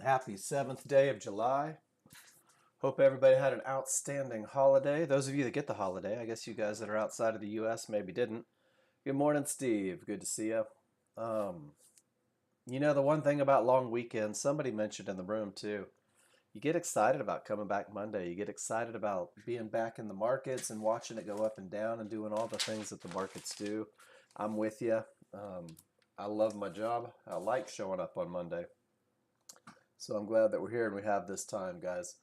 Happy 7th day of July. Hope everybody had an outstanding holiday. Those of you that get the holiday, I guess you guys that are outside of the U.S. maybe didn't. Good morning, Steve. Good to see you. Um, the one thing about long weekends, somebody mentioned in the room too, you get excited about coming back Monday. You get excited about being back in the markets and watching it go up and down and doing all the things that the markets do. I'm with you. I love my job. I like showing up on Monday. So I'm glad that we're here and we have this time, guys.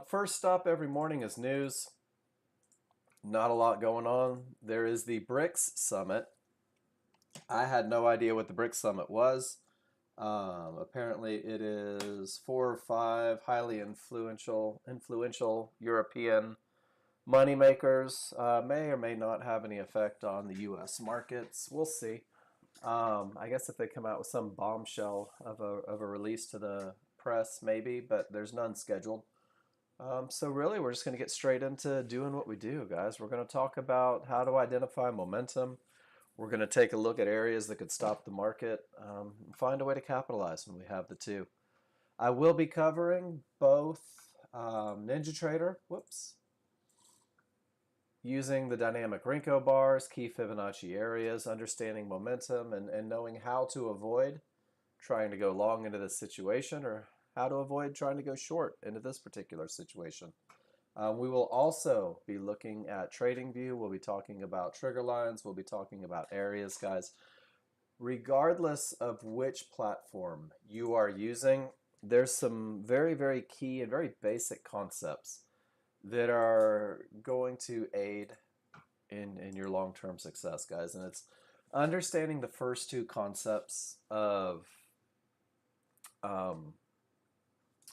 First stop every morning is news. Not a lot going on. There is the BRICS Summit. I had no idea what the BRICS Summit was. Apparently, it is 4 or 5 highly influential European moneymakers. May or may not have any effect on the U.S. markets. We'll see. I guess if they come out with some bombshell of a release to the press, maybe, but there's none scheduled. So really, we're just going to get straight into doing what we do, guys. We're going to talk about how to identify momentum. We're going to take a look at areas that could stop the market, and find a way to capitalize when we have the two. I will be covering both NinjaTrader, using the dynamic Renko bars, key Fibonacci areas, understanding momentum, and knowing how to avoid trying to go long into this situation or how to avoid trying to go short into this particular situation. We will also be looking at TradingView. We'll be talking about trigger lines. We'll be talking about areas, guys. Regardless of which platform you are using, there's some very, very key and very basic concepts that are going to aid in your long-term success, guys. And it's understanding the first two concepts of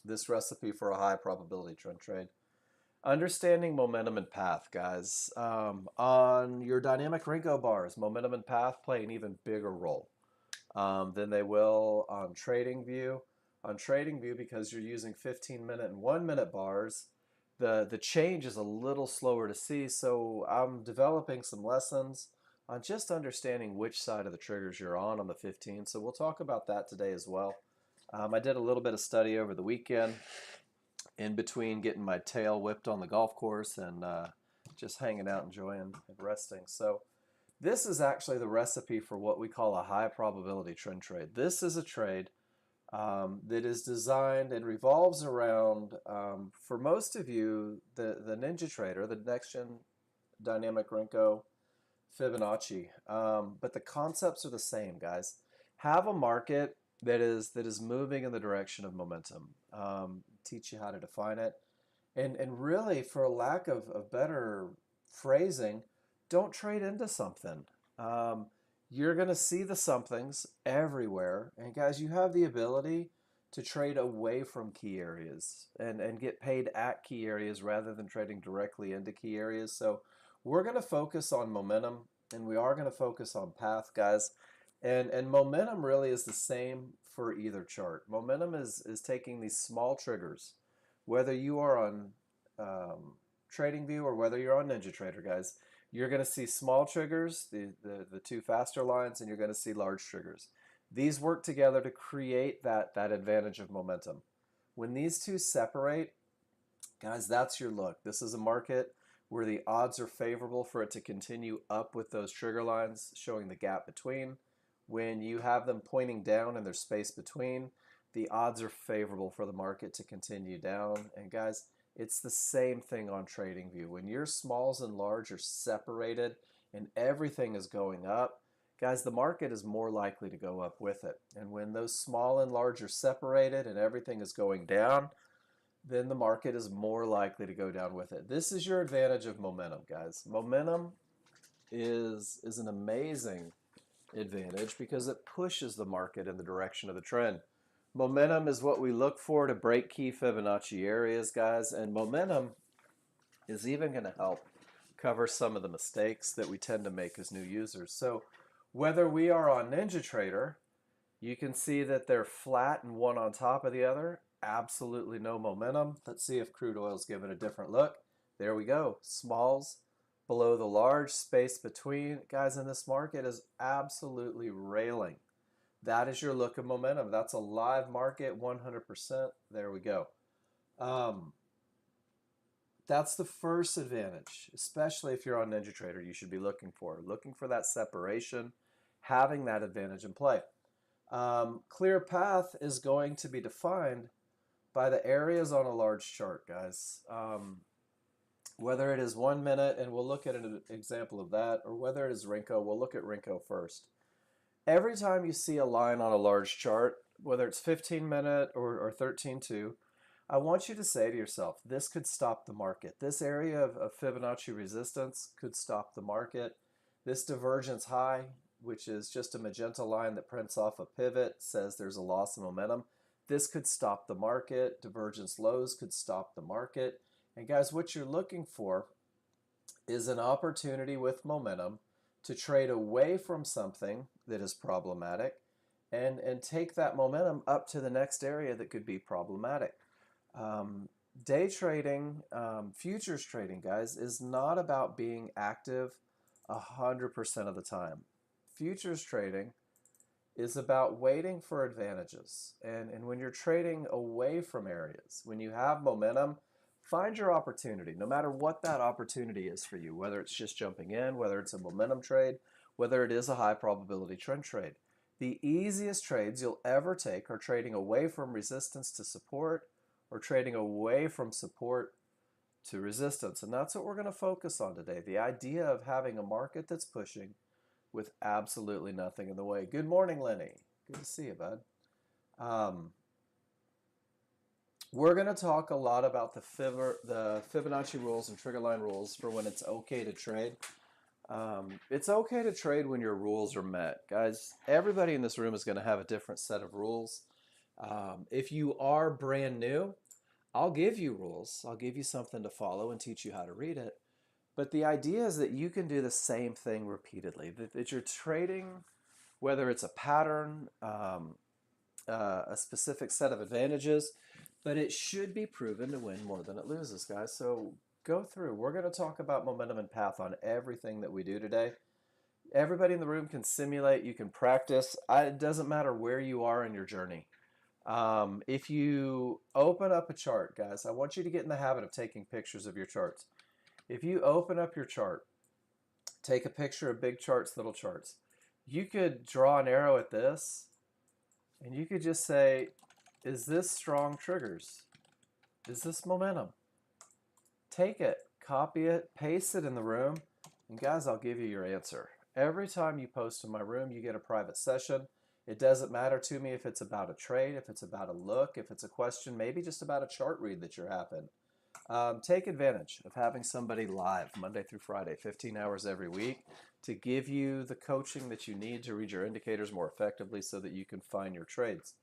this recipe for a high probability trend trade. Understanding momentum and path, guys. On your dynamic Renko bars, momentum and path play an even bigger role than they will on TradingView. On TradingView, because you're using 15-minute and 1-minute bars, the change is a little slower to see. So I'm developing some lessons on just understanding which side of the triggers you're on the 15. So we'll talk about that today as well. I did a little bit of study over the weekend in between getting my tail whipped on the golf course and just hanging out, enjoying and resting. So this is actually the recipe for what we call a high probability trend trade. This is a trade that is designed and revolves around, for most of you, the NinjaTrader, the Nexgen Dynamic Renko Fibonacci. But the concepts are the same, guys. Have a market that is moving in the direction of momentum. Teach you how to define it. And really, for a lack of better phrasing, don't trade into something. You're going to see the somethings everywhere. And guys, you have the ability to trade away from key areas and get paid at key areas rather than trading directly into key areas. So we're going to focus on momentum, and we are going to focus on path, guys. And momentum really is the same for either chart. Momentum is taking these small triggers, whether you are on TradingView or whether you're on NinjaTrader, guys. You're going to see small triggers, the two faster lines, and you're going to see large triggers. These work together to create that advantage of momentum. When these two separate, guys, that's your look. This is a market where the odds are favorable for it to continue up with those trigger lines showing the gap between. When you have them pointing down and there's space between, the odds are favorable for the market to continue down. And guys, it's the same thing on TradingView. When your smalls and large are separated and everything is going up, guys, the market is more likely to go up with it. And when those small and large are separated and everything is going down, then the market is more likely to go down with it. This is your advantage of momentum, guys. Momentum is an amazing advantage because it pushes the market in the direction of the trend. Momentum is what we look for to break key Fibonacci areas, guys, and momentum is even going to help cover some of the mistakes that we tend to make as new users. So whether we are on NinjaTrader, you can see that they're flat and one on top of the other. Absolutely no momentum. Let's see if crude oil is given a different look. There we go. Smalls below the large, space between. Guys, in this market is absolutely railing That is your look of momentum. That's a live market, 100%. There we go. Um, that's the first advantage, especially if you're on NinjaTrader, you should be looking for that separation, having that advantage in play. Clear path is going to be defined by the areas on a large chart, guys. Whether it is 1 minute, and we'll look at an example of that, or whether it is Rinko, we'll look at Rinko first. Every time you see a line on a large chart, whether it's 15-minute or 13.2, I want you to say to yourself, this could stop the market. This area of Fibonacci resistance could stop the market. This divergence high, which is just a magenta line that prints off a pivot, says there's a loss of momentum. This could stop the market. Divergence lows could stop the market. And guys, what you're looking for is an opportunity with momentum to trade away from something that is problematic and take that momentum up to the next area that could be problematic. Day trading, futures trading, guys, is not about being active 100% of the time. Futures trading is about waiting for advantages. And when you're trading away from areas, when you have momentum, find your opportunity, no matter what that opportunity is for you, whether it's just jumping in, whether it's a momentum trade, whether it is a high probability trend trade. The easiest trades you'll ever take are trading away from resistance to support or trading away from support to resistance. And that's what we're going to focus on today. The idea of having a market that's pushing with absolutely nothing in the way. Good morning, Lenny. Good to see you, bud. We're going to talk a lot about the Fibonacci rules and trigger line rules for when it's okay to trade. It's okay to trade when your rules are met. Guys, everybody in this room is going to have a different set of rules. If you are brand new, I'll give you rules. I'll give you something to follow and teach you how to read it. But the idea is that you can do the same thing repeatedly, that you're trading, whether it's a pattern, a specific set of advantages, but it should be proven to win more than it loses, guys. So go through. We're going to talk about momentum and path on everything that we do today. Everybody in the room can simulate. You can practice. It doesn't matter where you are in your journey. If you open up a chart, guys, I want you to get in the habit of taking pictures of your charts. If you open up your chart, take a picture of big charts, little charts. You could draw an arrow at this, and you could just say, is this strong triggers? Is this momentum? Take it, copy it, paste it in the room, and guys, I'll give you your answer. Every time you post in my room, you get a private session. It doesn't matter to me if it's about a trade, if it's about a look, if it's a question, maybe just about a chart read that you're having. Take advantage of having somebody live Monday through Friday, 15 hours every week, to give you the coaching that you need to read your indicators more effectively so that you can find your trades.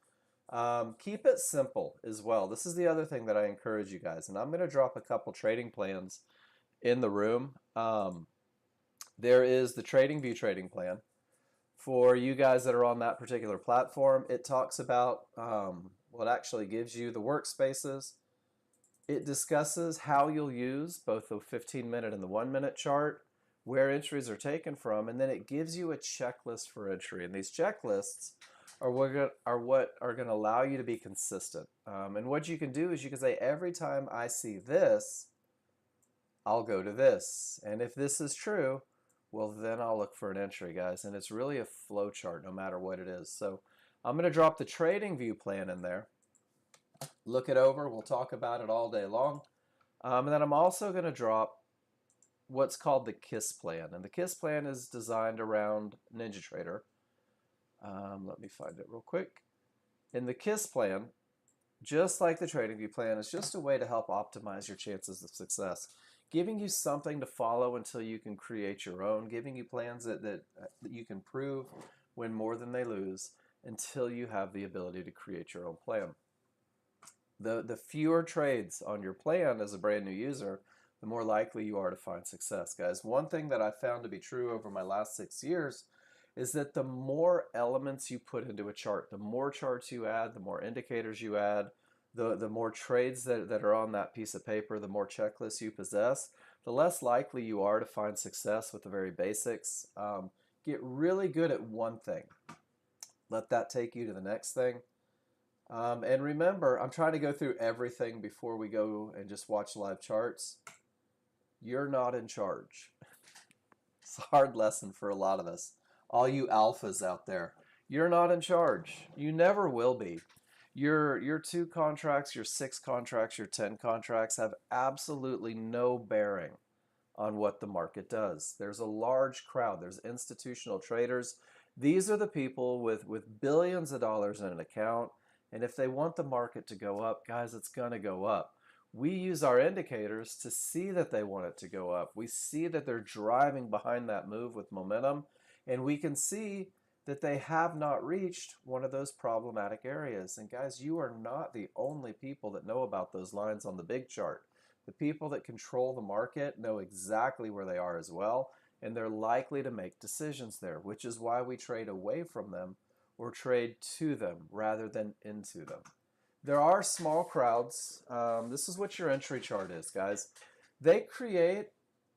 Keep it simple as well. This is the other thing that I encourage you guys, and I'm going to drop a couple trading plans in the room. There is the TradingView trading plan. For you guys that are on that particular platform, it talks about what actually gives you the workspaces. It discusses how you'll use both the 15-minute and the 1-minute chart, where entries are taken from, and then it gives you a checklist for entry. And these checklists are what are going to allow you to be consistent. And what you can do is you can say, every time I see this, I'll go to this. And if this is true, well, then I'll look for an entry, guys. And it's really a flow chart no matter what it is. So I'm going to drop the TradingView plan in there. Look it over. We'll talk about it all day long. And then I'm also going to drop what's called the KISS plan. And the KISS plan is designed around NinjaTrader. Let me find it real quick. In the KISS plan, just like the TradingView plan, is just a way to help optimize your chances of success, giving you something to follow until you can create your own, giving you plans that you can prove win more than they lose until you have the ability to create your own plan. The fewer trades on your plan as a brand new user, the more likely you are to find success, guys. One thing that I found to be true over my last 6 years is that the more elements you put into a chart, the more charts you add, the more indicators you add, the more trades that are on that piece of paper, the more checklists you possess, the less likely you are to find success with the very basics. Get really good at one thing. Let that take you to the next thing. And remember, I'm trying to go through everything before we go and just watch live charts. You're not in charge. It's a hard lesson for a lot of us. All you alphas out there, you're not in charge. You never will be. Your 2 contracts, your 6 contracts, your 10 contracts have absolutely no bearing on what the market does. There's a large crowd. There's institutional traders. These are the people with billions of dollars in an account. And if they want the market to go up, guys, it's going to go up. We use our indicators to see that they want it to go up. We see that they're driving behind that move with momentum. And we can see that they have not reached one of those problematic areas. And guys, you are not the only people that know about those lines on the big chart. The people that control the market know exactly where they are as well, and they're likely to make decisions there, which is why we trade away from them or trade to them rather than into them. There are small crowds. This is what your entry chart is, guys. They create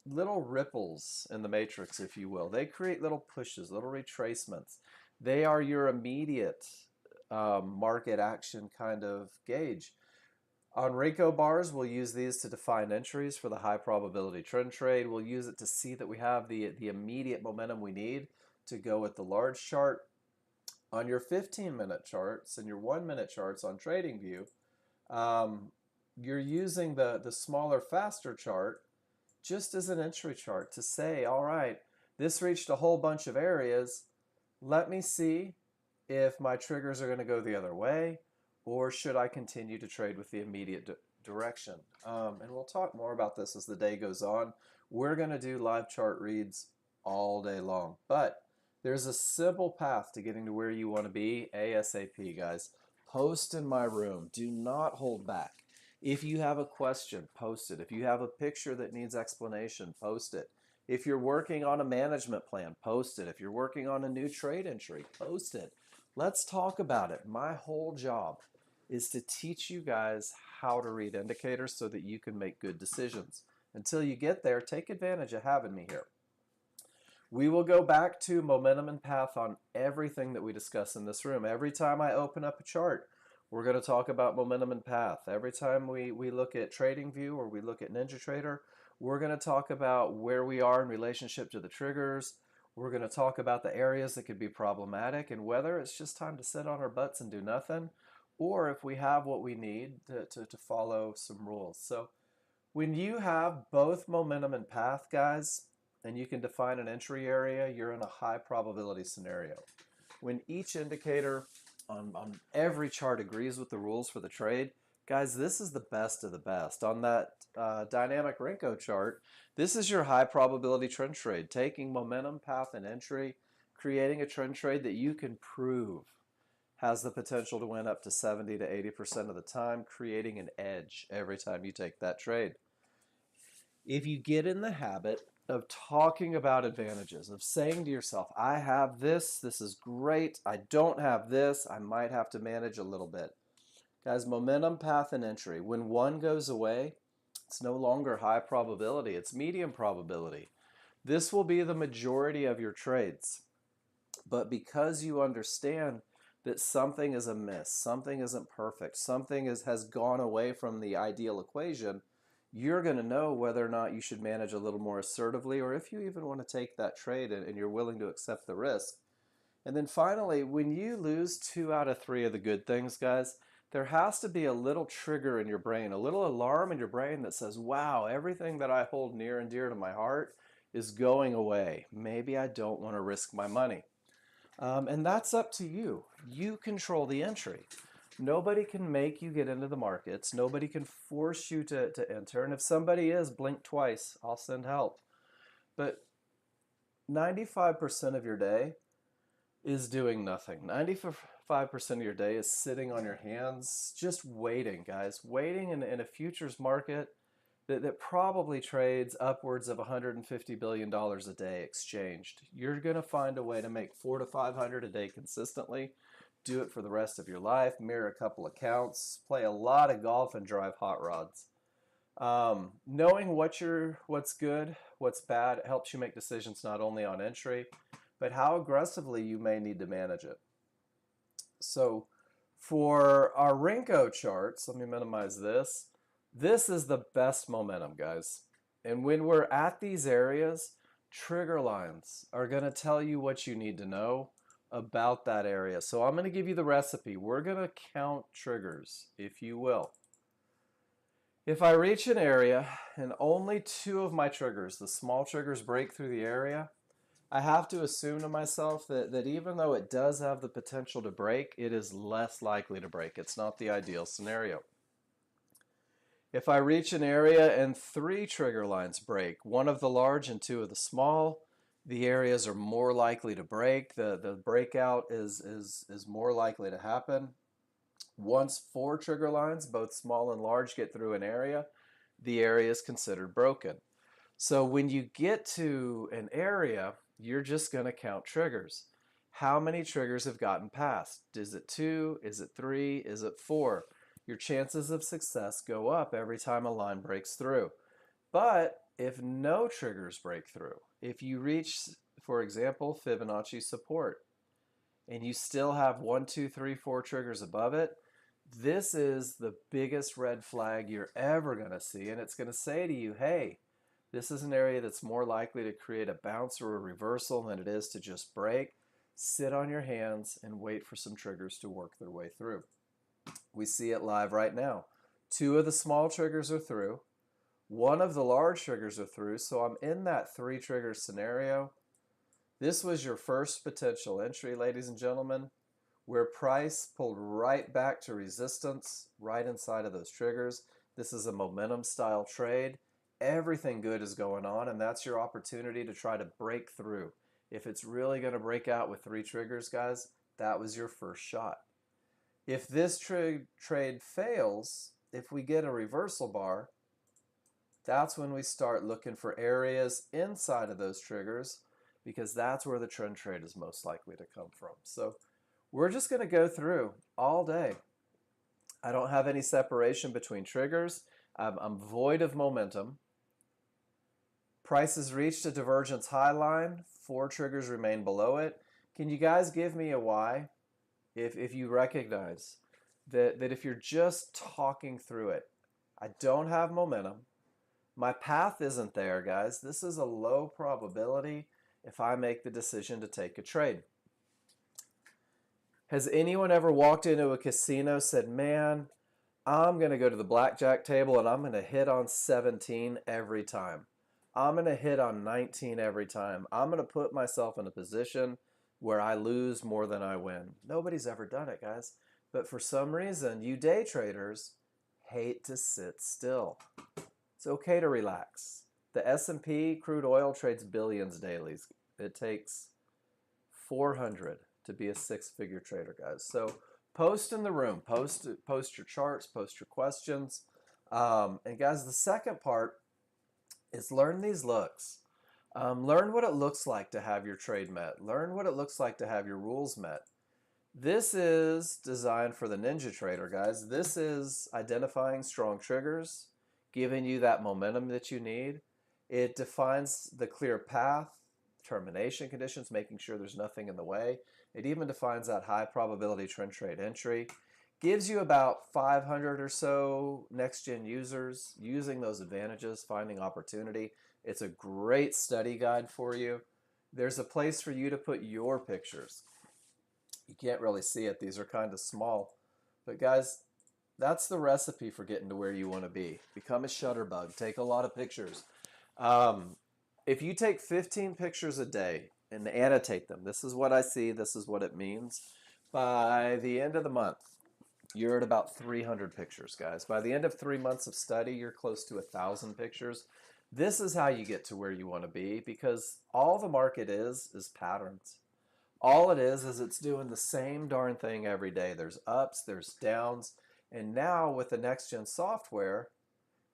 little ripples in the matrix, if you will. They create little pushes, little retracements. They are your immediate market action kind of gauge. On Renko bars, we'll use these to define entries for the high probability trend trade. We'll use it to see that we have the immediate momentum we need to go with the large chart. On your 15-minute charts and your 1-minute charts on TradingView, you're using the smaller, faster chart just as an entry chart to say, all right, this reached a whole bunch of areas. Let me see if my triggers are going to go the other way, or should I continue to trade with the immediate direction? And we'll talk more about this as the day goes on. We're going to do live chart reads all day long, but there's a simple path to getting to where you want to be ASAP, guys. Post in my room. Do not hold back. If you have a question, post it. If you have a picture that needs explanation, post it. If you're working on a management plan, post it. If you're working on a new trade entry, post it. Let's talk about it. My whole job is to teach you guys how to read indicators so that you can make good decisions. Until you get there, take advantage of having me here. We will go back to momentum and path on everything that we discuss in this room. Every time I open up a chart, we're going to talk about momentum and path. Every time we look at TradingView or we look at NinjaTrader, we're going to talk about where we are in relationship to the triggers. We're going to talk about the areas that could be problematic and whether it's just time to sit on our butts and do nothing, or if we have what we need to follow some rules. So when you have both momentum and path, guys, and you can define an entry area, you're in a high probability scenario. When each indicator on every chart agrees with the rules for the trade, guys, this is the best of the best. On that dynamic Renko chart, this is your high probability trend trade, taking momentum, path, and entry, creating a trend trade that you can prove has the potential to win up to 70 to 80% of the time, creating an edge every time you take that trade. If you get in the habit of talking about advantages, of saying to yourself, I have this is great, I don't have this, I might have to manage a little bit. Guys, momentum, path, and entry, when one goes away, it's no longer high probability, it's medium probability. This will be the majority of your trades. But because you understand that something is amiss, something isn't perfect, something has gone away from the ideal equation, you're going to know whether or not you should manage a little more assertively, or if you even want to take that trade and you're willing to accept the risk. And then finally, when you lose 2 out of 3 of the good things, guys, there has to be a little trigger in your brain, a little alarm in your brain that says, wow, everything that I hold near and dear to my heart is going away. Maybe I don't want to risk my money. And that's up to you. You control the entry. Nobody can make you get into the markets. Nobody can force you to enter. And if somebody is, blink twice. I'll send help. But 95% of your day is doing nothing. 95% of your day is sitting on your hands, just waiting, guys. Waiting in a futures market that probably trades upwards of $150 billion a day exchanged. You're going to find a way to make 400 to 500 a day consistently. Do it for the rest of your life. Mirror a couple accounts. Play a lot of golf and drive hot rods. Knowing what's good, what's bad, it helps you make decisions not only on entry, but how aggressively you may need to manage it. So for our Renko charts, let me minimize this. This is the best momentum, guys. And when we're at these areas, trigger lines are going to tell you what you need to know about that area. So I'm going to give you the recipe. We're going to count triggers, if you will. If I reach an area and only two of my triggers, the small triggers, break through the area, I have to assume to myself that even though it does have the potential to break, it is less likely to break. It's not the ideal scenario. If I reach an area and three trigger lines break, one of the large and two of the small, the areas are more likely to break. The breakout is more likely to happen. Once four trigger lines, both small and large, get through an area, the area is considered broken. So when you get to an area, you're just going to count triggers. How many triggers have gotten past? Is it 2? Is it 3? Is it 4? Your chances of success go up every time a line breaks through. But if no triggers break through, if you reach, for example, Fibonacci support, and you still have 1, 2, 3, 4 triggers above it, this is the biggest red flag you're ever going to see. And it's going to say to you, hey, this is an area that's more likely to create a bounce or a reversal than it is to just break. Sit on your hands and wait for some triggers to work their way through. We see it live right now. Two of the small triggers are through. One of the large triggers are through, so I'm in that three trigger scenario. This was your first potential entry, ladies and gentlemen, where price pulled right back to resistance right inside of those triggers. This is a momentum style trade. Everything good is going on, and that's your opportunity to try to break through. If it's really going to break out with three triggers, guys, that was your first shot. If this trade fails, if we get a reversal bar, that's when we start looking for areas inside of those triggers, because that's where the trend trade is most likely to come from. So we're just going to go through all day. I don't have any separation between triggers. I'm void of momentum. Price has reached a divergence high line. Four triggers remain below it. Can you guys give me a why? If you recognize that if you're just talking through it, I don't have momentum. My path isn't there, guys. This is a low probability if I make the decision to take a trade. Has anyone ever walked into a casino, said, man, I'm going to go to the blackjack table and I'm going to hit on 17 every time. I'm going to hit on 19 every time. I'm going to put myself in a position where I lose more than I win. Nobody's ever done it, guys. But for some reason, you day traders hate to sit still. It's okay to relax. The S&P crude oil trades billions daily. It takes 400 to be a six-figure trader, guys. So post in the room. Post your charts. Post your questions. And guys, the second part is learn these looks. Learn what it looks like to have your trade met. Learn what it looks like to have your rules met. This is designed for the ninja trader, guys. This is identifying strong triggers, giving you that momentum that you need. It defines the clear path, termination conditions, making sure there's nothing in the way. It even defines that high probability trend trade entry. Gives you about 500 or so next-gen users using those advantages, finding opportunity. It's a great study guide for you. There's a place for you to put your pictures. You can't really see it. These are kind of small. But guys, that's the recipe for getting to where you want to be. Become a shutterbug. Take a lot of pictures. If you take 15 pictures a day and annotate them, this is what I see, this is what it means. By the end of the month, you're at about 300 pictures, guys. By the end of 3 months of study, you're close to 1,000 pictures. This is how you get to where you want to be, because all the market is patterns. All it is it's doing the same darn thing every day. There's ups, there's downs, and now with the Nexgen software,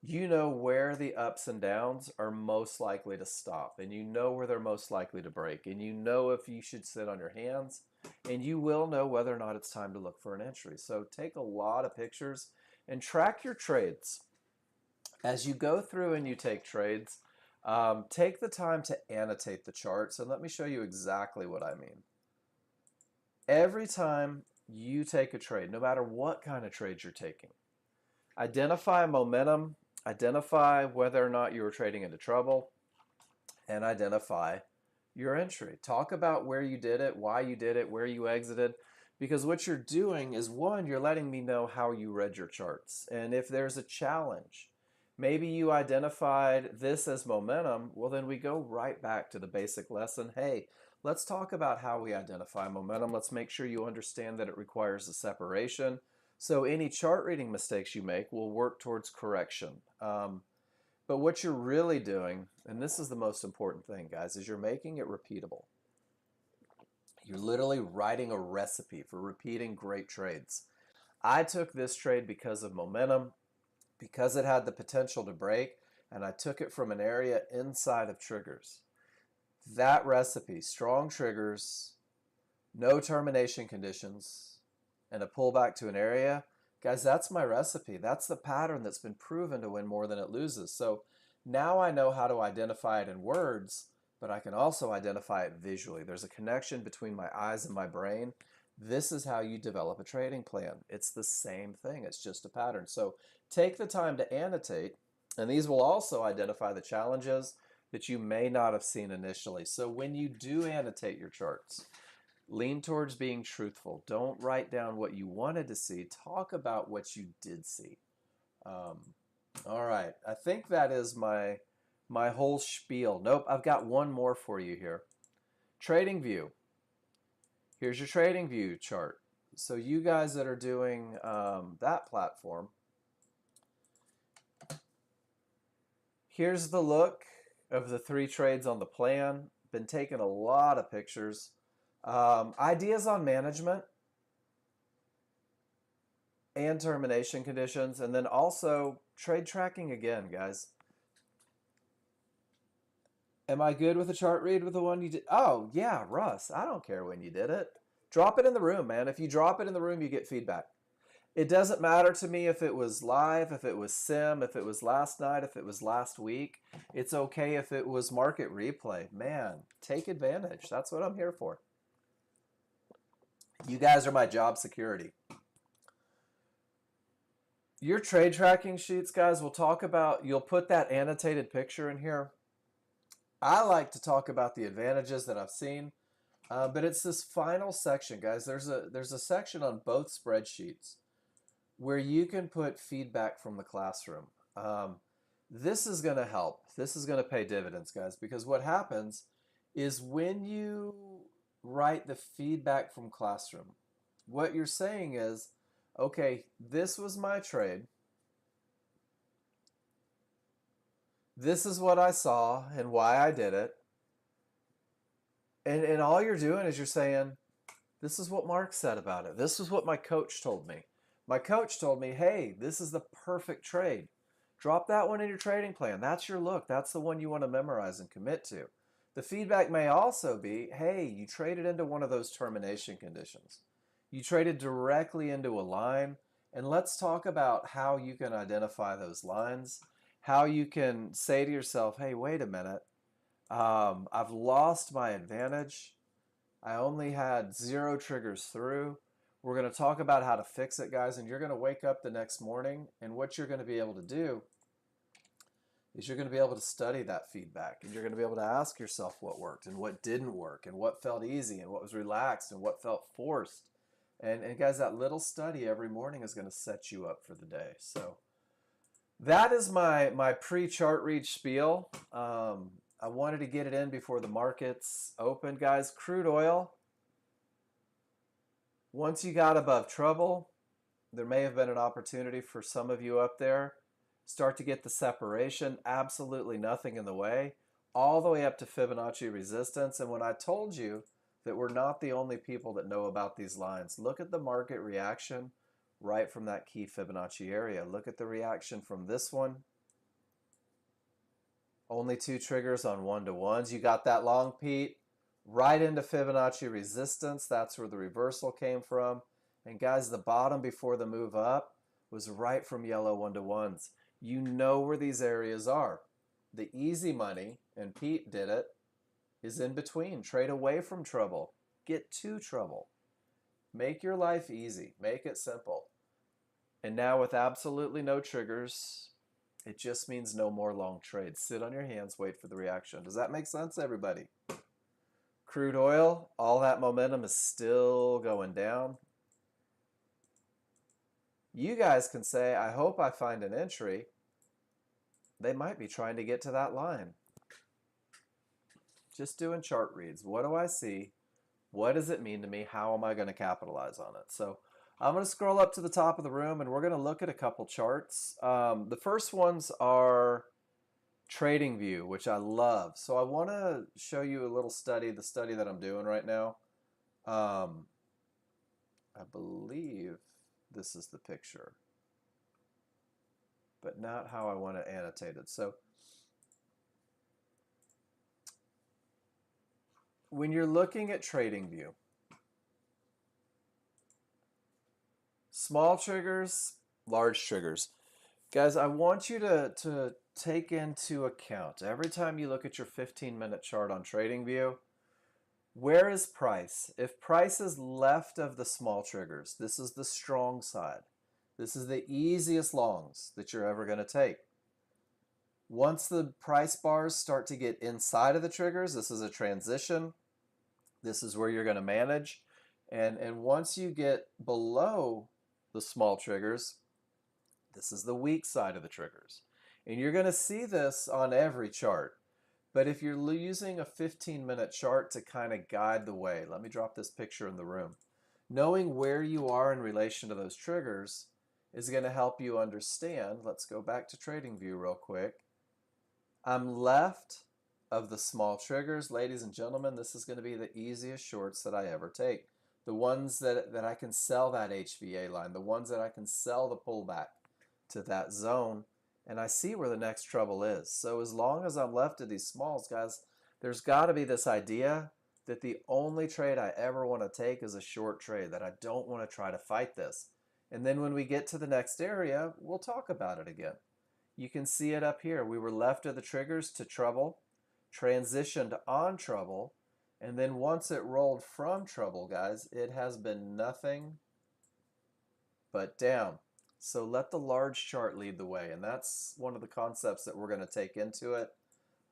you know where the ups and downs are most likely to stop, and you know where they're most likely to break, and you know if you should sit on your hands, and you will know whether or not it's time to look for an entry. So take a lot of pictures and track your trades. As you go through and you take trades, take the time to annotate the charts, and let me show you exactly what I mean. Every time you take a trade, no matter what kind of trade you're taking. Identify momentum, identify whether or not you were trading into trouble, and identify your entry. Talk about where you did it, why you did it, where you exited, because what you're doing is, one, you're letting me know how you read your charts. And if there's a challenge, maybe you identified this as momentum, well, then we go right back to the basic lesson. Hey, let's talk about how we identify momentum. Let's make sure you understand that it requires a separation. So any chart reading mistakes you make will work towards correction. But what you're really doing, and this is the most important thing, guys, is you're making it repeatable. You're literally writing a recipe for repeating great trades. I took this trade because of momentum, because it had the potential to break, and I took it from an area inside of triggers. That recipe, strong triggers, no termination conditions, and a pullback to an area, guys, that's my recipe. That's the pattern that's been proven to win more than it loses. So now I know how to identify it in words, but I can also identify it visually. There's a connection between my eyes and my brain. This is how you develop a trading plan. It's the same thing. It's just a pattern. So take the time to annotate, and these will also identify the challenges that you may not have seen initially. So when you do annotate your charts, lean towards being truthful. Don't write down what you wanted to see. Talk about what you did see. All right. I think that is my whole spiel. Nope, I've got one more for you here. Trading view. Here's your trading view chart. So you guys that are doing that platform, here's the look of the 3 trades on the plan. Been taking a lot of pictures. Ideas on management and termination conditions, and then also trade tracking again, guys. Am I good with a chart read with the one you did? Oh, yeah, Russ, I don't care when you did it. Drop it in the room, man. If you drop it in the room, you get feedback. It doesn't matter to me if it was live, if it was sim, if it was last night, if it was last week. It's okay if it was market replay. Man, take advantage. That's what I'm here for. You guys are my job security. Your trade tracking sheets, guys, we'll talk about, you'll put that annotated picture in here. I like to talk about the advantages that I've seen, but it's this final section, guys. There's a section on both spreadsheets where you can put feedback from the classroom. This is going to help. This is going to pay dividends, guys, because what happens is when you write the feedback from classroom, what you're saying is, okay, this was my trade. This is what I saw and why I did it. And all you're doing is you're saying, this is what Mark said about it. This is what my coach told me. My coach told me, hey, this is the perfect trade. Drop that one in your trading plan. That's your look. That's the one you want to memorize and commit to. The feedback may also be, hey, you traded into one of those termination conditions. You traded directly into a line. And let's talk about how you can identify those lines, how you can say to yourself, hey, wait a minute. I've lost my advantage. I only had 0 triggers through. We're going to talk about how to fix it, guys, and you're going to wake up the next morning, and what you're going to be able to do is you're going to be able to study that feedback, and you're going to be able to ask yourself what worked and what didn't work and what felt easy and what was relaxed and what felt forced. And guys, that little study every morning is going to set you up for the day. So that is my pre-chart read spiel. I wanted to get it in before the markets opened, guys. Crude oil, once you got above trouble, there may have been an opportunity for some of you up there. Start to get the separation, absolutely nothing in the way, all the way up to Fibonacci resistance. And when I told you that we're not the only people that know about these lines, look at the market reaction right from that key Fibonacci area. Look at the reaction from this one. Only 2 triggers on 1-to-1s. You got that long, Pete, right into Fibonacci resistance. That's where the reversal came from. And guys, the bottom before the move up was right from yellow 1-to-1s. You know where these areas are. The easy money, and Pete did it, is in between. Trade away from trouble. Get to trouble. Make your life easy. Make it simple. And now with absolutely no triggers, it just means no more long trades. Sit on your hands, wait for the reaction. Does that make sense, everybody? Crude oil, all that momentum is still going down. You guys can say, I hope I find an entry. They might be trying to get to that line. Just doing chart reads. What do I see? What does it mean to me? How am I going to capitalize on it? So I'm going to scroll up to the top of the room and we're going to look at a couple charts. The first ones are TradingView, which I love. So I want to show you a little study, the study that I'm doing right now. I believe this is the picture, but not how I want it annotated. So when you're looking at TradingView, small triggers, large triggers. Guys, I want you to take into account every time you look at your 15-minute chart on TradingView, where is price? If price is left of the small triggers, this is the strong side. This is the easiest longs that you're ever going to take. Once the price bars start to get inside of the triggers, this is a transition. This is where you're going to manage. And once you get below the small triggers, this is the weak side of the triggers. And you're going to see this on every chart. But if you're using a 15-minute chart to kind of guide the way, let me drop this picture in the room. Knowing where you are in relation to those triggers is going to help you understand. Let's go back to TradingView real quick. I'm left of the small triggers. Ladies and gentlemen, this is going to be the easiest shorts that I ever take. The ones that I can sell that HVA line, the ones that I can sell the pullback to that zone, and I see where the next trouble is. So as long as I'm left of these smalls, guys, there's got to be this idea that the only trade I ever want to take is a short trade, that I don't want to try to fight this. And then when we get to the next area, we'll talk about it again. You can see it up here. We were left of the triggers to trouble, transitioned on trouble, and then once it rolled from trouble, guys, it has been nothing but down. So let the large chart lead the way, and that's one of the concepts that we're going to take into it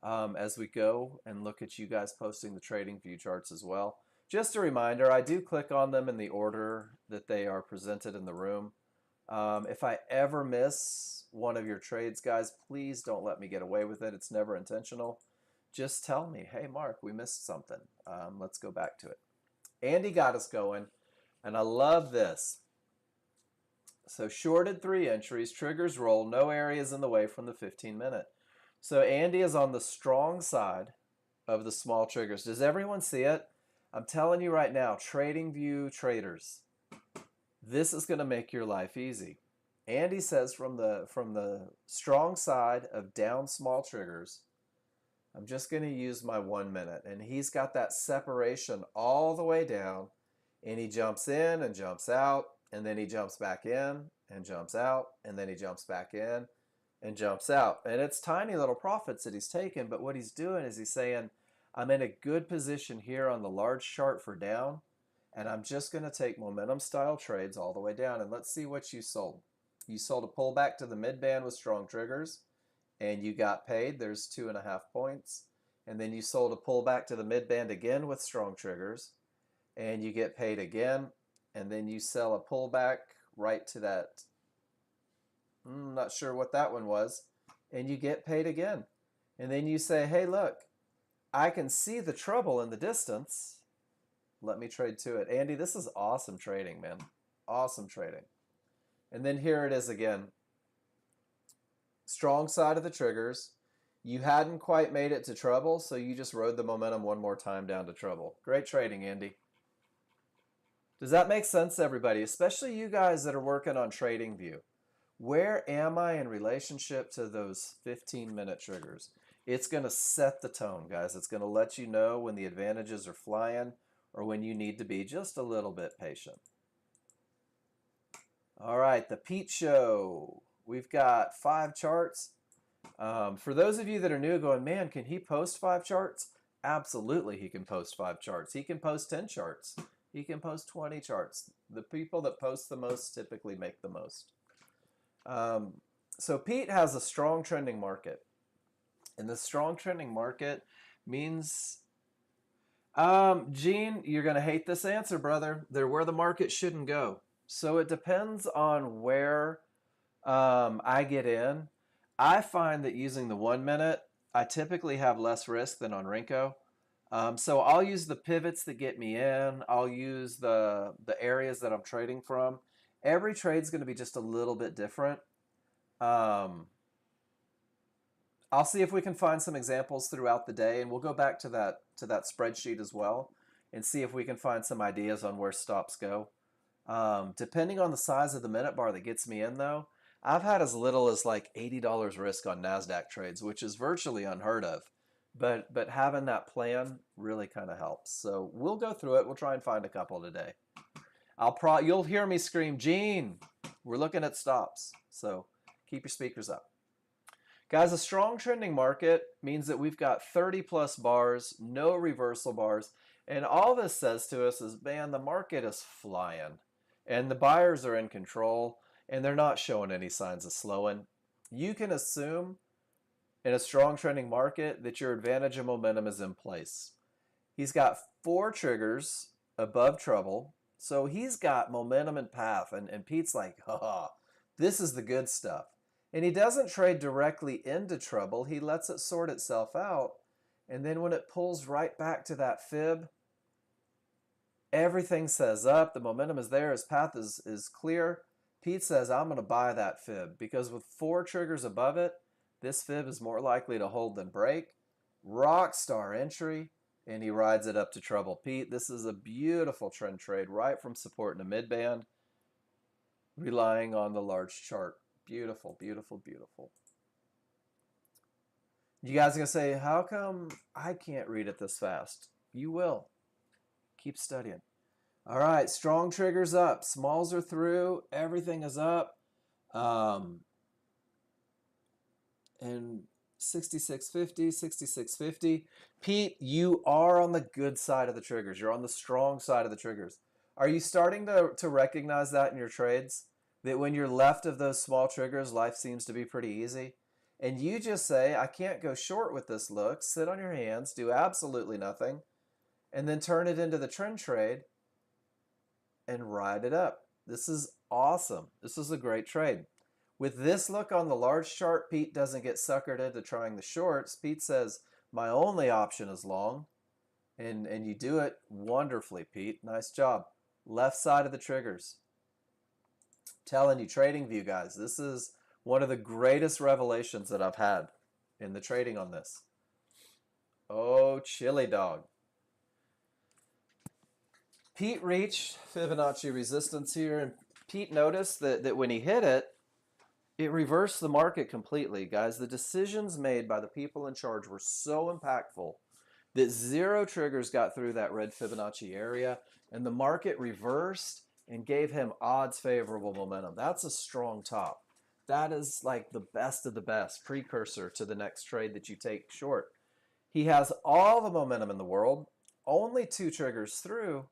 as we go and look at you guys posting the TradingView charts as well. Just a reminder, I do click on them in the order that they are presented in the room. If I ever miss one of your trades, guys, please don't let me get away with it. It's never intentional. Just tell me, hey, Mark, we missed something. Let's go back to it. Andy got us going, and I love this. So shorted 3 entries, triggers roll, no areas in the way from the 15-minute. So Andy is on the strong side of the small triggers. Does everyone see it? I'm telling you right now, TradingView traders, this is going to make your life easy. Andy says from the strong side of down small triggers, I'm just going to use my 1 minute. And he's got that separation all the way down, and he jumps in and jumps out, and then he jumps back in and jumps out, and then he jumps back in and jumps out. And it's tiny little profits that he's taken, but what he's doing is he's saying, I'm in a good position here on the large chart for down, and I'm just going to take momentum style trades all the way down. And let's see what you sold. You sold a pullback to the mid band with strong triggers, and you got paid. There's 2.5 points. And then you sold a pullback to the mid band again with strong triggers, and you get paid again. And then you sell a pullback right to that, not sure what that one was, and you get paid again. And then you say, hey, look, I can see the trouble in the distance. Let me trade to it. Andy, this is awesome trading, man. Awesome trading. And then here it is again. Strong side of the triggers. You hadn't quite made it to trouble, so you just rode the momentum one more time down to trouble. Great trading, Andy. Does that make sense, everybody? Especially you guys that are working on TradingView. Where am I in relationship to those 15-minute triggers? It's going to set the tone, guys. It's going to let you know when the advantages are flying or when you need to be just a little bit patient. All right, the Pete Show. We've got 5 charts. For those of you that are new going, man, can he post 5 charts? Absolutely, he can post 5 charts. He can post 10 charts. He can post 20 charts. The people that post the most typically make the most. So Pete has a strong trending market. And the strong trending market means, Gene, you're going to hate this answer, brother. They're where the market shouldn't go. So it depends on where I get in. I find that using the 1 minute, I typically have less risk than on Renko. So I'll use the pivots that get me in. I'll use the areas that I'm trading from. Every trade's going to be just a little bit different. I'll see if we can find some examples throughout the day, and we'll go back to that spreadsheet as well and see if we can find some ideas on where stops go. Depending on the size of the minute bar that gets me in, though, I've had as little as like $80 risk on NASDAQ trades, which is virtually unheard of. But having that plan really kind of helps. So we'll go through it. We'll try and find a couple today. You'll hear me scream, Gene, we're looking at stops. So keep your speakers up. Guys, a strong trending market means that we've got 30 plus bars, no reversal bars. And all this says to us is, man, the market is flying. And the buyers are in control. And they're not showing any signs of slowing. You can assume in a strong trending market that your advantage of momentum is in place. He's got 4 triggers above trouble. So he's got momentum and path. And Pete's like, this is the good stuff. And he doesn't trade directly into trouble. He lets it sort itself out. And then when it pulls right back to that fib, everything says up. The momentum is there. His path is clear. Pete says, I'm going to buy that fib because with 4 triggers above it, this fib is more likely to hold than break. Rock star entry, and he rides it up to trouble. Pete, this is a beautiful trend trade right from support in a mid-band, relying on the large chart. Beautiful, beautiful, beautiful. You guys are going to say, how come I can't read it this fast? You will. Keep studying. All right, strong triggers up. Smalls are through. Everything is up. And 66.50, 66.50. Pete, you are on the good side of the triggers. You're on the strong side of the triggers. Are you starting to recognize that in your trades? That when you're left of those small triggers, life seems to be pretty easy? And you just say, I can't go short with this look. Sit on your hands, do absolutely nothing, and then turn it into the trend trade and ride it up. This is awesome. This is a great trade. With this look on the large chart, Pete doesn't get suckered into trying the shorts. Pete says, my only option is long. And you do it wonderfully, Pete. Nice job. Left side of the triggers. Telling you, trading view, guys, this is one of the greatest revelations that I've had in the trading on this. Oh, chili dog. Pete reached Fibonacci resistance here, and Pete noticed that when he hit it, it reversed the market completely. Guys, the decisions made by the people in charge were so impactful that 0 triggers got through that red Fibonacci area, and the market reversed and gave him odds favorable momentum. That's a strong top. That is like the best of the best, precursor to the next trade that you take short. He has all the momentum in the world, only 2 triggers through,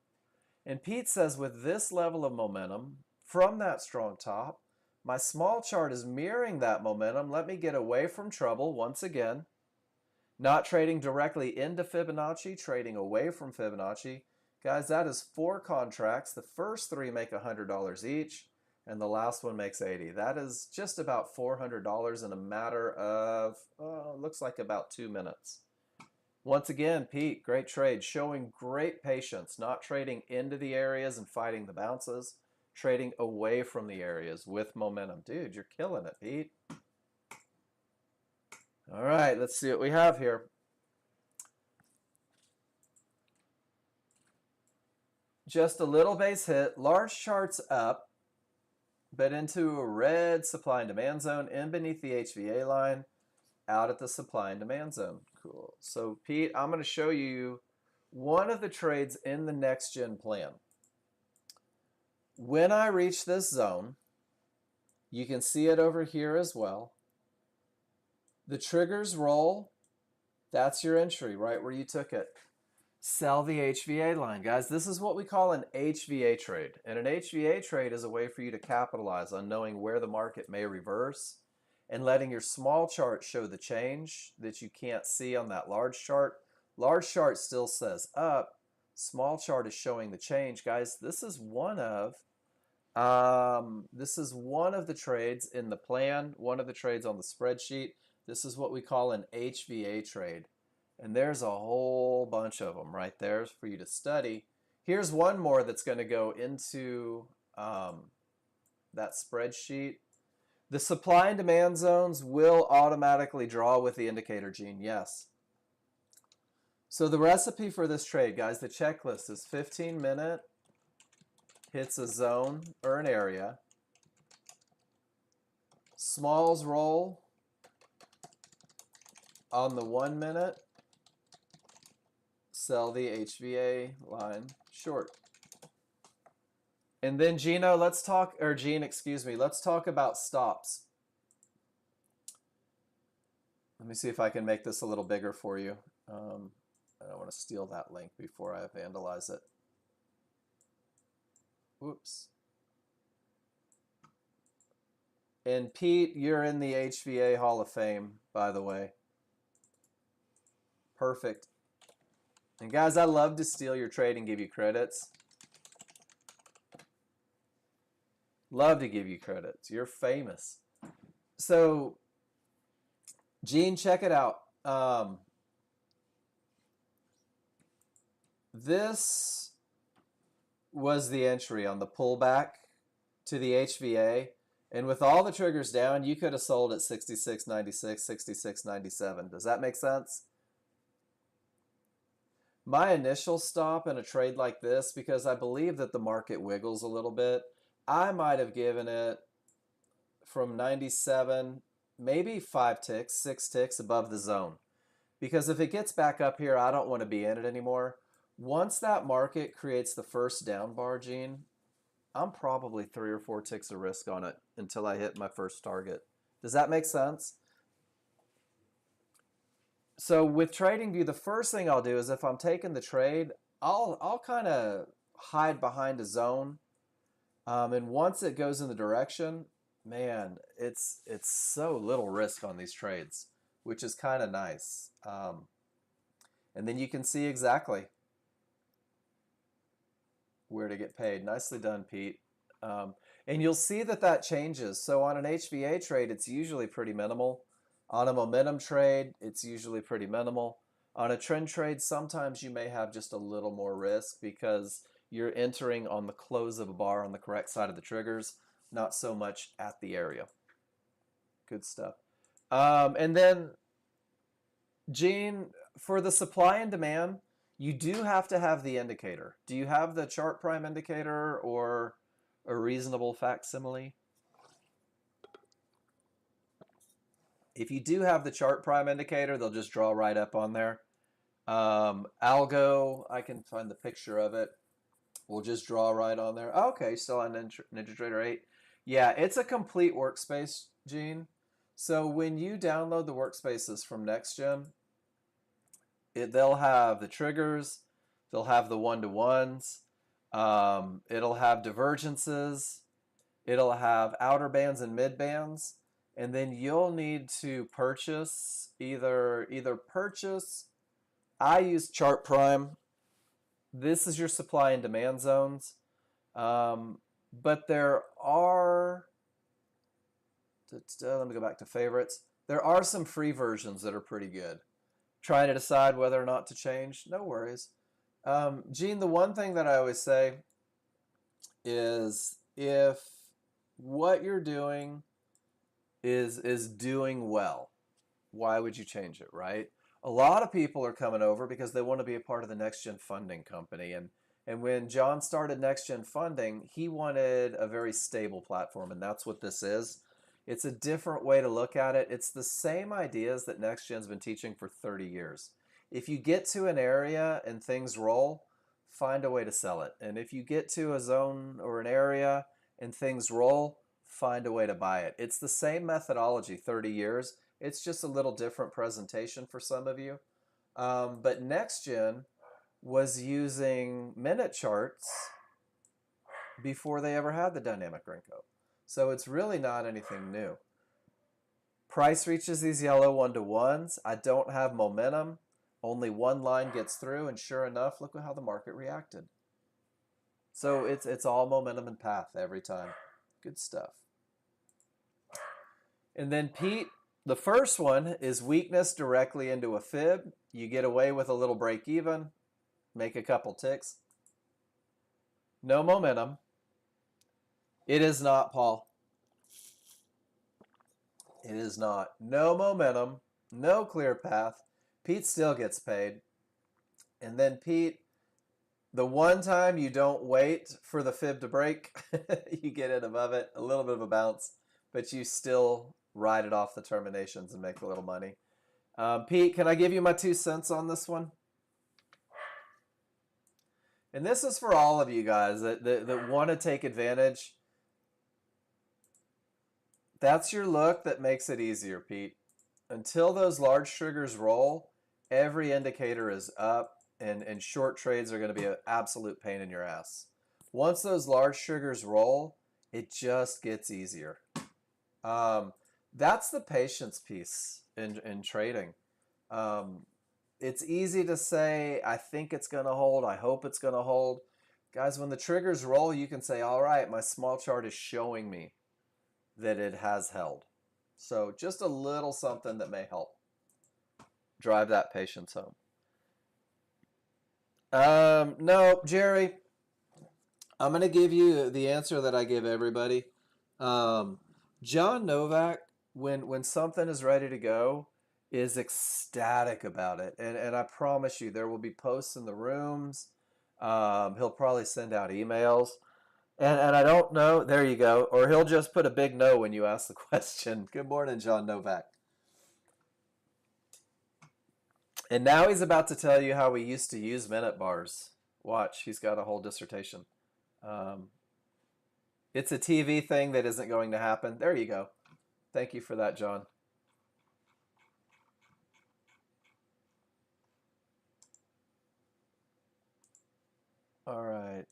and Pete says with this level of momentum from that strong top, my small chart is mirroring that momentum. Let me get away from trouble once again. Not trading directly into Fibonacci, trading away from Fibonacci. Guys, that is 4 contracts. The first 3 make $100 each, and the last one makes $80. That is just about $400 in a matter of, looks like about 2 minutes. Once again, Pete, great trade, showing great patience, not trading into the areas and fighting the bounces, trading away from the areas with momentum. Dude, you're killing it, Pete. All right, let's see what we have here. Just a little base hit, large charts up, but into a red supply and demand zone in beneath the HVA line, out at the supply and demand zone. Cool. So Pete, I'm going to show you one of the trades in the Nexgen plan. When I reach this zone, you can see it over here as well. The triggers roll. That's your entry right where you took it. Sell the HVA line, guys. This is what we call an HVA trade. And an HVA trade is a way for you to capitalize on knowing where the market may reverse and letting your small chart show the change that you can't see on that large chart. Large chart still says up. Small chart is showing the change, guys. This is one of the trades in the plan, one of the trades on the spreadsheet. This is what we call an HVA trade. And there's a whole bunch of them right there for you to study. Here's one more that's going to go into that spreadsheet. The supply and demand zones will automatically draw with the indicator, Gene. Yes. So the recipe for this trade, guys, the checklist is 15-minute, hits a zone or an area. Smalls roll on the 1 minute. Sell the HVA line short. And then Gene, let's talk about stops. Let me see if I can make this a little bigger for you. I don't want to steal that link before I vandalize it. Whoops. And Pete, you're in the HVA Hall of Fame, by the way. Perfect. And guys, I love to steal your trade and give you credits. Love to give you credits. You're famous. So, Gene, check it out. This was the entry on the pullback to the HVA. And with all the triggers down, you could have sold at 66.96, 66.97. Does that make sense? My initial stop in a trade like this, because I believe that the market wiggles a little bit, I might have given it from 97, maybe 5 ticks, 6 ticks above the zone. Because if it gets back up here, I don't want to be in it anymore. Once that market creates the first down bar, Gene, I'm probably 3 or 4 ticks of risk on it until I hit my first target. Does that make sense? So with TradingView, the first thing I'll do is if I'm taking the trade, I'll kind of hide behind a zone. And once it goes in the direction, man, it's so little risk on these trades, which is kind of nice. And then you can see exactly where to get paid. Nicely done, Pete. And you'll see that changes. So on an HVA trade, it's usually pretty minimal. On a momentum trade, it's usually pretty minimal. On a trend trade, sometimes you may have just a little more risk because you're entering on the close of a bar on the correct side of the triggers, not so much at the area. Good stuff. And then, Gene, for the supply and demand, you do have to have the indicator. Do you have the chart prime indicator or a reasonable facsimile? If you do have the chart prime indicator, they'll just draw right up on there. Algo, I can find the picture of it. We'll just draw right on there. Okay, still on NinjaTrader 8. Yeah, it's a complete workspace, Gene. So when you download the workspaces from Nexgen, they'll have the triggers, they'll have the one-to-ones, it'll have divergences, it'll have outer bands and mid bands, and then you'll need to purchase either purchase. I use Chart Prime. This is your supply and demand zones, but there are. Let me go back to favorites. There are some free versions that are pretty good. Trying to decide whether or not to change, no worries. Gene, the one thing that I always say is if what you're doing is doing well, why would you change it, right? A lot of people are coming over because they want to be a part of the Nexgen funding company. And when John started Nexgen funding, he wanted a very stable platform, and that's what this is. It's a different way to look at it. It's the same ideas that Nexgen's been teaching for 30 years. If you get to an area and things roll, find a way to sell it. And if you get to a zone or an area and things roll, find a way to buy it. It's the same methodology, 30 years. It's just a little different presentation for some of you. But Nexgen was using minute charts before they ever had the dynamic Renko. So it's really not anything new. Price reaches these yellow 1-to-1s. I don't have momentum. Only one line gets through, and sure enough, look at how the market reacted. So it's all momentum and path every time. Good stuff. And then Pete, the first one is weakness directly into a fib. You get away with a little break even, make a couple ticks. No momentum. It is not, Paul. It is not. No momentum, no clear path. Pete still gets paid. And then Pete, the one time you don't wait for the fib to break, you get it above it, a little bit of a bounce, but you still ride it off the terminations and make a little money. Pete, can I give you my 2 cents on this one? And this is for all of you guys that want to take advantage. That's your look that makes it easier, Pete. Until those large triggers roll, every indicator is up, and short trades are going to be an absolute pain in your ass. Once those large triggers roll, it just gets easier. That's the patience piece in trading. It's easy to say, I think it's going to hold, I hope it's going to hold. Guys, when the triggers roll, you can say, all right, my small chart is showing me that it has held. So just a little something that may help drive that patience home. No, Jerry, I'm going to give you the answer that I give everybody. John Novak, when something is ready to go, is ecstatic about it. And I promise you, there will be posts in the rooms. He'll probably send out emails. And I don't know, there you go. Or he'll just put a big no when you ask the question. Good morning, John Novak. And now he's about to tell you how we used to use minute bars. Watch, he's got a whole dissertation. It's a TV thing that isn't going to happen. There you go. Thank you for that, John. All right.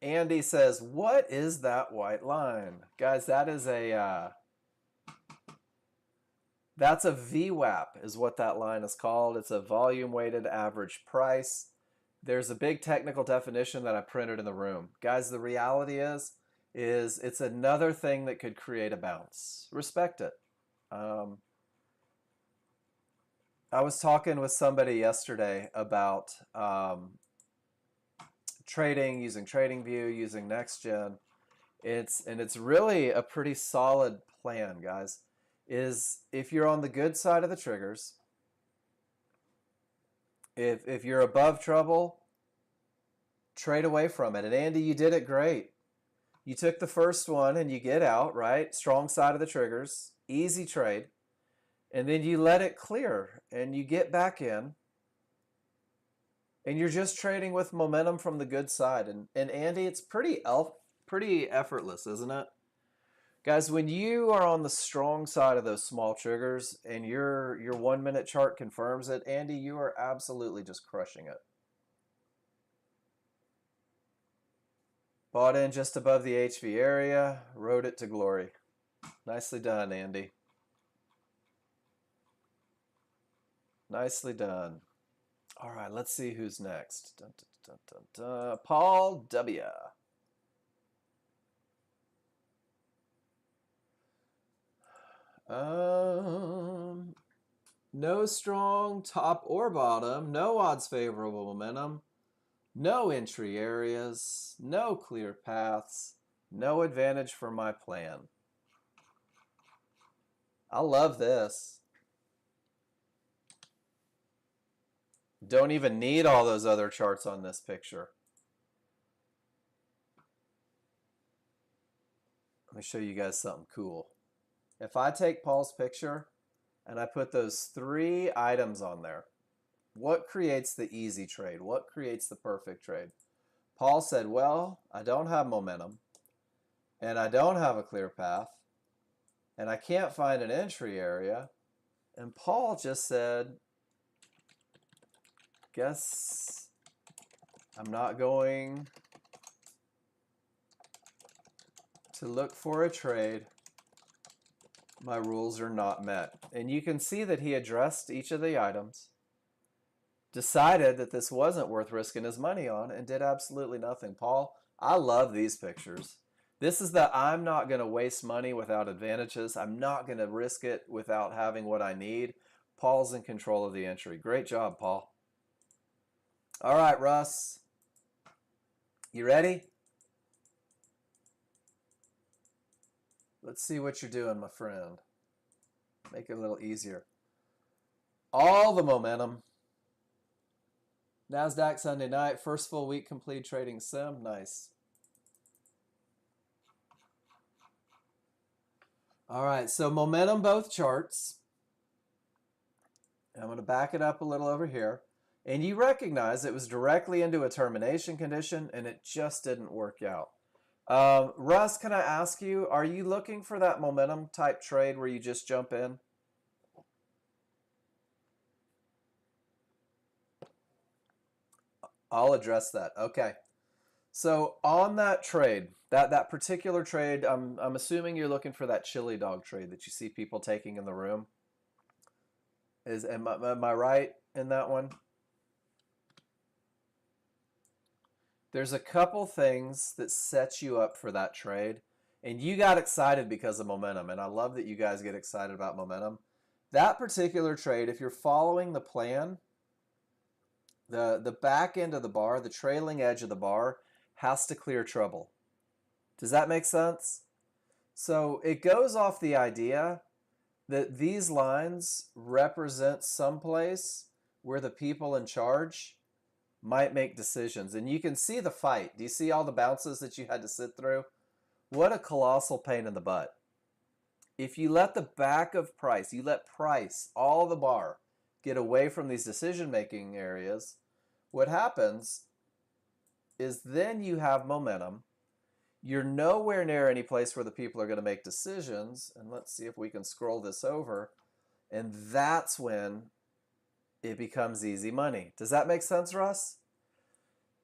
Andy says, what is that white line? Guys, that is that's a VWAP is what that line is called. It's a volume weighted average price. There's a big technical definition that I printed in the room. Guys, the reality is it's another thing that could create a bounce. Respect it. I was talking with somebody yesterday about trading, using TradingView, using Nexgen. It's really a pretty solid plan, guys. Is if you're on the good side of the triggers, if you're above trouble, trade away from it. And Andy, you did it great. You took the first one and you get out, right? Strong side of the triggers, easy trade. And then you let it clear and you get back in. And you're just trading with momentum from the good side. And Andy, it's pretty effortless, isn't it? Guys, when you are on the strong side of those small triggers and your 1 minute chart confirms it, Andy, you are absolutely just crushing it. Bought in just above the HV area, rode it to glory. Nicely done, Andy. Nicely done. All right, let's see who's next. Dun, dun, dun, dun. Paul W. No strong top or bottom, no odds favorable momentum, no entry areas, no clear paths, no advantage for my plan. I love this. Don't even need all those other charts on this picture. Let me show you guys something cool. If I take Paul's picture and I put those 3 items on there, what creates the easy trade? What creates the perfect trade? Paul said, well, I don't have momentum, and I don't have a clear path, and I can't find an entry area. And Paul just said, guess I'm not going to look for a trade. My rules are not met. And you can see that he addressed each of the items, decided that this wasn't worth risking his money on, and did absolutely nothing. Paul, I love these pictures. This is the I'm not going to waste money without advantages. I'm not going to risk it without having what I need. Paul's in control of the entry. Great job, Paul. All right, Russ. You ready? Let's see what you're doing, my friend. Make it a little easier. All the momentum. NASDAQ Sunday night, first full week complete trading sim. Nice. All right, so momentum both charts. I'm going to back it up a little over here. And you recognize it was directly into a termination condition, and it just didn't work out. Russ, can I ask you, are you looking for that momentum type trade where you just jump in? I'll address that. Okay. So on that trade, that particular trade, I'm assuming you're looking for that chili dog trade that you see people taking in the room. Am I right in that one? There's a couple things that set you up for that trade, and you got excited because of momentum, and I love that you guys get excited about momentum. That particular trade, if you're following the plan, the back end of the bar, the trailing edge of the bar, has to clear trouble. Does that make sense? So it goes off the idea that these lines represent someplace where the people in charge might make decisions. And you can see the fight. Do you see all the bounces that you had to sit through? What a colossal pain in the butt. If you let the back of price, you let price, all the bar, get away from these decision-making areas, what happens is then you have momentum. You're nowhere near any place where the people are going to make decisions. And let's see if we can scroll this over. And that's when it becomes easy money. Does that make sense, Russ?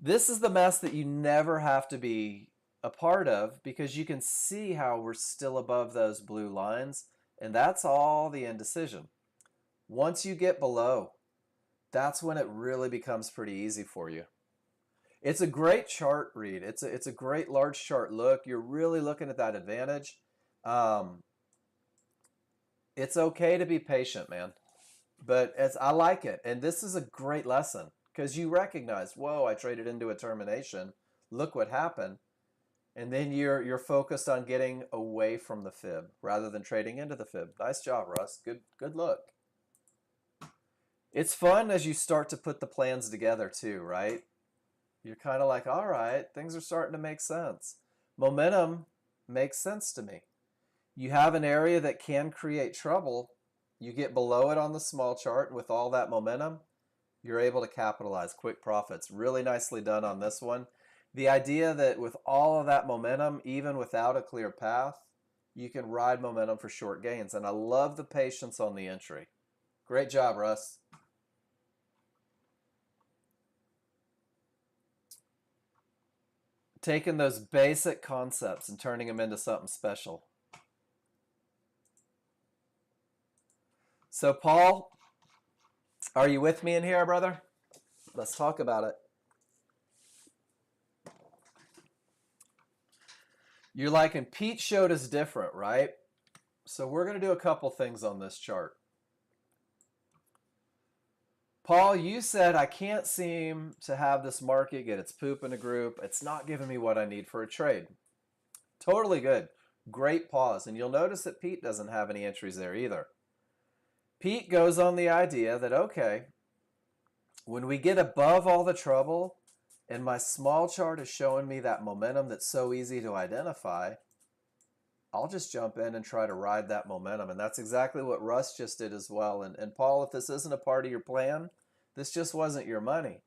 This is the mess that you never have to be a part of, because you can see how we're still above those blue lines, and that's all the indecision. Once you get below, that's when it really becomes pretty easy for you. It's a great chart read. It's a great large chart look. You're really looking at that advantage. It's okay to be patient, man. But I like it. And this is a great lesson because you recognize, whoa, I traded into a termination. Look what happened. And then you're focused on getting away from the fib rather than trading into the fib. Nice job, Russ. Good look. It's fun as you start to put the plans together too, right? You're kind of like, all right, things are starting to make sense. Momentum makes sense to me. You have an area that can create trouble. You get below it on the small chart, and with all that momentum, you're able to capitalize quick profits. Really nicely done on this one. The idea that with all of that momentum, even without a clear path, you can ride momentum for short gains. And I love the patience on the entry. Great job, Russ. Taking those basic concepts and turning them into something special. So, Paul, are you with me in here, brother? Let's talk about it. You're liking Pete showed us different, right? So we're going to do a couple things on this chart. Paul, you said I can't seem to have this market get its poop in a group. It's not giving me what I need for a trade. Totally good. Great pause. And you'll notice that Pete doesn't have any entries there either. Pete goes on the idea that, okay, when we get above all the trouble and my small chart is showing me that momentum that's so easy to identify, I'll just jump in and try to ride that momentum. And that's exactly what Russ just did as well. And Paul, if this isn't a part of your plan, this just wasn't your money.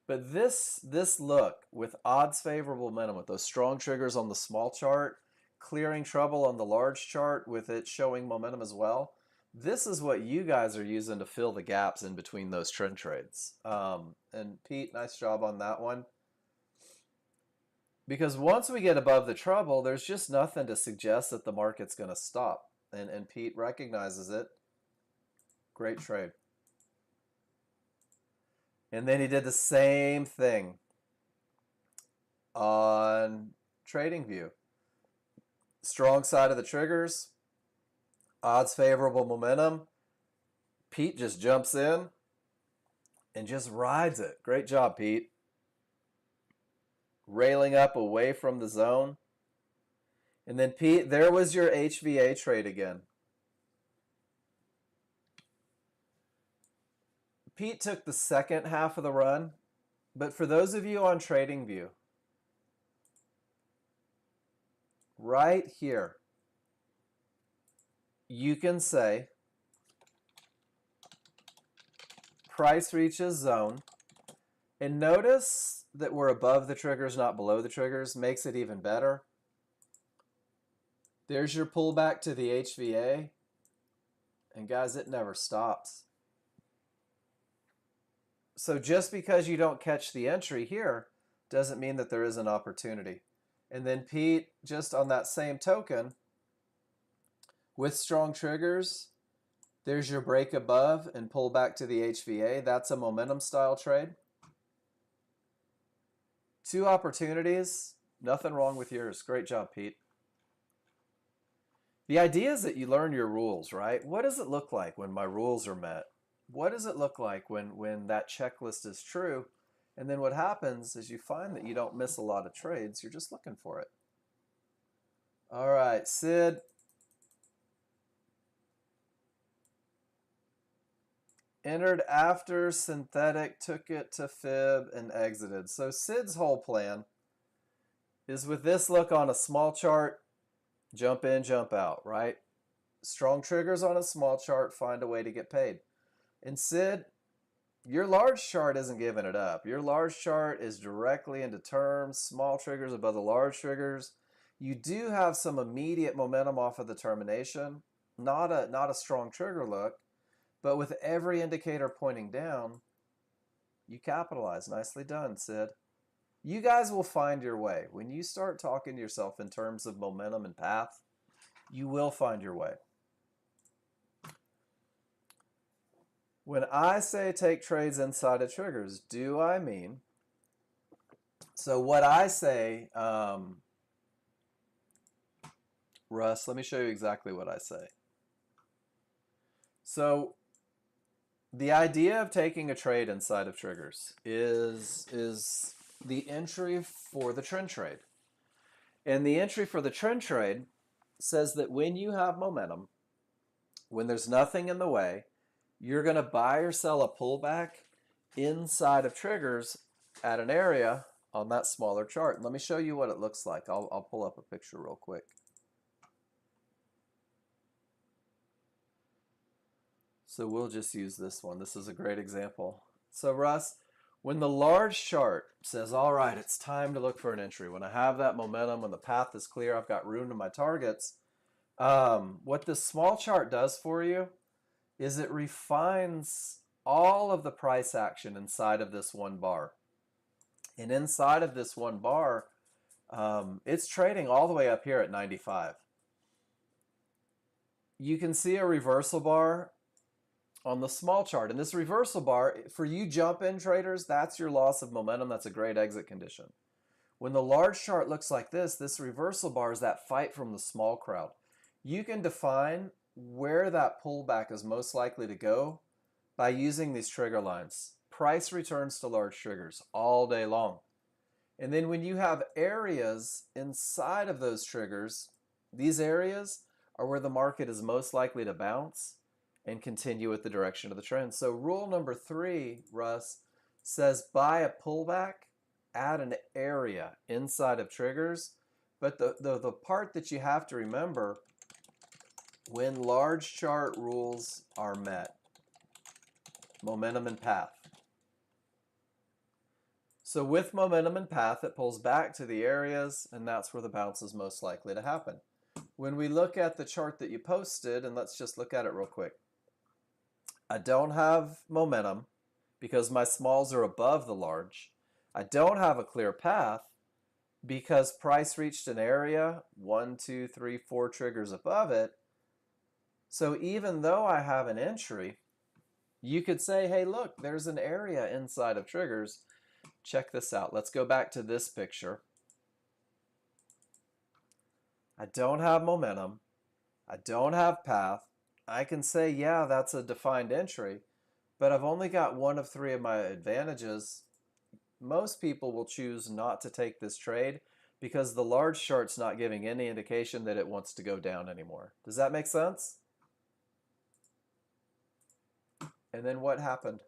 But this look with odds favorable momentum, with those strong triggers on the small chart, clearing trouble on the large chart with it showing momentum as well, this is what you guys are using to fill the gaps in between those trend trades. And Pete, nice job on that one. Because once we get above the trouble, there's just nothing to suggest that the market's going to stop. And Pete recognizes it. Great trade. And then he did the same thing on TradingView. Strong side of the triggers, odds favorable momentum. Pete just jumps in and just rides it. Great job, Pete. Railing up away from the zone. And then Pete, there was your HVA trade again. Pete took the second half of the run, but for those of you on TradingView, right here, you can say price reaches zone, and notice that we're above the triggers, not below the triggers, makes it even better. There's your pullback to the HVA, and guys, it never stops. So just because you don't catch the entry here doesn't mean that there is an opportunity. And then Pete, just on that same token, with strong triggers, there's your break above and pull back to the HVA. That's a momentum style trade. 2 opportunities, nothing wrong with yours. Great job, Pete. The idea is that you learn your rules, right? What does it look like when my rules are met? What does it look like when that checklist is true? And then what happens is you find that you don't miss a lot of trades. You're just looking for it. All right, Sid. Entered after synthetic, took it to fib, and exited. So Sid's whole plan is with this look on a small chart, jump in, jump out, right? Strong triggers on a small chart, find a way to get paid. And Sid, your large chart isn't giving it up. Your large chart is directly into terms, small triggers above the large triggers. You do have some immediate momentum off of the termination, not a strong trigger look, but with every indicator pointing down, you capitalize. Nicely done, Sid. You guys will find your way. When you start talking to yourself in terms of momentum and path, you will find your way. When I say take trades inside of triggers, do I mean, so what I say, Russ, let me show you exactly what I say. So the idea of taking a trade inside of triggers is the entry for the trend trade. And the entry for the trend trade says that when you have momentum, when there's nothing in the way, you're going to buy or sell a pullback inside of triggers at an area on that smaller chart. And let me show you what it looks like. I'll pull up a picture real quick. So we'll just use this one. This is a great example. So Russ, when the large chart says, all right, it's time to look for an entry, when I have that momentum, when the path is clear, I've got room to my targets, what this small chart does for you is it refines all of the price action inside of this one bar. And inside of this one bar, it's trading all the way up here at 95. You can see a reversal bar on the small chart. And this reversal bar, for you jump-in traders, that's your loss of momentum. That's a great exit condition. When the large chart looks like this reversal bar is that fight from the small crowd. You can define where that pullback is most likely to go by using these trigger lines. Price returns to large triggers all day long. And then when you have areas inside of those triggers, these areas are where the market is most likely to bounce and continue with the direction of the trend. So rule number 3, Russ, says buy a pullback at an area inside of triggers. But the part that you have to remember, when large chart rules are met, momentum and path. So with momentum and path, it pulls back to the areas, and that's where the bounce is most likely to happen. When we look at the chart that you posted, and let's just look at it real quick. I don't have momentum because my smalls are above the large. I don't have a clear path because price reached an area, 1, 2, 3, 4 triggers above it. So even though I have an entry, you could say, hey, look, there's an area inside of triggers. Check this out. Let's go back to this picture. I don't have momentum. I don't have path. I can say, yeah, that's a defined entry, but I've only got one of three of my advantages. Most people will choose not to take this trade because the large chart's not giving any indication that it wants to go down anymore. Does that make sense? And then what happened?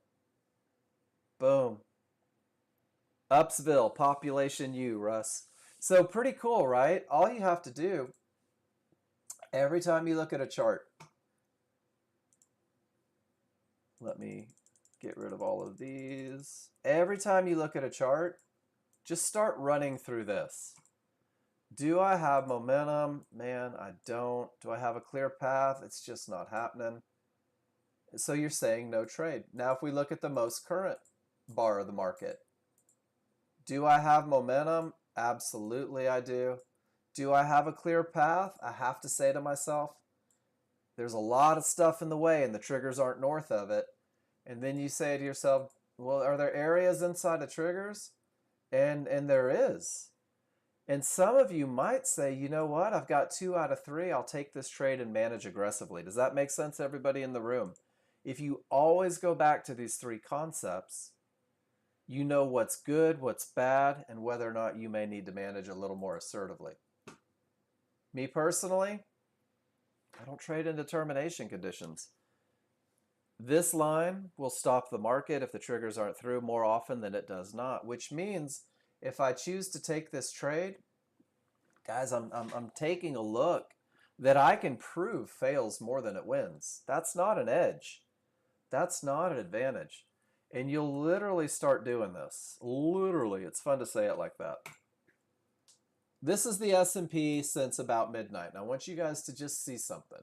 Boom. Upsville, population U, Russ. So pretty cool, right? All you have to do, every time you look at a chart, let me get rid of all of these. Every time you look at a chart, just start running through this. Do I have momentum? Man, I don't. Do I have a clear path? It's just not happening. So you're saying no trade. Now, if we look at the most current bar of the market, do I have momentum? Absolutely, I do. Do I have a clear path? I have to say to myself, there's a lot of stuff in the way and the triggers aren't north of it. And then you say to yourself, well, are there areas inside of triggers? And there is. And some of you might say, you know what? I've got 2 out of 3. I'll take this trade and manage aggressively. Does that make sense, everybody in the room? If you always go back to these 3 concepts, you know what's good, what's bad, and whether or not you may need to manage a little more assertively. Me personally, I don't trade in determination conditions. This line will stop the market if the triggers aren't through more often than it does not, which means if I choose to take this trade, guys, I'm taking a look that I can prove fails more than it wins. That's not an edge. That's not an advantage. And you'll literally start doing this. Literally, it's fun to say it like that. This is the S&P since about midnight. And I want you guys to just see something.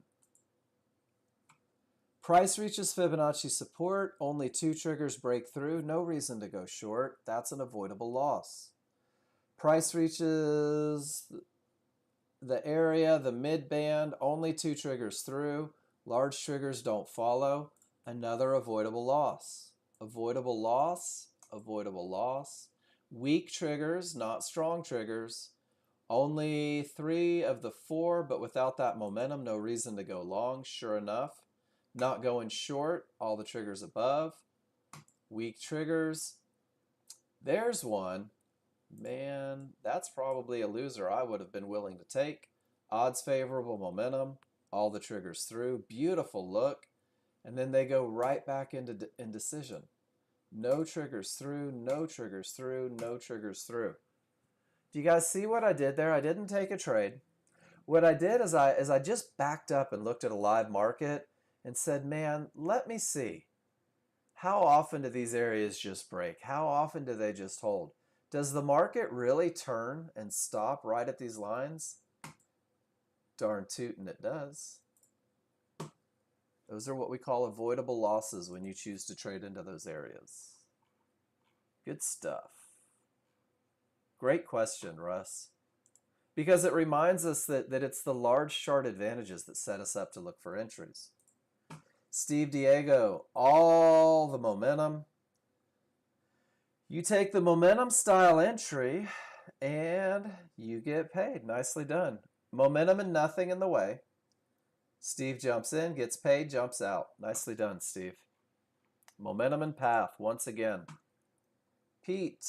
Price reaches Fibonacci support. Only 2 triggers break through. No reason to go short. That's an avoidable loss. Price reaches the area, the mid band. Only 2 triggers through. Large triggers don't follow. Another avoidable loss. Avoidable loss. Avoidable loss. Weak triggers, not strong triggers. Only 3 of the 4, but without that momentum, no reason to go long. Sure enough, not going short, all the triggers above. Weak triggers. There's one. Man, that's probably a loser I would have been willing to take. Odds favorable, momentum, all the triggers through. Beautiful look. And then they go right back into indecision. No triggers through, no triggers through, no triggers through. Do you guys see what I did there? I didn't take a trade. What I did is I just backed up and looked at a live market and said, man, let me see. How often do these areas just break? How often do they just hold? Does the market really turn and stop right at these lines? Darn tootin' it does. Those are what we call avoidable losses when you choose to trade into those areas. Good stuff. Great question, Russ. Because it reminds us that it's the large chart advantages that set us up to look for entries. Steve Diego, all the momentum. You take the momentum style entry and you get paid. Nicely done. Momentum and nothing in the way. Steve jumps in, gets paid, jumps out. Nicely done, Steve. Momentum and path, once again. Pete,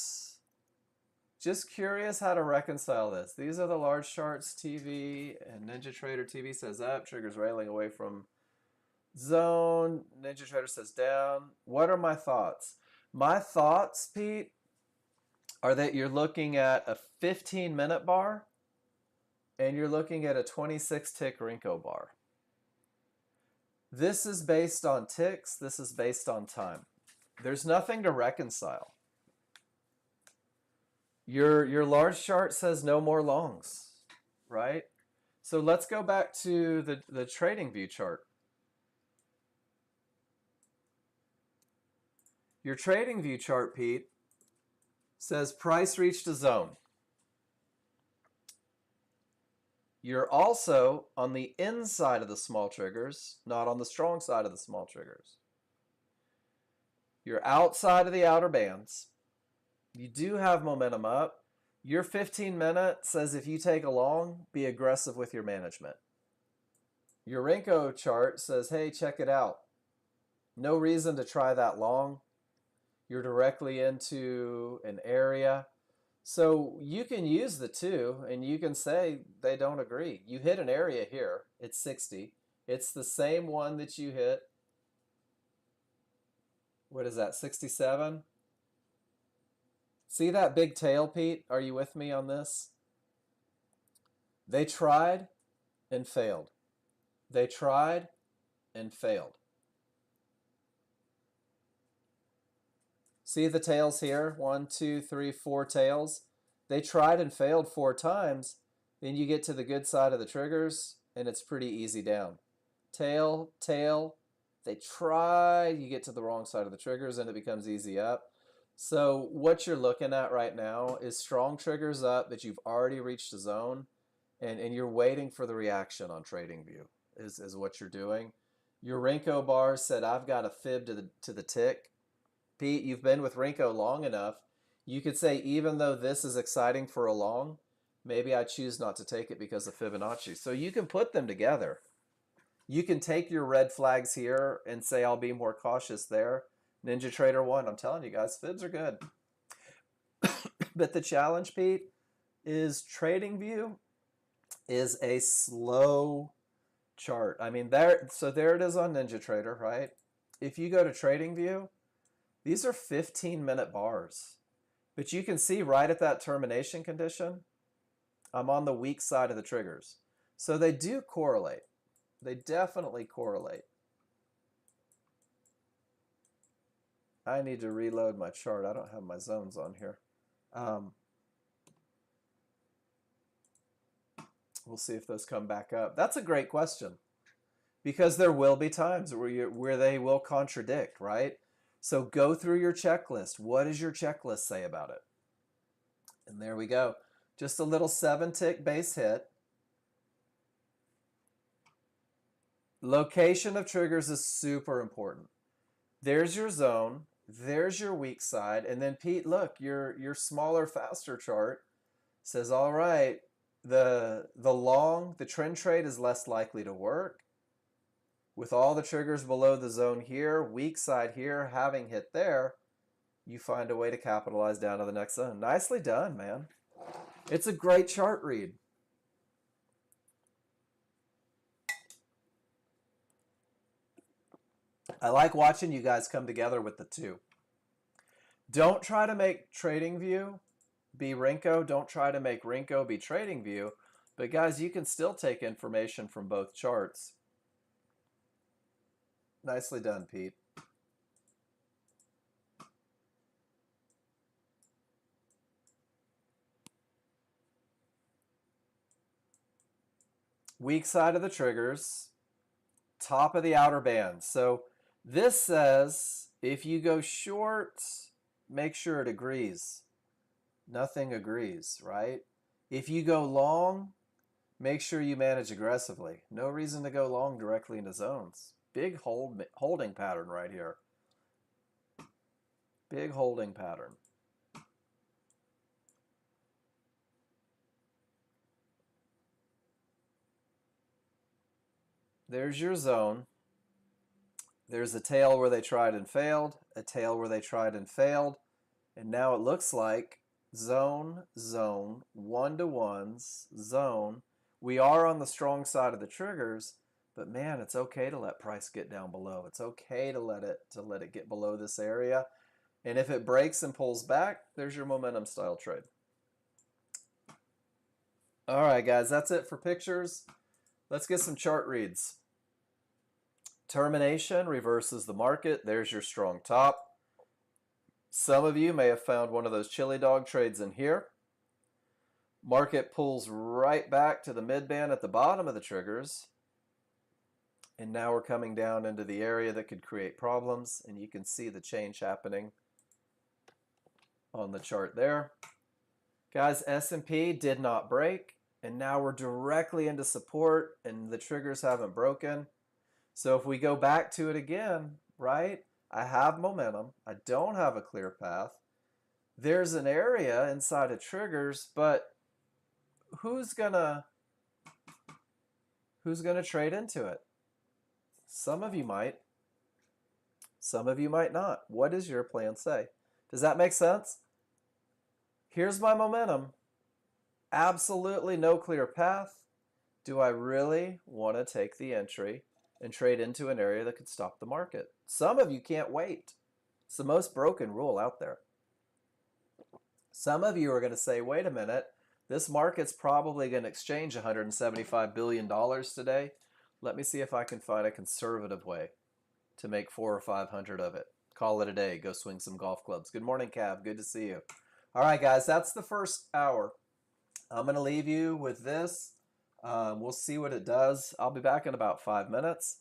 just curious how to reconcile this. These are the large charts, TV, and Ninja Trader TV says up, triggers railing away from zone, Ninja Trader says down. What are my thoughts? My thoughts, Pete, are that you're looking at a 15-minute bar and you're looking at a 26-tick Renko bar. This is based on ticks. This is based on time. There's nothing to reconcile. Your large chart says no more longs, right? So let's go back to the trading view chart. Your trading view chart, Pete, says price reached a zone. You're also on the inside of the small triggers, not on the strong side of the small triggers. You're outside of the outer bands. You do have momentum up. Your 15-minute says if you take a long, be aggressive with your management. Your Renko chart says, hey, check it out. No reason to try that long. You're directly into an area. So you can use the two and you can say they don't agree. You hit an area here, it's 60. It's the same one that you hit. What is that, 67? See that big tail, Pete? Are you with me on this? They tried and failed. They tried and failed. See the tails here? 1, 2, 3, 4 tails. They tried and failed 4 times. Then you get to the good side of the triggers, and it's pretty easy down. Tail, tail. They try. You get to the wrong side of the triggers, and it becomes easy up. So what you're looking at right now is strong triggers up that you've already reached a zone, and you're waiting for the reaction on TradingView is what you're doing. Your Renko bar said, I've got a fib to the tick. Pete, you've been with Renko long enough. You could say, even though this is exciting for a long, maybe I choose not to take it because of Fibonacci. So you can put them together. You can take your red flags here and say, I'll be more cautious there. Ninja Trader 1, I'm telling you guys, fibs are good. But the challenge, Pete, is TradingView is a slow chart. I mean, there it is on Ninja Trader, right? If you go to TradingView, these are 15-minute bars. But you can see right at that termination condition, I'm on the weak side of the triggers. So they do correlate. They definitely correlate. I need to reload my chart. I don't have my zones on here. We'll see if those come back up. That's a great question, because there will be times where they will contradict, right? So go through your checklist. What does your checklist say about it? And there we go. Just a little 7-tick base hit. Location of triggers is super important. There's your zone. There's your weak side. And then, Pete, look, your smaller, faster chart says, all right, the trend trade is less likely to work. With all the triggers below the zone here, weak side here, having hit there, you find a way to capitalize down to the next zone. Nicely done, man. It's a great chart read. I like watching you guys come together with the two. Don't try to make TradingView be Renko. Don't try to make Renko be TradingView. But guys, you can still take information from both charts. Nicely done, Pete. Weak side of the triggers, top of the outer band. So this says if you go short, make sure it agrees. Nothing agrees, right? If you go long, make sure you manage aggressively. No reason to go long directly into zones. Big holding pattern right here. Big holding pattern. There's your zone. There's a tail where they tried and failed, a tail where they tried and failed, and now it looks like zone, zone, one-to-ones, zone. We are on the strong side of the triggers, but man, it's okay to let price get down below. It's okay to let it get below this area. And if it breaks and pulls back, there's your momentum style trade. All right, guys, that's it for pictures. Let's get some chart reads. Termination reverses the market. There's your strong top. Some of you may have found one of those chili dog trades in here. Market pulls right back to the mid-band at the bottom of the triggers. And now we're coming down into the area that could create problems. And you can see the change happening on the chart there. Guys, S&P did not break. And now we're directly into support and the triggers haven't broken. So if we go back to it again, right? I have momentum. I don't have a clear path. There's an area inside of triggers, but who's gonna who's gonna trade into it? Some of you might. Some of you might not. What does your plan say? Does that make sense? Here's my momentum. Absolutely no clear path. Do I really want to take the entry and trade into an area that could stop the market? Some of you can't wait. It's the most broken rule out there. Some of you are going to say, wait a minute, this market's probably going to exchange $175 billion today. Let me see if I can find a conservative way to make 400 or 500 of it. Call it a day. Go swing some golf clubs. Good morning, Cav. Good to see you. All right, guys, that's the first hour. I'm going to leave you with this. We'll see what it does. I'll be back in about 5 minutes.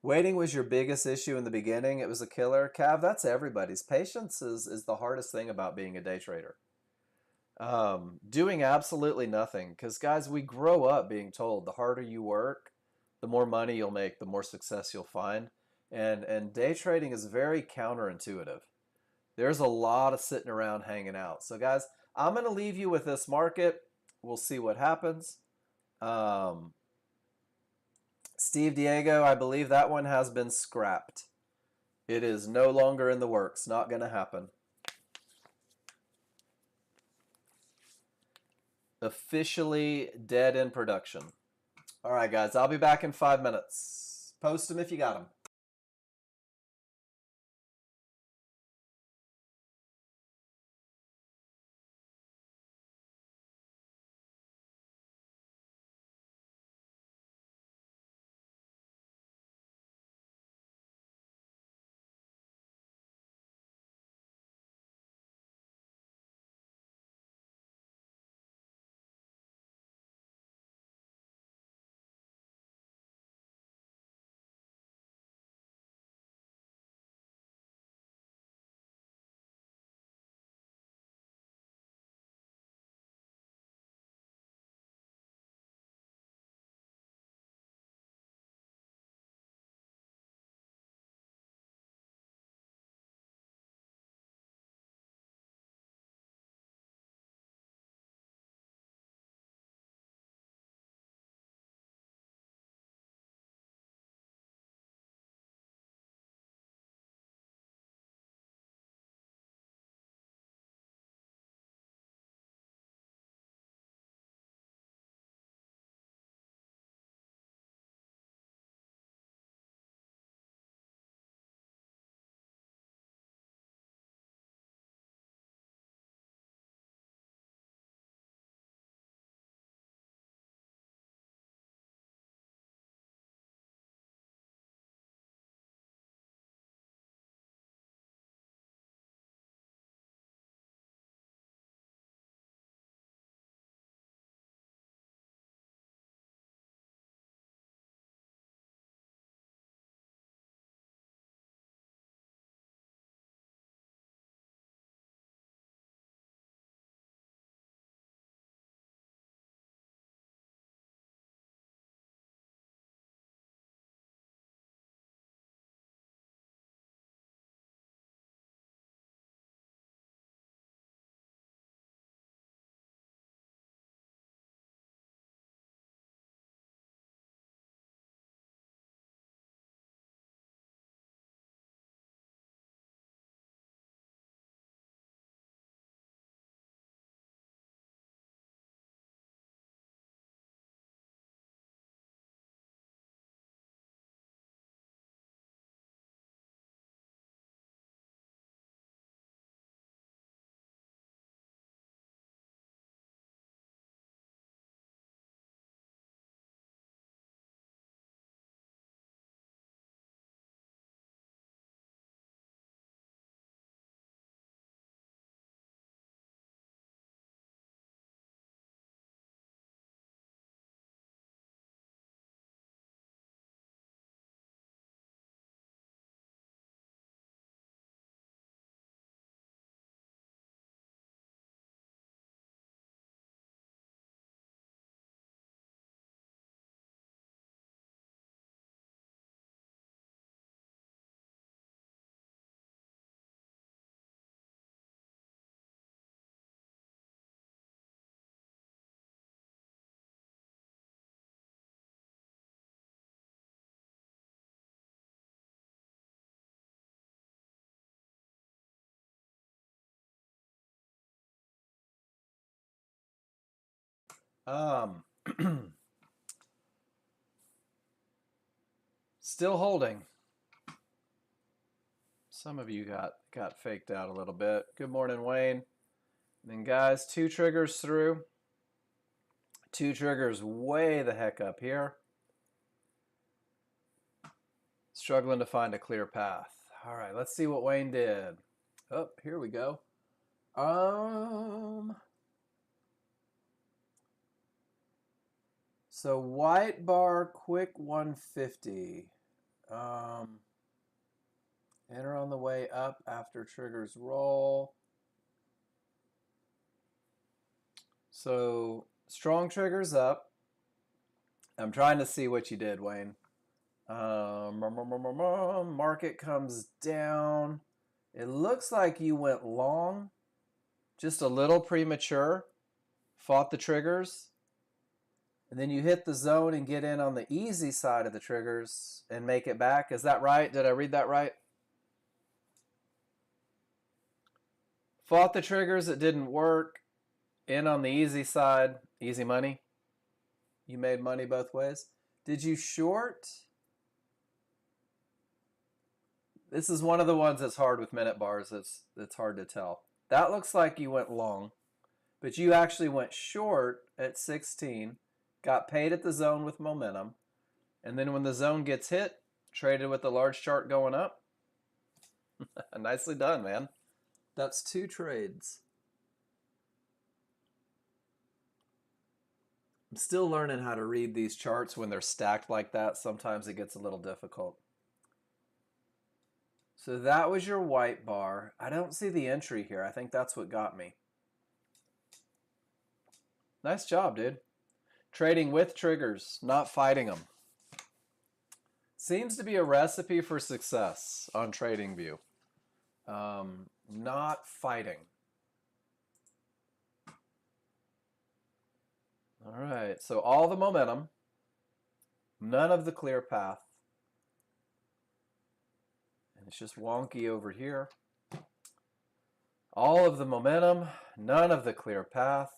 Waiting was your biggest issue in the beginning. It was a killer. Cav, that's everybody's. Patience is the hardest thing about being a day trader. Doing absolutely nothing. Because, guys, we grow up being told the harder you work, the more money you'll make, the more success you'll find. And day trading is very counterintuitive. There's a lot of sitting around hanging out. So, guys, I'm going to leave you with this market. We'll see what happens. Steve Diego, I believe that one has been scrapped. It is no longer in the works. Not going to happen. Officially dead in production. All right, guys, I'll be back in 5 minutes. Post them if you got them. Um, still holding. Some of you got faked out a little bit. Good morning, Wayne. And then guys, 2 triggers through. 2 triggers way the heck up here. Struggling to find a clear path. All right, let's see what Wayne did. Oh, here we go. So white bar, quick 150. Enter on the way up after triggers roll. So strong triggers up. I'm trying to see what you did, Wayne. Market comes down. It looks like you went long, just a little premature, fought the triggers, and then you hit the zone and get in on the easy side of the triggers and make it back. Is that right? Did I read that right? Fought the triggers, it didn't work. In on the easy side, easy money. You made money both ways. Did you short? This is one of the ones that's hard with minute bars. It's hard to tell. That looks like you went long, but you actually went short at 16, got paid at the zone with momentum, and then when the zone gets hit, traded with the large chart going up. Nicely done, man. That's 2 trades. I'm still learning how to read these charts when they're stacked like that. Sometimes it gets a little difficult. So that was your white bar. I don't see the entry here. I think that's what got me. Nice job, dude. Trading with triggers, not fighting them. Seems to be a recipe for success on TradingView. Not fighting. All right, so all the momentum, none of the clear path. And it's just wonky over here. All of the momentum, none of the clear path.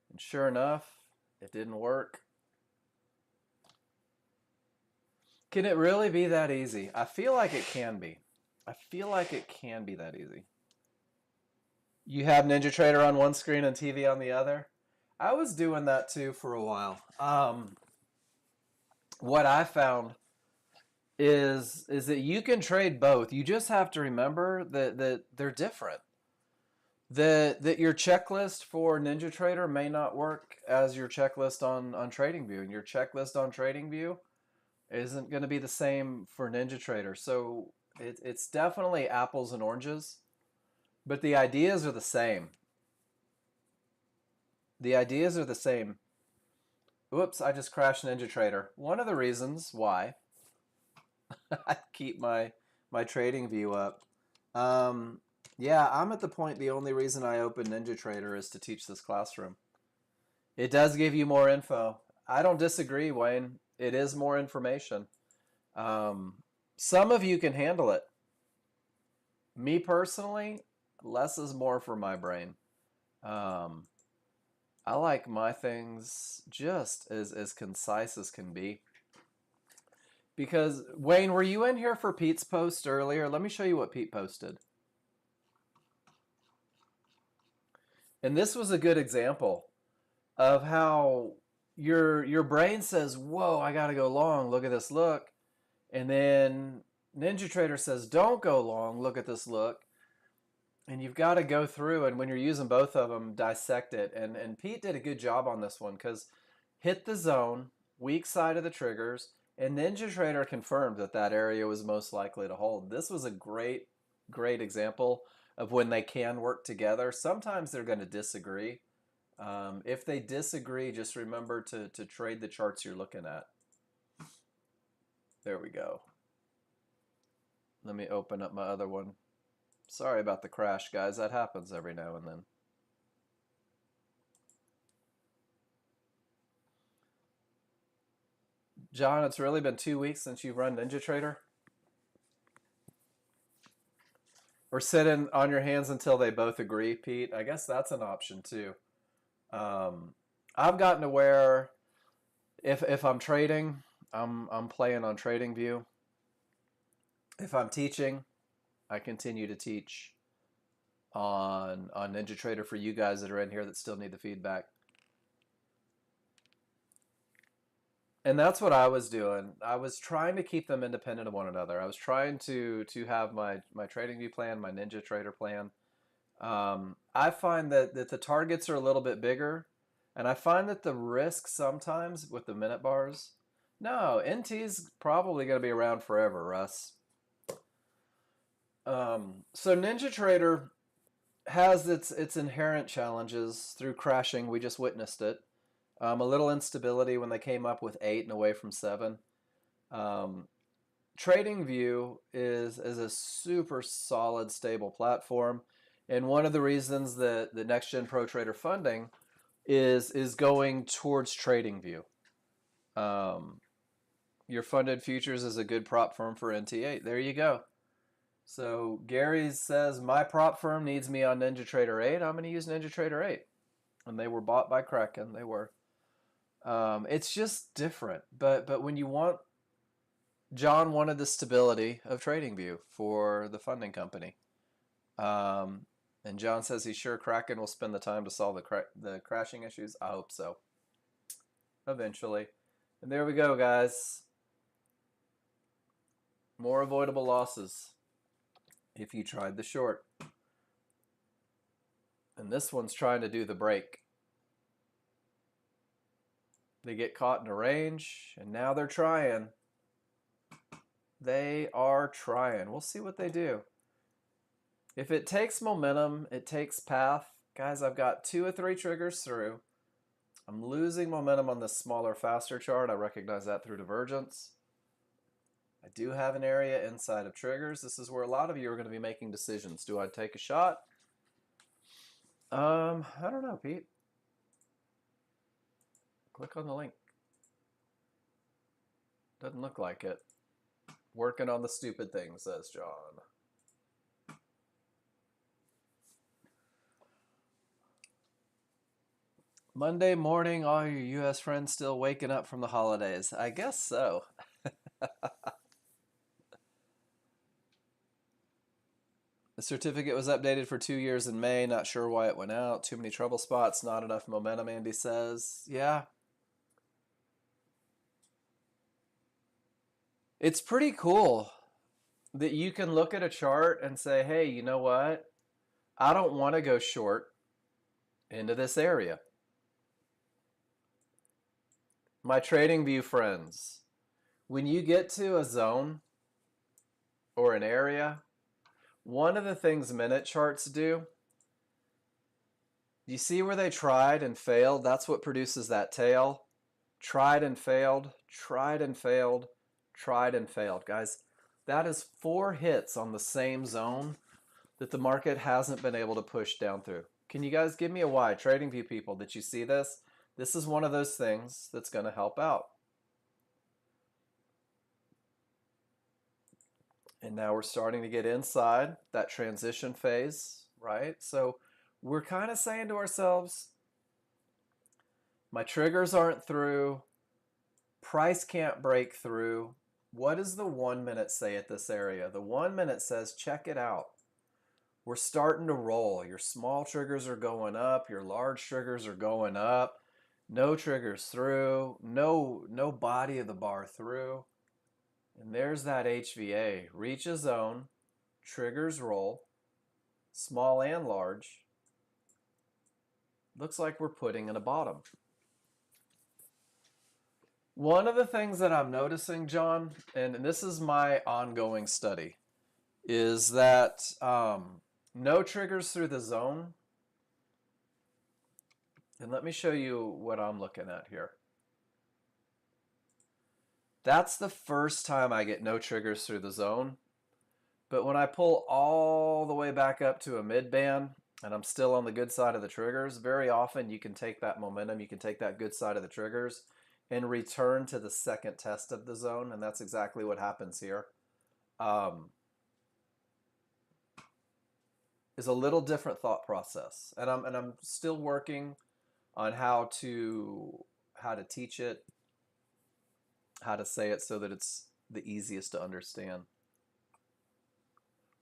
And sure enough, it didn't work. Can it really be that easy? I feel like it can be. I feel like it can be that easy. You have NinjaTrader on one screen and TV on the other? I was doing that too for a while. What I found is that you can trade both. You just have to remember that they're different. That your checklist for NinjaTrader may not work as your checklist on TradingView, and your checklist on TradingView isn't going to be the same for NinjaTrader. So it's definitely apples and oranges, but the ideas are the same. The ideas are the same. Whoops, I just crashed NinjaTrader. One of the reasons why I keep my TradingView up. Yeah, I'm at the point the only reason I open NinjaTrader is to teach this classroom. It does give you more info. I don't disagree, Wayne. It is more information. Some of you can handle it. Me personally, less is more for my brain. I like my things just as concise as can be. Because, Wayne, were you in here for Pete's post earlier? Let me show you what Pete posted. And this was a good example of how your brain says, whoa, I got to go long. Look at this look. And then NinjaTrader says, don't go long. Look at this look. And you've got to go through, and when you're using both of them, dissect it. And Pete did a good job on this one because hit the zone, weak side of the triggers, and NinjaTrader confirmed that that area was most likely to hold. This was a great example of when they can work together. Sometimes they're going to disagree. If they disagree, just remember to trade the charts you're looking at. There we go. Let me open up my other one. Sorry about the crash, guys. That happens every now and then. John, it's really been 2 weeks since you've run NinjaTrader? Or sit on your hands until they both agree, Pete? I guess that's an option too. Um, I've gotten to where if I'm trading, I'm playing on Trading View. If I'm teaching, I continue to teach on NinjaTrader for you guys that are in here that still need the feedback. And that's what I was doing. I was trying to keep them independent of one another. I was trying to have my Trading View plan, my NinjaTrader plan. I find that the targets are a little bit bigger, and I find that the risk sometimes with the minute bars. No, NT's probably going to be around forever, Russ. So NinjaTrader has its inherent challenges through crashing. We just witnessed it. A little instability when they came up with 8 and away from 7. Um, Trading View is a super solid, stable platform, and one of the reasons that the Next Gen Pro Trader funding is going towards Trading View. Your funded futures is a good prop firm for NT8. There you go. So Gary says my prop firm needs me on NinjaTrader 8. I'm going to use NinjaTrader 8, and they were bought by Kraken. They were. It's just different, but when you want, John wanted the stability of TradingView for the funding company, and John says he's sure Kraken will spend the time to solve the crashing issues. I hope so. Eventually, and there we go, guys. More avoidable losses if you tried the short, and this one's trying to do the break. They get caught in a range, and now they're trying. They are trying. We'll see what they do. If it takes momentum, it takes path. Guys, I've got 2 or 3 triggers through. I'm losing momentum on this smaller, faster chart. I recognize that through divergence. I do have an area inside of triggers. This is where a lot of you are going to be making decisions. Do I take a shot? I don't know, Pete. Click on the link. Doesn't look like it. Working on the stupid thing, says John. Monday morning, all your U.S. friends still waking up from the holidays. I guess so. The certificate was updated for 2 years in May. Not sure why it went out. Too many trouble spots. Not enough momentum, Andy says. Yeah. It's pretty cool that you can look at a chart and say, hey, you know what? I don't want to go short into this area. My Trading View friends, when you get to a zone or an area, one of the things minute charts do, you see where they tried and failed? That's what produces that tail. Tried and failed, tried and failed, tried and failed. Guys, that is 4 hits on the same zone that the market hasn't been able to push down through. Can you guys give me a why? Trading View people, did you see this? This is one of those things that's going to help out. And now we're starting to get inside that transition phase, right? So we're kind of saying to ourselves, my triggers aren't through, price can't break through. What does the 1 minute say at this area? The 1 minute says, check it out. We're starting to roll. Your small triggers are going up. Your large triggers are going up. No triggers through. No body of the bar through. And there's that HVA. Reach a zone. Triggers roll. Small and large. Looks like we're putting in a bottom. One of the things that I'm noticing, John, and this is my ongoing study, is that no triggers through the zone. And let me show you what I'm looking at here. That's the first time I get no triggers through the zone. But when I pull all the way back up to a mid band and I'm still on the good side of the triggers, very often you can take that momentum, you can take that good side of the triggers and return to the second test of the zone. And that's exactly what happens here. Is a little different thought process. And I'm still working on how to teach it, how to say it so that it's the easiest to understand.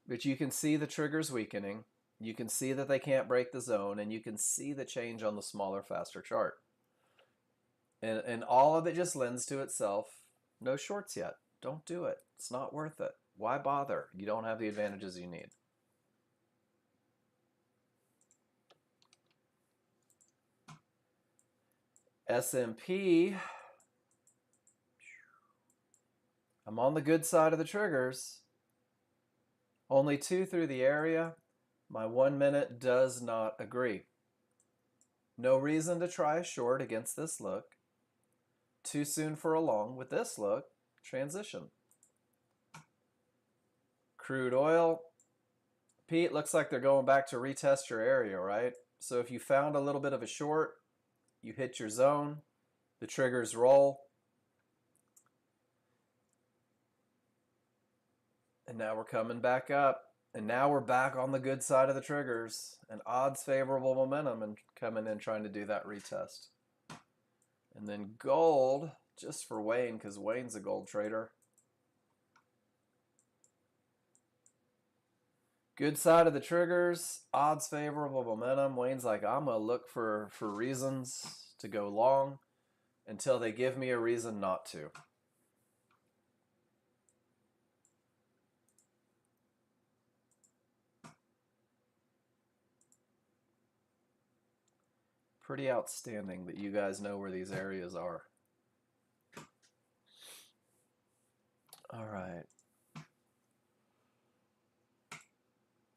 But you can see the triggers weakening. You can see that they can't break the zone, and you can see the change on the smaller, faster chart. And all of it just lends to itself. No shorts yet. Don't do it. It's not worth it. Why bother? You don't have the advantages you need. S&P, I'm on the good side of the triggers. Only 2 through the area. My 1 minute does not agree. No reason to try a short against this look. Too soon for a long with this look. Transition. Crude oil. Pete, looks like they're going back to retest your area, right? So if you found a little bit of a short, you hit your zone, the triggers roll. And now we're coming back up. And now we're back on the good side of the triggers. And odds favorable momentum and coming in trying to do that retest. And then gold, just for Wayne, because Wayne's a gold trader. Good side of the triggers, odds favorable momentum. Wayne's like, I'm going to look for reasons to go long until they give me a reason not to. Pretty outstanding that you guys know where these areas are. All right.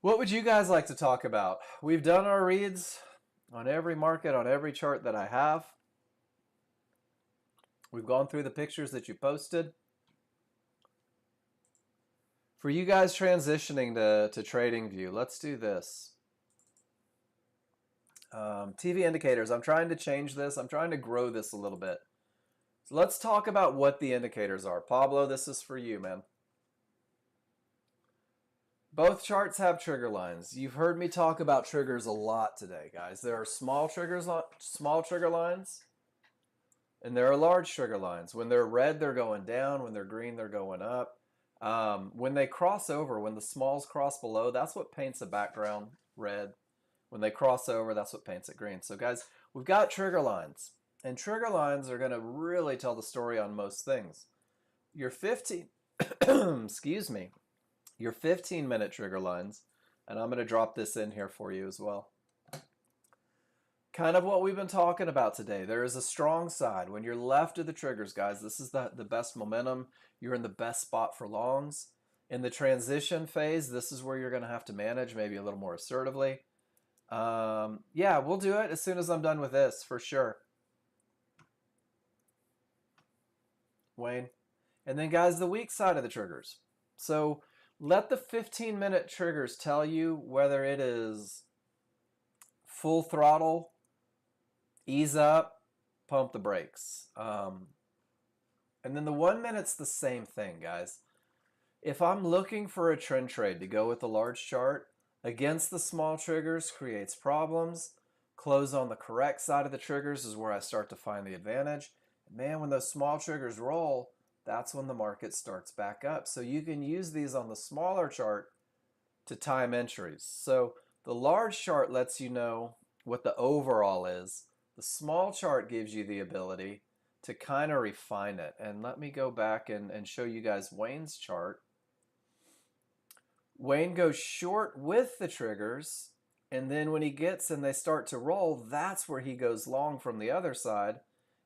What would you guys like to talk about? We've done our reads on every market, on every chart that I have. We've gone through the pictures that you posted. For you guys transitioning to TradingView, let's do this. TV indicators, I'm trying to change this. I'm trying to grow this a little bit. So let's talk about what the indicators are. Pablo, this is for you, man. Both charts have trigger lines. You've heard me talk about triggers a lot today, guys. There are small trigger lines, and there are large trigger lines. When they're red, they're going down. When they're green, they're going up. When they cross over, when the smalls cross below, that's what paints a background red. When they cross over, that's what paints it green. So guys, we've got trigger lines. And trigger lines are going to really tell the story on most things. Your 15, excuse me, your 15-minute trigger lines, and I'm going to drop this in here for you as well. Kind of what we've been talking about today. There is a strong side. When you're left of the triggers, guys, this is the best momentum. You're in the best spot for longs. In the transition phase, this is where you're going to have to manage maybe a little more assertively. Yeah, we'll do it as soon as I'm done with this, for sure. Wayne. And then, guys, the weak side of the triggers. So let the 15-minute triggers tell you whether it is full throttle, ease up, pump the brakes. And then the 1 minute's the same thing, guys. If I'm looking for a trend trade to go with the large chart, against the small triggers creates problems. Close on the correct side of the triggers is where I start to find the advantage. Man, when those small triggers roll, that's when the market starts back up. So you can use these on the smaller chart to time entries. So the large chart lets you know what the overall is. The small chart gives you the ability to kind of refine it. And let me go back and show you guys Wayne's chart. Wayne goes short with the triggers, and then when he gets and they start to roll, that's where he goes long from the other side,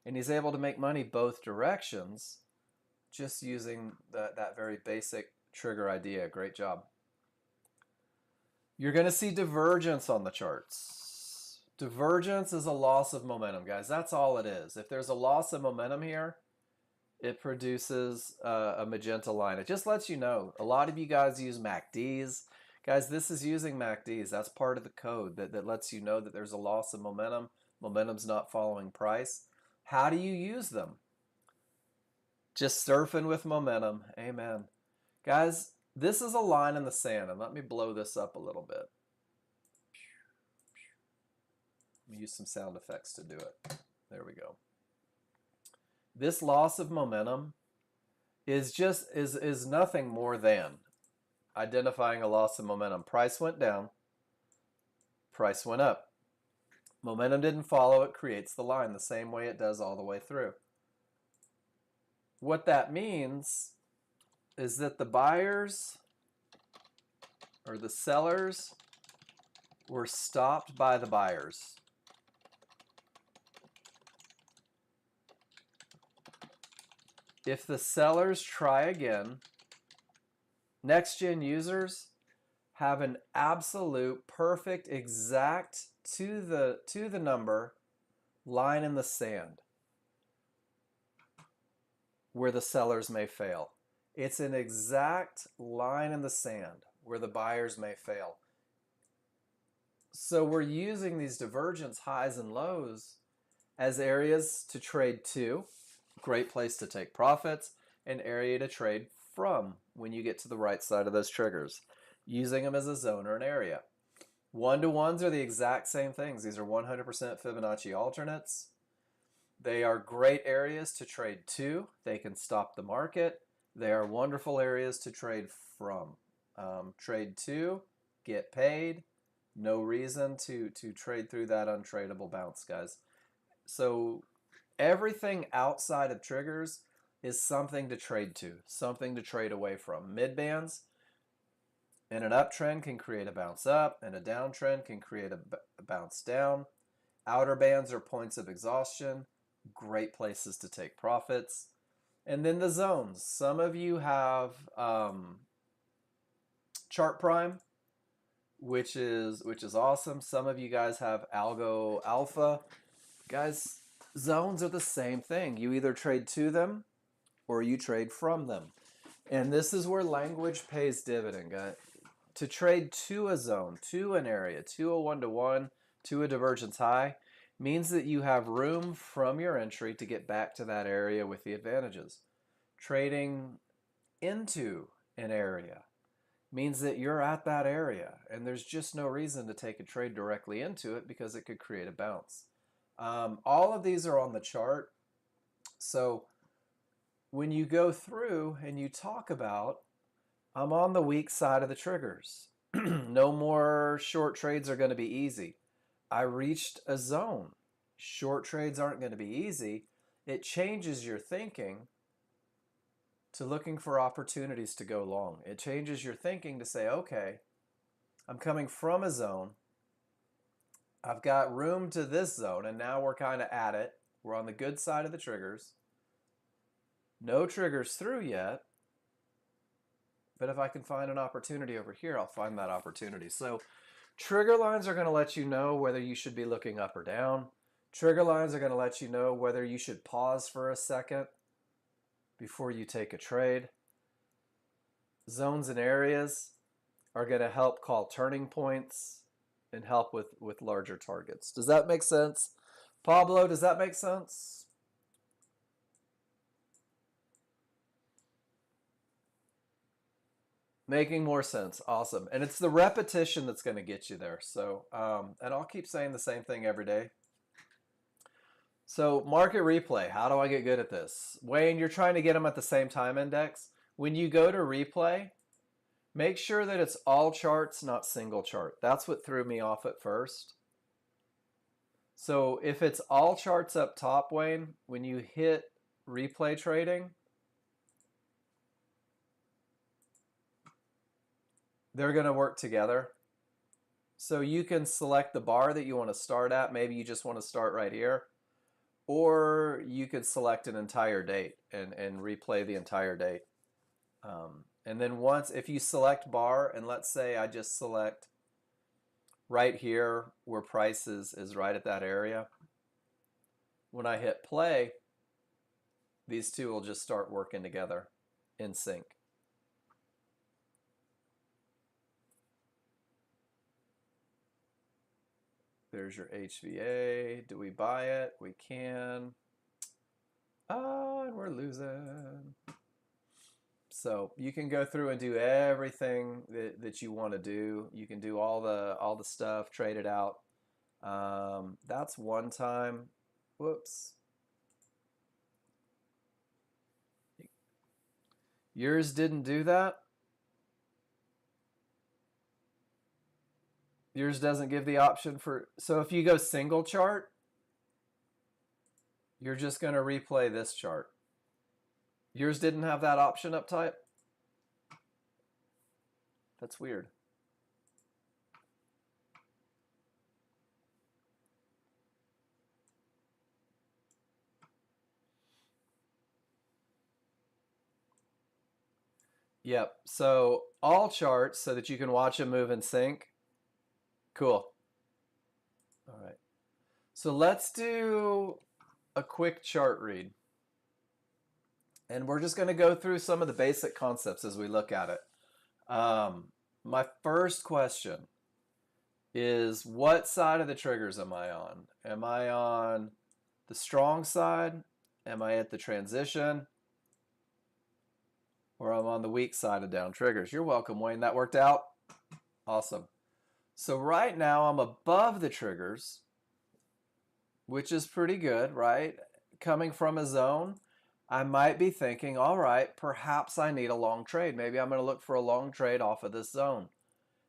and he's able to make money both directions just using that very basic trigger idea. Great job. You're going to see divergence on the charts. Divergence is a loss of momentum, guys. That's all it is. If there's a loss of momentum here, it produces a magenta line. It just lets you know. A lot of you guys use MACDs. Guys, this is using MACDs. That's part of the code that lets you know that there's a loss of momentum. Momentum's not following price. How do you use them? Just surfing with momentum. Amen. Guys, this is a line in the sand, and let me blow this up a little bit. use some sound effects to do it. There we go. This loss of momentum is nothing more than identifying a loss of momentum. Price went down, price went up. Momentum didn't follow, it creates the line the same way it does all the way through. What that means is that the buyers or the sellers were stopped by the buyers. If the sellers try again, Nexgen users have an absolute, perfect, exact, to the number line in the sand where the sellers may fail. It's an exact line in the sand where the buyers may fail. So we're using these divergence highs and lows as areas to trade to, great place to take profits, an area to trade from when you get to the right side of those triggers, using them as a zone or an area. One-to-ones are the exact same things. These are 100% Fibonacci alternates. They are great areas to trade to. They can stop the market. They are wonderful areas to trade from. Trade to, get paid. No reason to trade through that untradeable bounce, guys. So everything outside of triggers is something to trade to, something to trade away from. Mid-bands in an uptrend can create a bounce up, and a downtrend can create a bounce down. Outer bands are points of exhaustion, great places to take profits. And then the zones. Some of you have Chart Prime, which is awesome. Some of you guys have Algo Alpha. Guys, zones are the same thing. You either trade to them or you trade from them. And this is where language pays dividend, guys. To trade to a zone, to an area, to a one-to-one, to a divergence high, means that you have room from your entry to get back to that area with the advantages. Trading into an area means that you're at that area, and there's just no reason to take a trade directly into it because it could create a bounce. All of these are on the chart. So when you go through and you talk about, I'm on the weak side of the triggers. No more short trades are going to be easy. I reached a zone. Short trades aren't going to be easy. It changes your thinking to looking for opportunities to go long. It changes your thinking to say, okay, I'm coming from a zone. I've got room to this zone, and now we're kind of at it. We're on the good side of the triggers. No triggers through yet. But if I can find an opportunity over here, I'll find that opportunity. So trigger lines are going to let you know whether you should be looking up or down. Trigger lines are going to let you know whether you should pause for a second before you take a trade. Zones and areas are going to help call turning points and help with larger targets. Does that make sense? Pablo, does that make sense? Making more sense. Awesome. And it's the repetition that's going to get you there. So, and I'll keep saying the same thing every day. So market replay, how do I get good at this? Wayne, you're trying to get them at the same time index. When you go to replay, make sure that it's all charts, not single chart. That's what threw me off at first. So if it's all charts up top, Wayne, when you hit replay trading, they're going to work together. So you can select the bar that you want to start at. Maybe you just want to start right here. Or you could select an entire date and replay the entire date. And then once, if you select bar, and let's say I just select right here where price is right at that area, when I hit play, these two will just start working together in sync. There's your HVA. Do we buy it? We can. And we're losing. So you can go through and do everything that you want to do. You can do all the stuff, trade it out. That's one time. Whoops. Yours didn't do that? Yours doesn't give the option for... So if you go single chart, you're just going to replay this chart. Yours didn't have that option up type? That's weird. Yep. So all charts so that you can watch them move in sync. Cool. All right. So let's do a quick chart read. And we're just going to go through some of the basic concepts as we look at it. My first question is, what side of the triggers am I on? Am I on the strong side? Am I at the transition? Or I'm on the weak side of down triggers? You're welcome, Wayne. That worked out? Awesome. So right now I'm above the triggers, which is pretty good, right? Coming from a zone, I might be thinking, all right, perhaps I need a long trade. Maybe I'm going to look for a long trade off of this zone.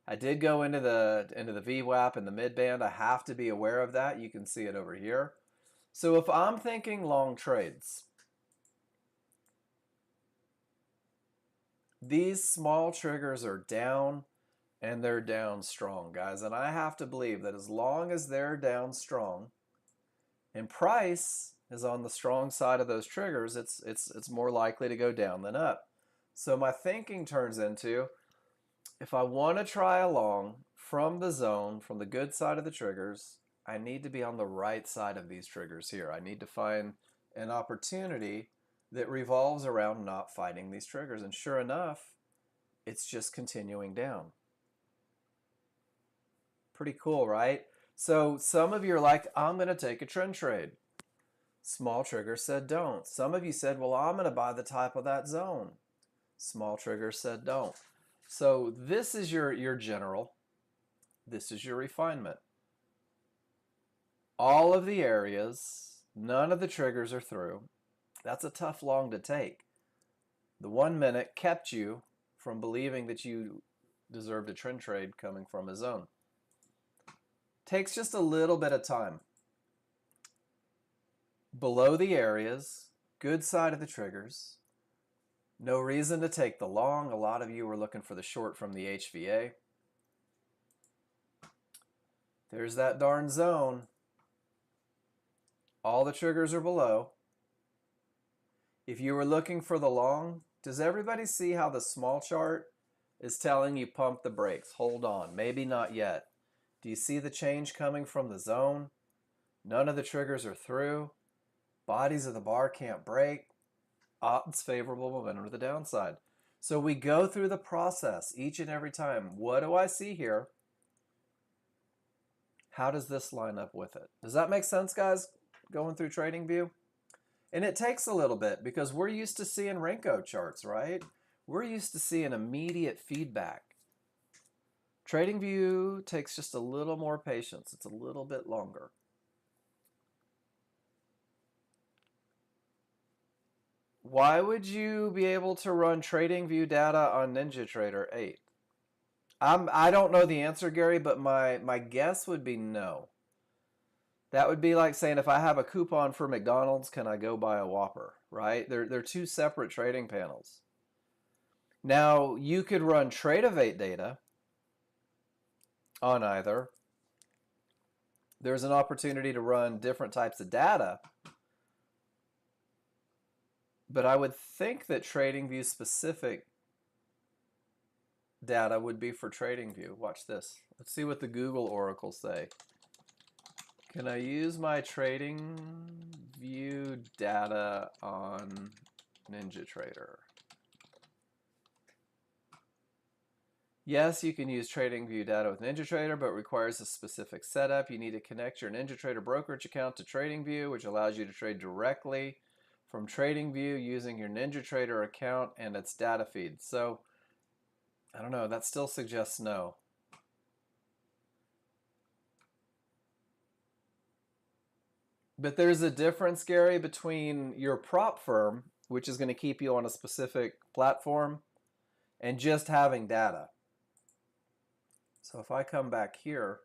I did go into the VWAP and the mid band. I have to be aware of that. You can see it over here. So if I'm thinking long trades, these small triggers are down and they're down strong, guys. And I have to believe that as long as they're down strong and price is on the strong side of those triggers, it's more likely to go down than up. So my thinking turns into, if I want to try a long from the zone, from the good side of the triggers, I need to be on the right side of these triggers here. I need to find an opportunity that revolves around not fighting these triggers. And sure enough, it's just continuing down. Pretty cool, right? So some of you are like, I'm going to take a trend trade. Small trigger said don't. Some of you said, well, I'm going to buy the top of that zone. Small trigger said don't. So this is your general. This is your refinement. All of the areas, none of the triggers are through. That's a tough long to take. The 1 minute kept you from believing that you deserved a trend trade coming from a zone. Takes just a little bit of time. Below the areas, good side of the triggers. No reason to take the long. A lot of you were looking for the short from the HVA. There's that darn zone. All the triggers are below. If you were looking for the long, does everybody see how the small chart is telling you pump the brakes? Hold on, maybe not yet. Do you see the change coming from the zone? None of the triggers are through. Bodies of the bar can't break. Odds favorable, momentum to the downside. So we go through the process each and every time. What do I see here? How does this line up with it? Does that make sense, guys, going through TradingView? And it takes a little bit because we're used to seeing Renko charts, right? We're used to seeing immediate feedback. TradingView takes just a little more patience. It's a little bit longer. Why would you be able to run TradingView data on NinjaTrader 8? I don't know the answer, Gary, but my guess would be no. That would be like saying, if I have a coupon for McDonald's, can I go buy a Whopper, right? They're two separate trading panels. Now, you could run Tradeovate data on either. There's an opportunity to run different types of data, but I would think that TradingView specific data would be for TradingView. Watch this. Let's see what the Google oracles say. Can I use my TradingView data on NinjaTrader? Yes, you can use TradingView data with NinjaTrader, but it requires a specific setup. You need to connect your NinjaTrader brokerage account to TradingView, which allows you to trade directly from TradingView using your NinjaTrader account and its data feed. So, I don't know, that still suggests no. But there's a difference, Gary, between your prop firm, which is going to keep you on a specific platform, and just having data. So if I come back here,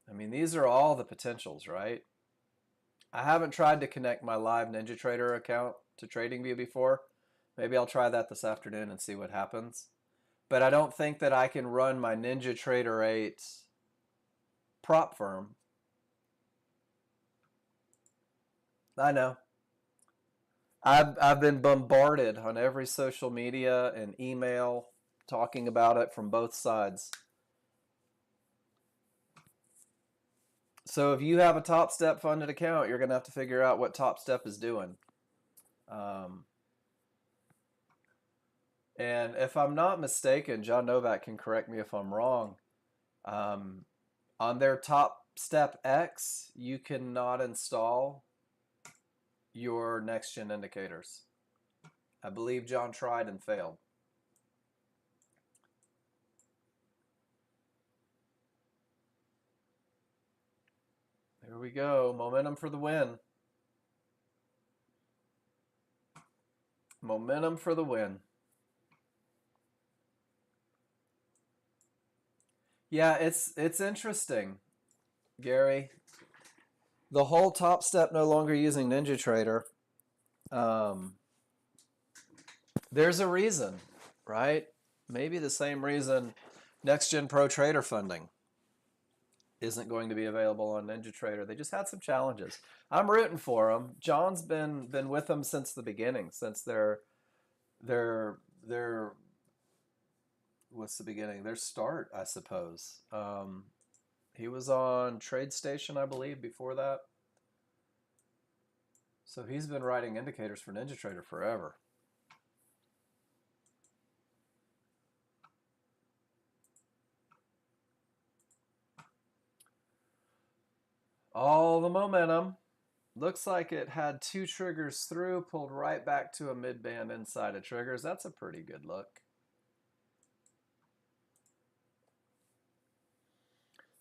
I mean, these are all the potentials, right? I haven't tried to connect my live NinjaTrader account to TradingView before. Maybe I'll try that this afternoon and see what happens. But I don't think that I can run my NinjaTrader 8 prop firm. I know. I've been bombarded on every social media and email talking about it from both sides. So if you have a Top Step funded account, you're going to have to figure out what Top Step is doing. And if I'm not mistaken, John Novak can correct me if I'm wrong. On their Top Step X, you cannot install your Nexgen indicators. I believe John tried and failed. There we go. Momentum for the win. Momentum for the win. Yeah, it's interesting, Gary. The whole Top Step no longer using NinjaTrader. There's a reason, right? Maybe the same reason Nexgen Pro Trader funding isn't going to be available on NinjaTrader. They just had some challenges. I'm rooting for them. John's been with them since the beginning, since their what's the beginning? Their start, I suppose. He was on TradeStation, I believe, before that. So he's been writing indicators for NinjaTrader forever. All the momentum. Looks like it had 2 triggers through, pulled right back to a mid-band inside of triggers. That's a pretty good look.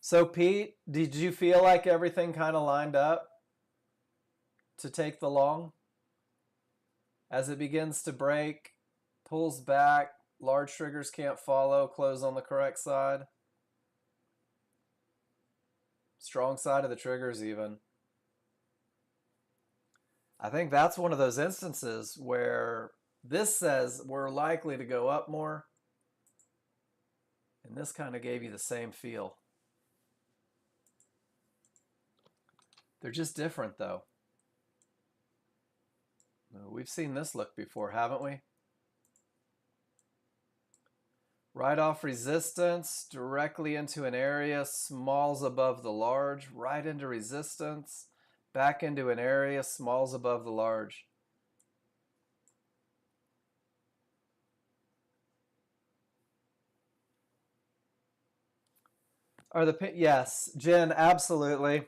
So Pete, did you feel like everything kind of lined up to take the long? As it begins to break, pulls back, large triggers can't follow, close on the correct side. Strong side of the triggers even. I think that's one of those instances where this says we're likely to go up more. And this kind of gave you the same feel. They're just different though. We've seen this look before, haven't we? Right off resistance, directly into an area, smalls above the large, right into resistance, back into an area, smalls above the large. Are the yes, Jen, absolutely.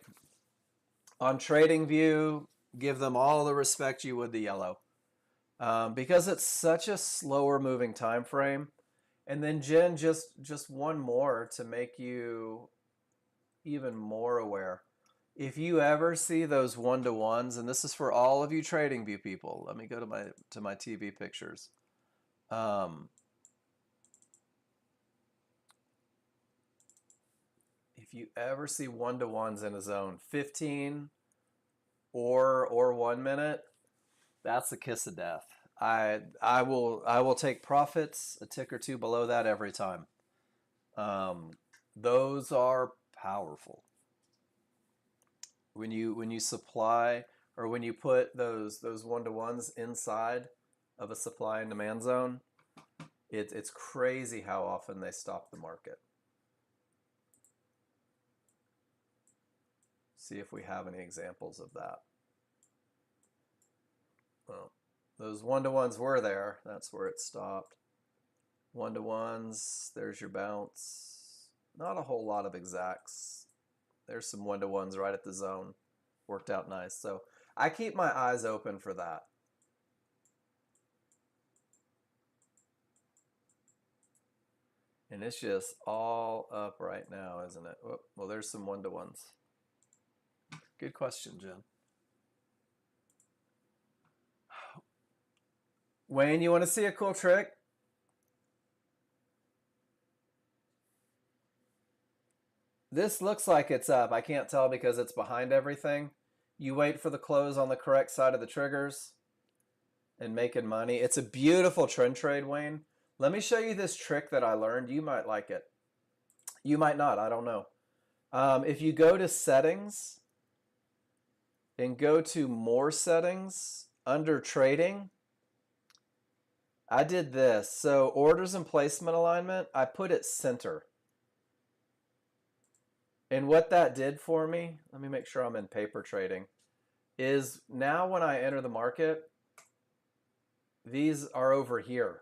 On TradingView, give them all the respect you would the yellow, because it's such a slower moving time frame. And then Jen, just one more to make you even more aware. If you ever see those 1-to-1s, and this is for all of you TradingView people, let me go to my TV pictures. If you ever see 1-to-1s in a zone, 15 or 1 minute, that's the kiss of death. I will take profits a tick or two below that every time. Those are powerful. When you supply or when you put those 1-to-1s inside of a supply and demand zone, it's crazy how often they stop the market. See if we have any examples of that. Well, those 1-to-1s were there. That's where it stopped. 1-to-1s, there's your bounce. Not a whole lot of exacts. There's some 1-to-1s right at the zone. Worked out nice. So I keep my eyes open for that. And it's just all up right now, isn't it? Oh, well, there's some 1-to-1s. Good question, Jen. Wayne, you want to see a cool trick? This looks like it's up. I can't tell because it's behind everything. You wait for the close on the correct side of the triggers and making money. It's a beautiful trend trade, Wayne. Let me show you this trick that I learned. You might like it. You might not. I don't know. If you go to settings and go to more settings under trading, I did this. So orders and placement alignment, I put it center. And what that did for me, let me make sure I'm in paper trading, is now when I enter the market, these are over here.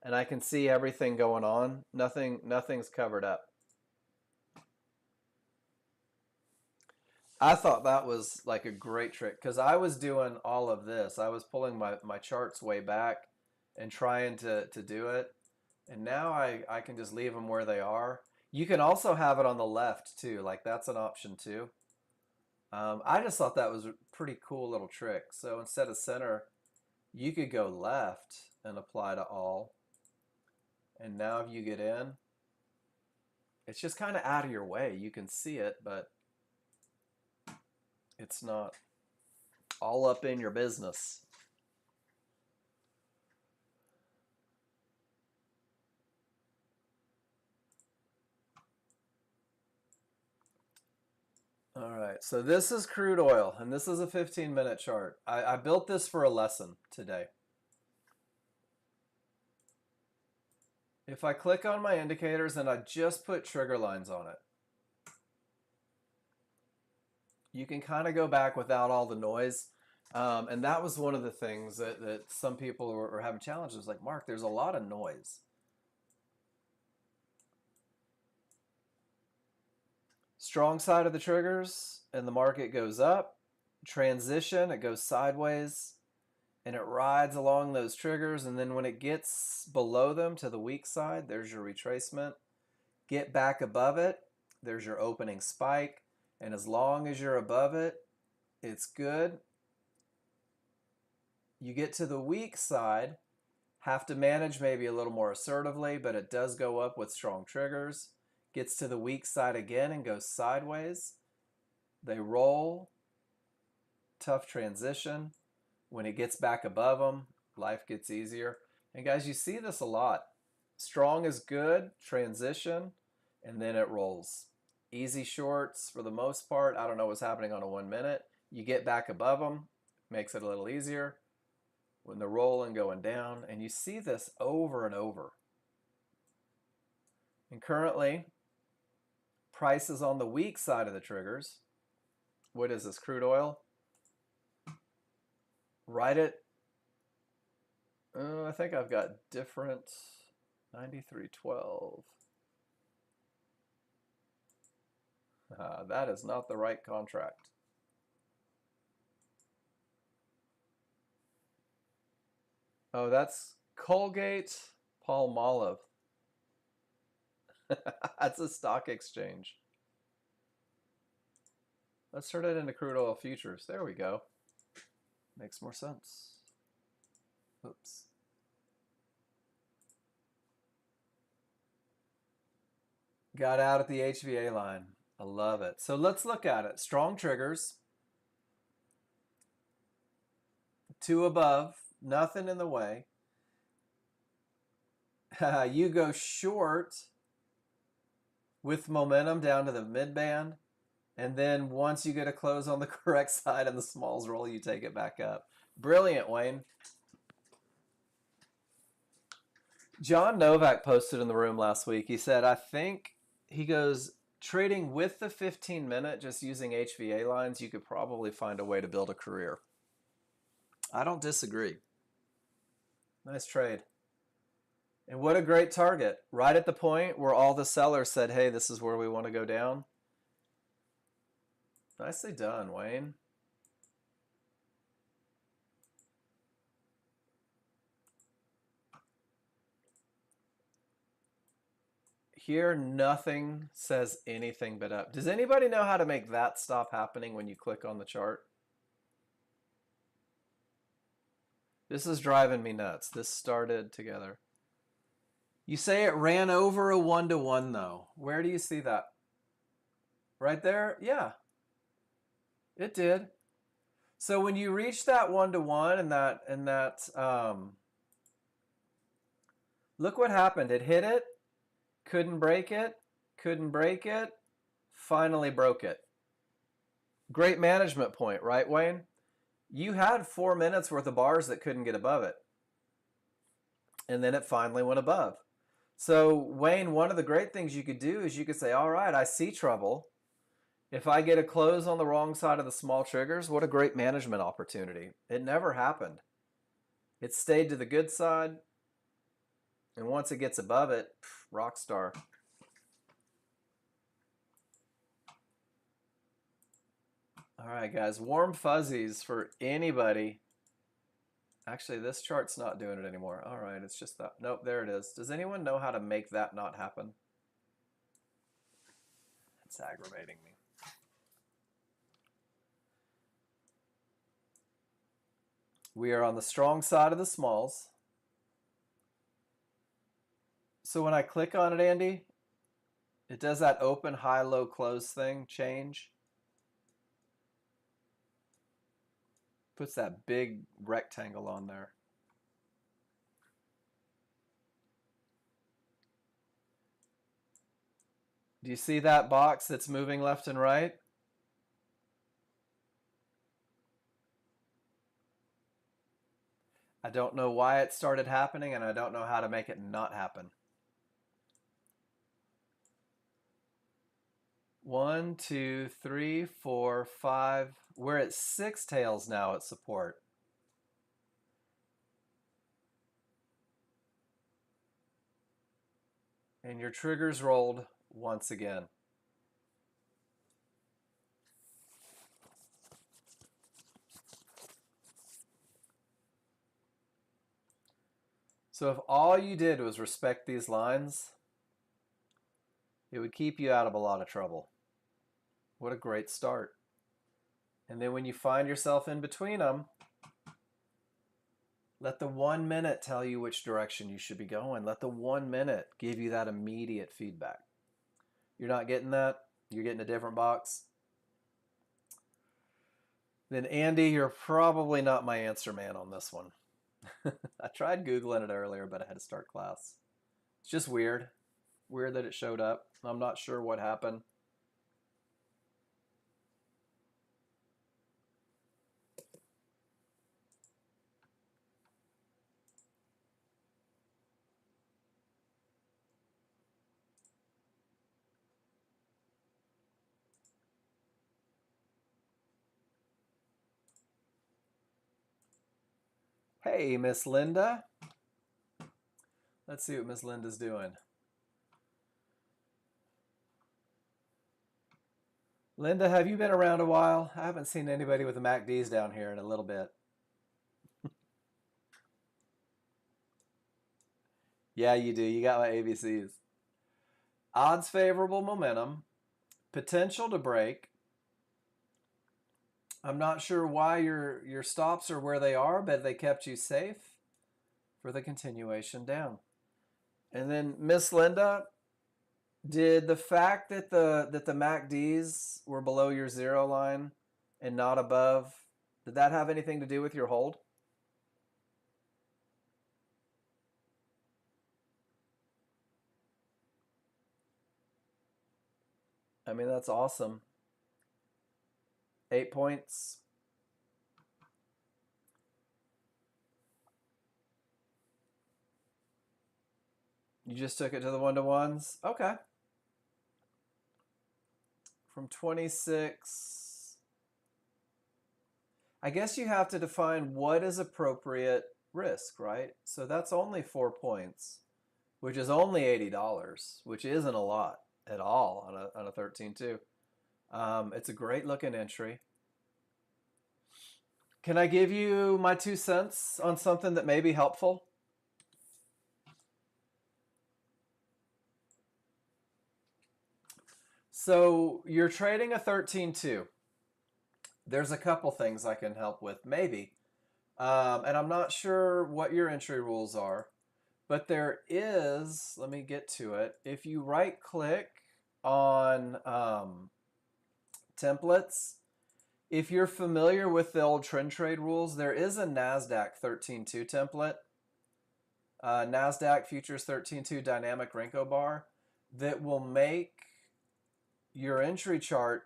And I can see everything going on. Nothing's covered up. I thought that was like a great trick because I was doing all of this. I was pulling my charts way back and trying to do it. And now I can just leave them where they are. You can also have it on the left too. Like that's an option too. I just thought that was a pretty cool little trick. So instead of center, you could go left and apply to all. And now if you get in, it's just kind of out of your way. You can see it, but it's not all up in your business. All right, so this is crude oil, and this is a 15-minute chart. I built this for a lesson today. If I click on my indicators and I just put trigger lines on it, you can kind of go back without all the noise. And that was one of the things that some people were having challenges. Like, Mark, there's a lot of noise. Strong side of the triggers, and the market goes up. Transition, it goes sideways, and it rides along those triggers. And then when it gets below them to the weak side, there's your retracement. Get back above it, there's your opening spike. And as long as you're above it, it's good. You get to the weak side, have to manage maybe a little more assertively, but it does go up with strong triggers. Gets to the weak side again and goes sideways. They roll. Tough transition. When it gets back above them, life gets easier. And guys, you see this a lot. Strong is good, transition, and then it rolls. Easy shorts for the most part. I don't know what's happening on a 1 minute. You get back above them, makes it a little easier. When they're rolling, going down, and you see this over and over. And currently, price is on the weak side of the triggers. What is this, crude oil? Right at, I think I've got different, 93.12. That is not the right contract. Oh, that's Colgate Palmolive. That's a stock exchange. Let's turn it into crude oil futures. There we go. Makes more sense. Oops. Got out at the HVA line. I love it. So let's look at it. Strong triggers. 2 above. Nothing in the way. You go short with momentum down to the mid band. And then once you get a close on the correct side and the smalls roll, you take it back up. Brilliant, Wayne. John Novak posted in the room last week. He said, I think, he goes, trading with the 15-minute, just using HVA lines, you could probably find a way to build a career. I don't disagree. Nice trade. And what a great target. Right at the point where all the sellers said, hey, this is where we want to go down. Nicely done, Wayne. Here, nothing says anything but up. Does anybody know how to make that stop happening when you click on the chart? This is driving me nuts. This started together. You say it ran over a 1-to-1 though. Where do you see that? Right there? Yeah, it did. So when you reach that 1-to-1 and that look what happened. It hit it, couldn't break it, finally broke it. Great management point, right, Wayne? You had 4 minutes worth of bars that couldn't get above it. And then it finally went above. So, Wayne, one of the great things you could do is you could say, all right, I see trouble. If I get a close on the wrong side of the small triggers, what a great management opportunity. It never happened. It stayed to the good side. And once it gets above it, rock star. All right, guys, warm fuzzies for anybody. Actually, this chart's not doing it anymore. All right, it's just that. Nope, there it is. Does anyone know how to make that not happen? It's aggravating me. We are on the strong side of the smalls. So when I click on it, Andy, it does that open, high, low, close thing, change. Puts that big rectangle on there. Do you see that box that's moving left and right? I don't know why it started happening, and I don't know how to make it not happen. 1, 2, 3, 4, 5. We're at 6 tails now at support. And your triggers rolled once again. So if all you did was respect these lines, it would keep you out of a lot of trouble. What a great start. And then when you find yourself in between them, let the 1 minute tell you which direction you should be going. Let the 1 minute give you that immediate feedback. You're not getting that? You're getting a different box? Then Andy, you're probably not my answer man on this one. I tried Googling it earlier, but I had to start class. It's just weird. Weird that it showed up. I'm not sure what happened. Hey, Miss Linda. Let's see what Miss Linda's doing. Linda, have you been around a while? I haven't seen anybody with the MACDs down here in a little bit. Yeah, you do. You got my ABCs. Odds favorable momentum. Potential to break. I'm not sure why your stops are where they are, but they kept you safe for the continuation down. And then Miss Linda, did the fact that the MACDs were below your zero line and not above, did that have anything to do with your hold? I mean, that's awesome. 8 points. You just took it to the 1-to-1s? Okay. From 26. I guess you have to define what is appropriate risk, right? So that's only 4 points, which is only $80, which isn't a lot at all on a 13-2. It's a great looking entry. Can I give you my 2 cents on something that may be helpful? So you're trading a 13-2. There's a couple things I can help with, maybe. And I'm not sure what your entry rules are, but there is, let me get to it. If you right click on templates, if you're familiar with the old trend trade rules, there is a NASDAQ 13-2 template, NASDAQ Futures 13-2 Dynamic Renko Bar, that will make your entry chart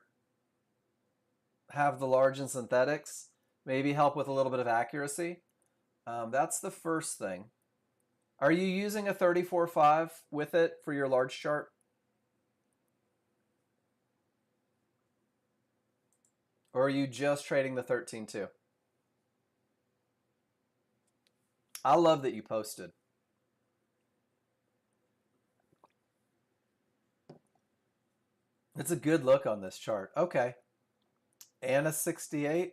have the large and synthetics, maybe help with a little bit of accuracy. That's the first thing. Are you using a 34.5 with it for your large chart? Or are you just trading the 13.2? I love that you posted. It's a good look on this chart. Okay. And a 68.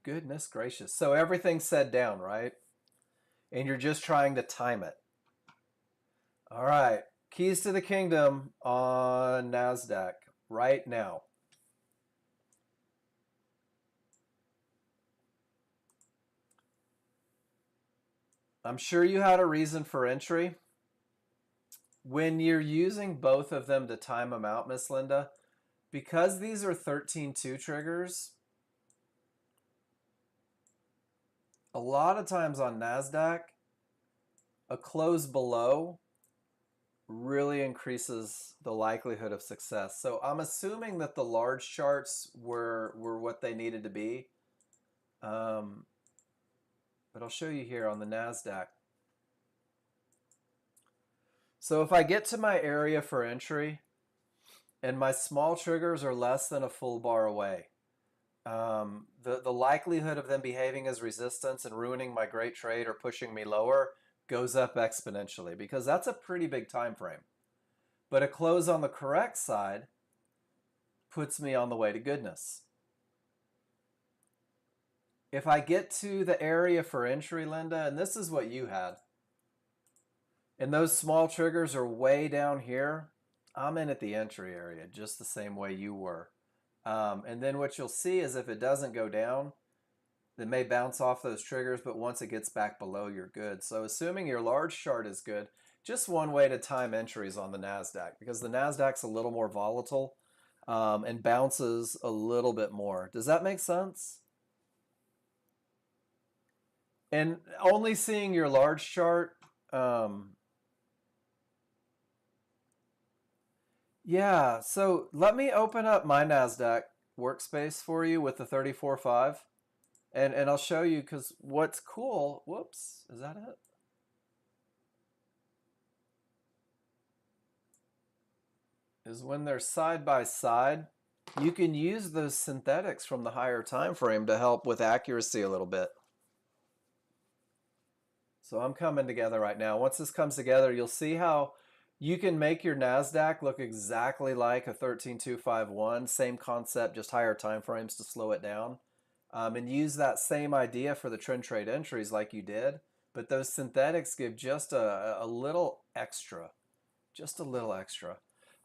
Goodness gracious. So everything's set down, right? And you're just trying to time it. All right. Keys to the kingdom on NASDAQ right now. I'm sure you had a reason for entry. When you're using both of them to time them out, Miss Linda, because these are 13-2 triggers, a lot of times on NASDAQ, a close below really increases the likelihood of success. So I'm assuming that the large charts were what they needed to be. But I'll show you here on the NASDAQ. So if I get to my area for entry and my small triggers are less than a full bar away, the likelihood of them behaving as resistance and ruining my great trade or pushing me lower goes up exponentially, because that's a pretty big time frame. But a close on the correct side puts me on the way to goodness. If I get to the area for entry, Linda, and this is what you had, and those small triggers are way down here, I'm in at the entry area just the same way you were. And then what you'll see is if it doesn't go down, it may bounce off those triggers, but once it gets back below, you're good. So assuming your large chart is good, just one way to time entries on the NASDAQ, because the NASDAQ's a little more volatile and bounces a little bit more. Does that make sense? And only seeing your large chart, yeah, so let me open up my NASDAQ workspace for you with the 34.5. And I'll show you, because what's cool, whoops, is that it? Is when they're side by side, you can use those synthetics from the higher time frame to help with accuracy a little bit. So I'm coming together right now. Once this comes together, you'll see how you can make your NASDAQ look exactly like a 13.251. Same concept, just higher time frames to slow it down. And use that same idea for the trend trade entries like you did. But those synthetics give just a little extra. Just a little extra.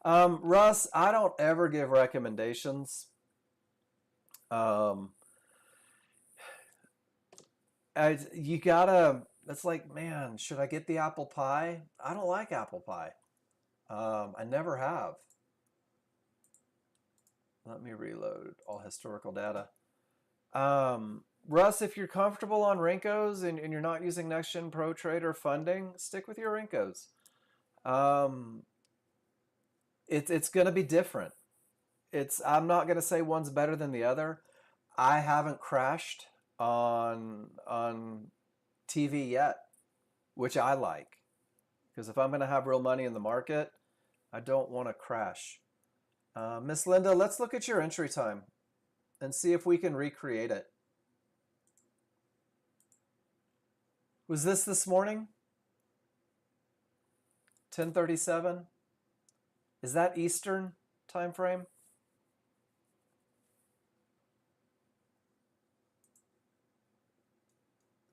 Russ, I don't ever give recommendations. You gotta, it's like, man, should I get the apple pie? I don't like apple pie. I never have. Let me reload all historical data. Russ, if you're comfortable on Rinkos and you're not using Nexgen Pro Trader funding, stick with your Rinkos. It's going to be different. I'm not going to say one's better than the other. I haven't crashed on TV yet, which I like, because if I'm going to have real money in the market, I don't want to crash. Miss Linda, let's look at your entry time and see if we can recreate it. Was this morning? 10:37? Is that Eastern time frame?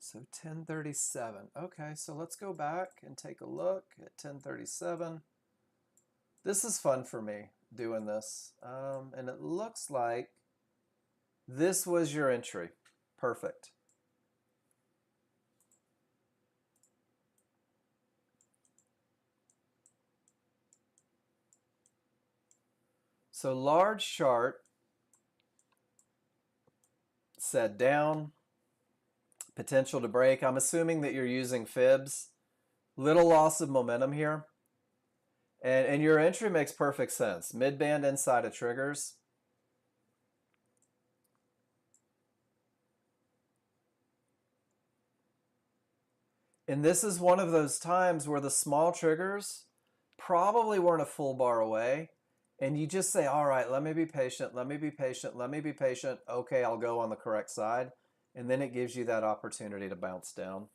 So 10:37. Okay, so let's go back and take a look at 10:37. This is fun for me doing this. And it looks like this was your entry. Perfect. So large chart said down, potential to break. I'm assuming that you're using fibs. Little loss of momentum here. And your entry makes perfect sense. Mid-band inside of triggers. And this is one of those times where the small triggers probably weren't a full bar away. And you just say, all right, let me be patient, let me be patient, let me be patient. Okay, I'll go on the correct side. And then it gives you that opportunity to bounce down.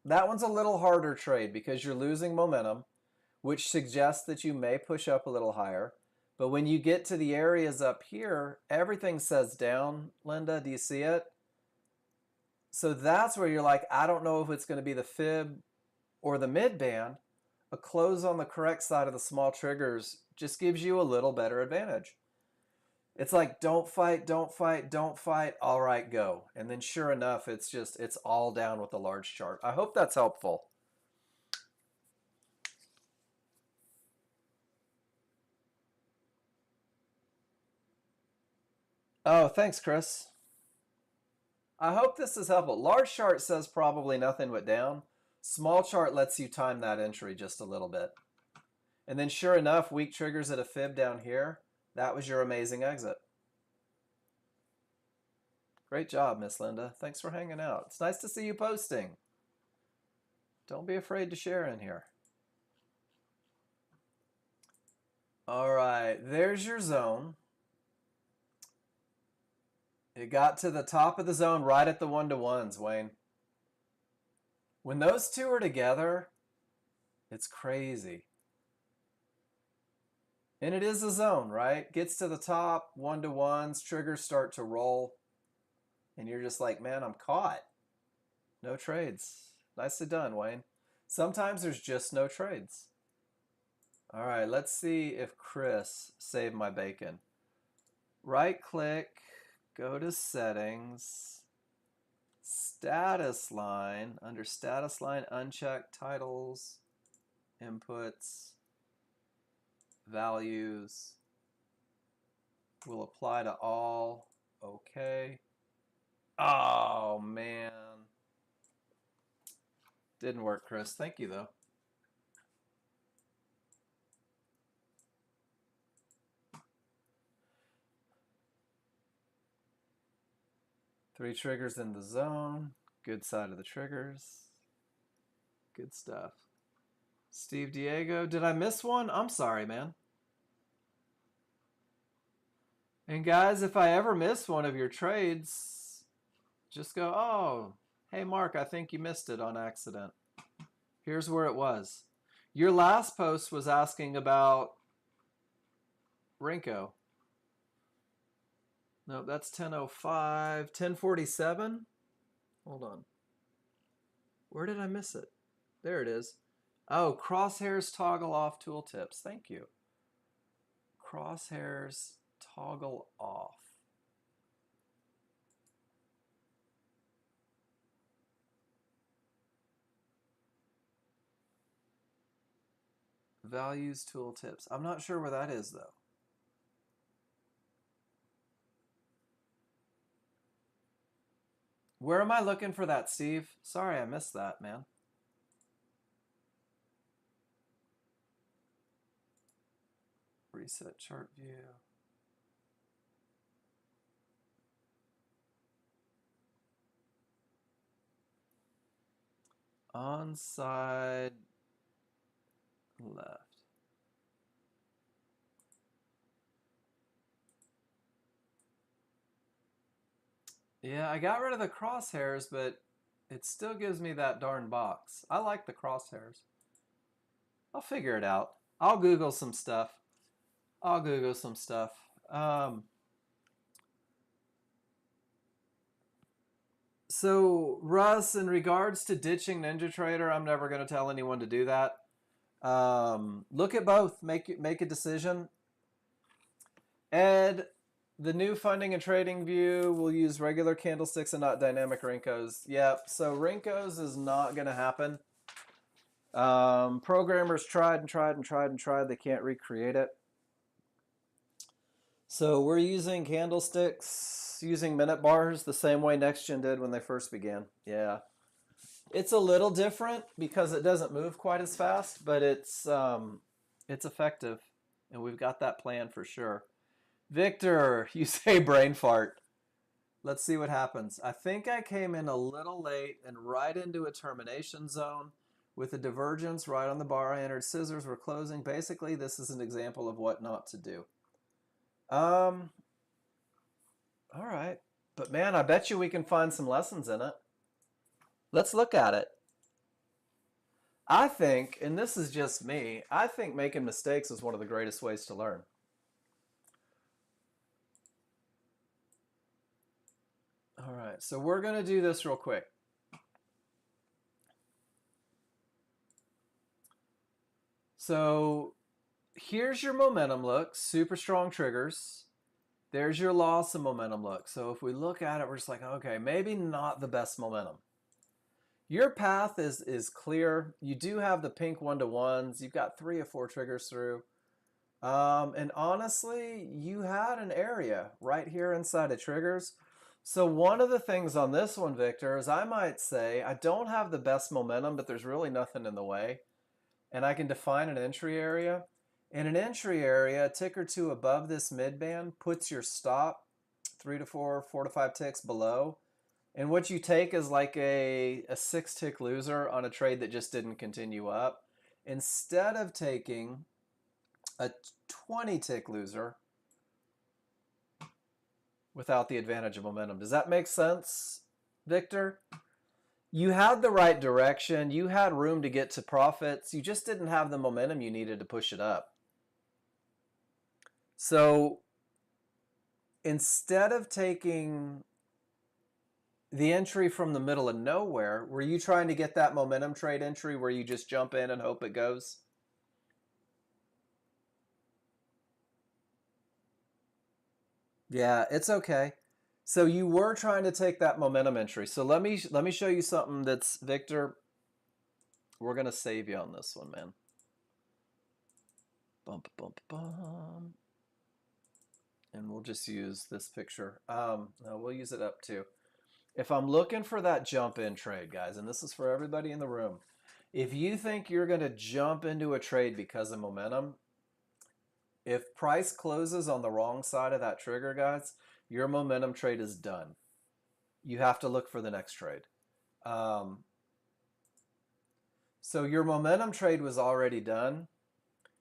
That one's a little harder trade because you're losing momentum, which suggests that you may push up a little higher. But when you get to the areas up here, everything says down, Linda. Do you see it? So that's where you're like, I don't know if it's going to be the fib or the mid band. A close on the correct side of the small triggers just gives you a little better advantage. It's like, don't fight, don't fight, don't fight. All right, go. And then sure enough, it's all down with the large chart. I hope that's helpful. Oh, thanks, Chris. I hope this is helpful. Large chart says probably nothing but down. Small chart lets you time that entry just a little bit. And then sure enough, weak triggers at a fib down here. That was your amazing exit. Great job, Miss Linda. Thanks for hanging out. It's nice to see you posting. Don't be afraid to share in here. All right, there's your zone. It got to the top of the zone right at the 1-to-1s, Wayne. When those two are together, it's crazy. And it is a zone, right? Gets to the top, 1-to-1s, triggers start to roll. And you're just like, man, I'm caught. No trades. Nicely done, Wayne. Sometimes there's just no trades. All right, let's see if Chris saved my bacon. Right click, go to settings, status line, under status line, uncheck titles, inputs, values. Will apply to all. Okay. Oh, man. Didn't work, Chris. Thank you, though. Three triggers in the zone. Good side of the triggers. Good stuff. Steve Diego, did I miss one? I'm sorry, man. And guys, if I ever miss one of your trades, just go, oh, hey, Mark, I think you missed it on accident. Here's where it was. Your last post was asking about Rinko. No, that's 10:05. 10:47? Hold on. Where did I miss it? There it is. Oh, crosshairs toggle off tooltips. Thank you. Crosshairs toggle off. Values tooltips. I'm not sure where that is, though. Where am I looking for that, Steve? Sorry, I missed that, man. Reset chart view. On side left. Yeah, I got rid of the crosshairs, but it still gives me that darn box. I like the crosshairs. I'll figure it out. I'll Google some stuff. I'll Google some stuff. So Russ, in regards to ditching NinjaTrader, I'm never going to tell anyone to do that. Look at both. Make a decision. Ed, the new funding and trading view will use regular candlesticks and not dynamic Rinkos. Yep. So Rinkos is not going to happen. Programmers tried and tried and tried and tried. They can't recreate it. So we're using candlesticks, using minute bars the same way Nexgen did when they first began. Yeah. It's a little different because it doesn't move quite as fast, but it's effective, and we've got that plan for sure. Victor, you say brain fart. Let's see what happens. I think I came in a little late and right into a termination zone with a divergence right on the bar. I entered scissors. We're closing. Basically, this is an example of what not to do. All right. But man, I bet you we can find some lessons in it. Let's look at it. I think, and this is just me, I think making mistakes is one of the greatest ways to learn. All right, so we're going to do this real quick. So here's your momentum look, super strong triggers. There's your loss of momentum look. So if we look at it, we're just like, okay, maybe not the best momentum. Your path is clear. You do have the pink 1-to-1s. You've got 3 or 4 triggers through. And honestly, you had an area right here inside of triggers. So one of the things on this one, Victor, is I might say I don't have the best momentum, but there's really nothing in the way. And I can define an entry area. In an entry area, a tick or two above this midband puts your stop 3 to 4, 4 to 5 ticks below. And what you take is like a 6-tick loser on a trade that just didn't continue up. Instead of taking a 20-tick loser without the advantage of momentum. Does that make sense, Victor? You had the right direction. You had room to get to profits. You just didn't have the momentum you needed to push it up. So instead of taking the entry from the middle of nowhere, were you trying to get that momentum trade entry where you just jump in and hope it goes? Yeah, it's okay. So you were trying to take that momentum entry. So let me show you something that's, Victor, we're going to save you on this one, man. Bump, bump, bump. And we'll just use this picture. No, we'll use it up too. If I'm looking for that jump in trade, guys, and this is for everybody in the room, if you think you're going to jump into a trade because of momentum, if price closes on the wrong side of that trigger, guys, your momentum trade is done. You have to look for the next trade. So your momentum trade was already done.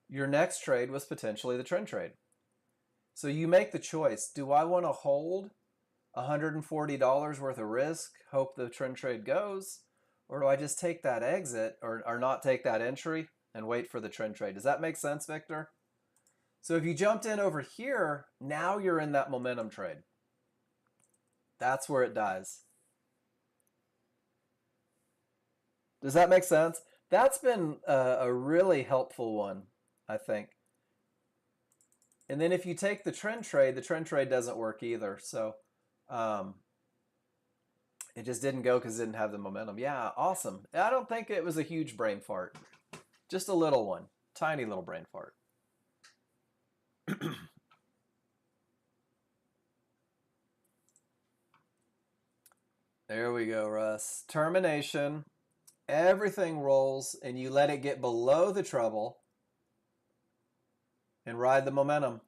Your next trade was potentially the trend trade. So you make the choice. Do I want to hold $140 worth of risk, hope the trend trade goes, or do I just take that exit or not take that entry and wait for the trend trade? Does that make sense, Victor? So if you jumped in over here, now you're in that momentum trade. That's where it dies. Does that make sense? That's been a really helpful one, I think. And then if you take the trend trade doesn't work either. So it just didn't go because it didn't have the momentum. Yeah, awesome. I don't think it was a huge brain fart. Just a little one. Tiny little brain fart. There we go, Russ. Termination. Everything rolls and you let it get below the trouble and ride the momentum.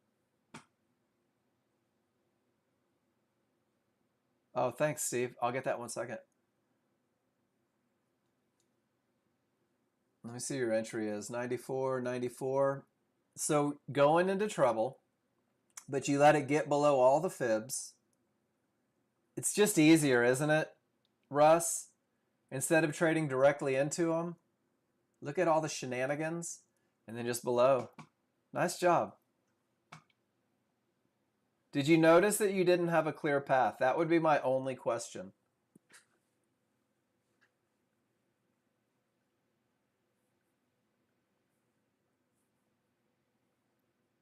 Oh, thanks, Steve. I'll get that 1 second. Let me see your entry is 94, 94. So going into trouble, but you let it get below all the fibs. It's just easier, isn't it, Russ? Instead of trading directly into them, look at all the shenanigans and then just below. Nice job. Did you notice that you didn't have a clear path? That would be my only question.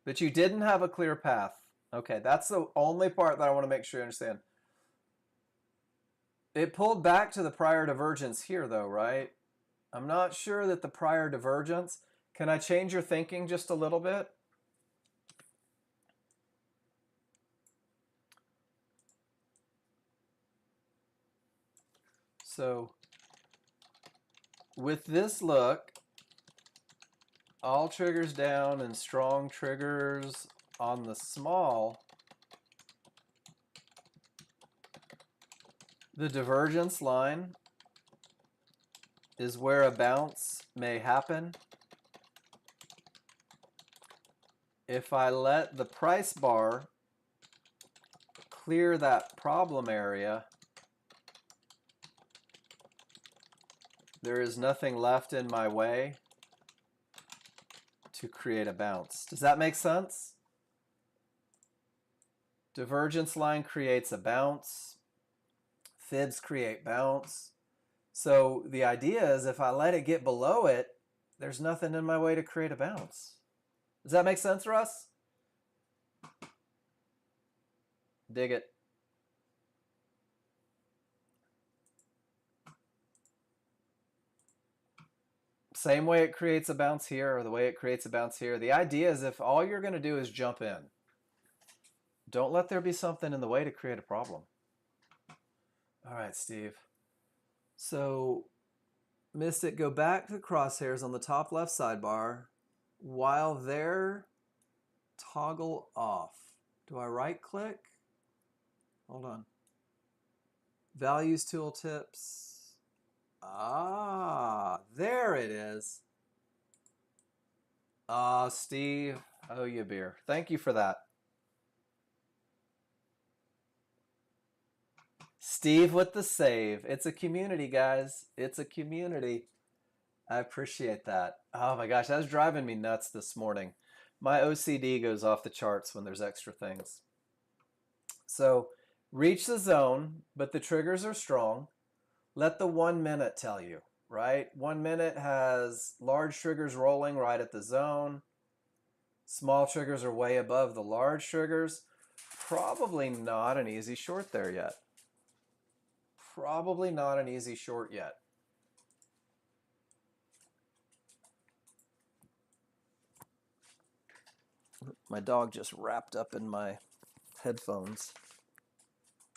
But you didn't have a clear path. Okay, that's the only part that I want to make sure you understand. It pulled back to the prior divergence here, though, right? I'm not sure that the prior divergence... Can I change your thinking just a little bit? So with this look, all triggers down and strong triggers on the small, the divergence line is where a bounce may happen. If I let the price bar clear that problem area, there is nothing left in my way to create a bounce. Does that make sense? Divergence line creates a bounce. Fibs create bounce. So the idea is if I let it get below it, there's nothing in my way to create a bounce. Does that make sense, Russ? Dig it. Same way it creates a bounce here or the way it creates a bounce here. The idea is if all you're going to do is jump in, don't let there be something in the way to create a problem. All right, Steve. So, Mystic, go back to the crosshairs on the top left sidebar. While they're toggle off, do I right click? Hold on. Values tooltips. Ah, there it is. Ah, Steve, I owe you a beer. Thank you for that. Steve with the save. It's a community, guys. It's a community. I appreciate that. Oh my gosh, that was driving me nuts this morning. My OCD goes off the charts when there's extra things. So reach the zone, but the triggers are strong. Let the 1 minute tell you, right? 1 minute has large triggers rolling right at the zone. Small triggers are way above the large triggers. Probably not an easy short there yet. Probably not an easy short yet. My dog just wrapped up in my headphones.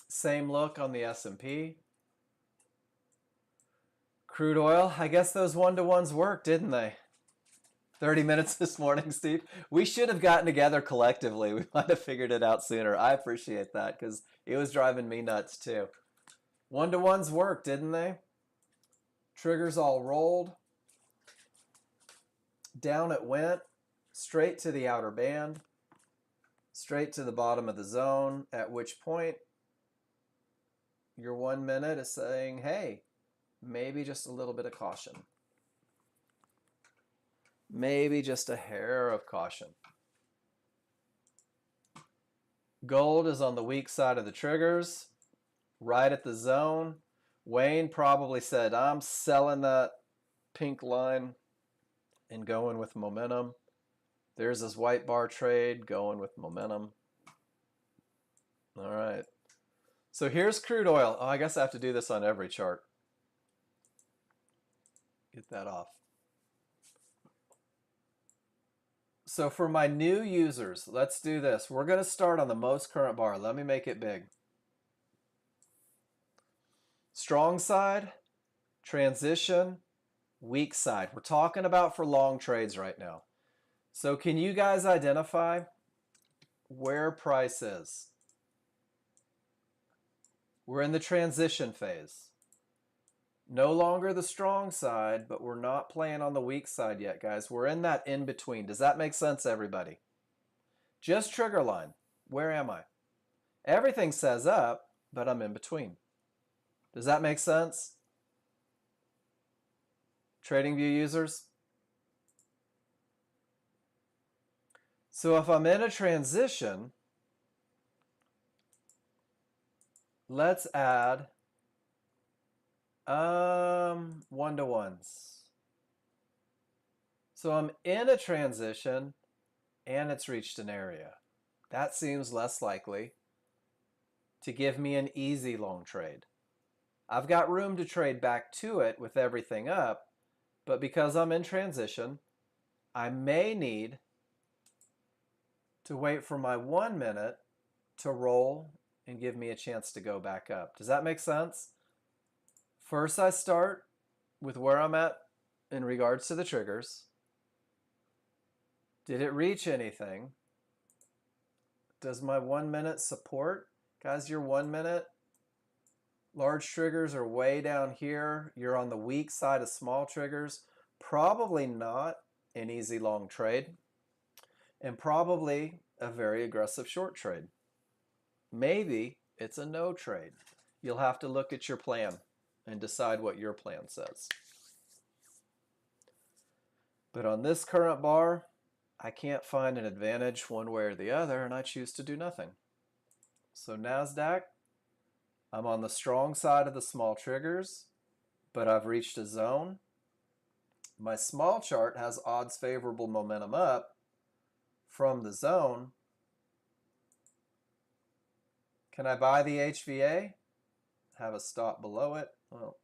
Same look on the S&P. Crude oil, I guess those one-to-ones worked, didn't they? 30 minutes this morning, Steve. We should have gotten together collectively. We might have figured it out sooner. I appreciate that because it was driving me nuts too. One-to-ones worked, didn't they? Triggers all rolled. Down it went, straight to the outer band, straight to the bottom of the zone, at which point your 1 minute is saying, hey, maybe just a little bit of caution. Maybe just a hair of caution. Gold is on the weak side of the triggers, right at the zone. Wayne probably said, I'm selling that pink line and going with momentum. There's this white bar trade going with momentum. All right. So here's crude oil. Oh, I guess I have to do this on every chart. Get that off. So for my new users, let's do this. We're going to start on the most current bar. Let me make it big. Strong side, transition, weak side. We're talking about for long trades right now. So can you guys identify where price is? We're in the transition phase. No longer the strong side, but we're not playing on the weak side yet, guys. We're in that in-between. Does that make sense, everybody? Just trigger line. Where am I? Everything says up, but I'm in between. Does that make sense? TradingView users? So if I'm in a transition, let's add one-to-ones. So I'm in a transition. and it's reached an area. That seems less likely to give me an easy long trade. I've got room to trade back to it with everything up, but because I'm in transition, I may need to wait for my 1 minute to roll and give me a chance to go back up. Does that make sense? First, I start with where I'm at in regards to the triggers. Did it reach anything? Does my 1 minute support? Guys, your 1 minute, large triggers are way down here. You're on the weak side of small triggers. Probably not an easy long trade, and probably a very aggressive short trade. Maybe it's a no trade. You'll have to look at your plan and decide what your plan says. But on this current bar, I can't find an advantage one way or the other, and I choose to do nothing. So NASDAQ, I'm on the strong side of the small triggers, but I've reached a zone. My small chart has odds favorable momentum up from the zone. Can I buy the HVA? Have a stop below it? Well,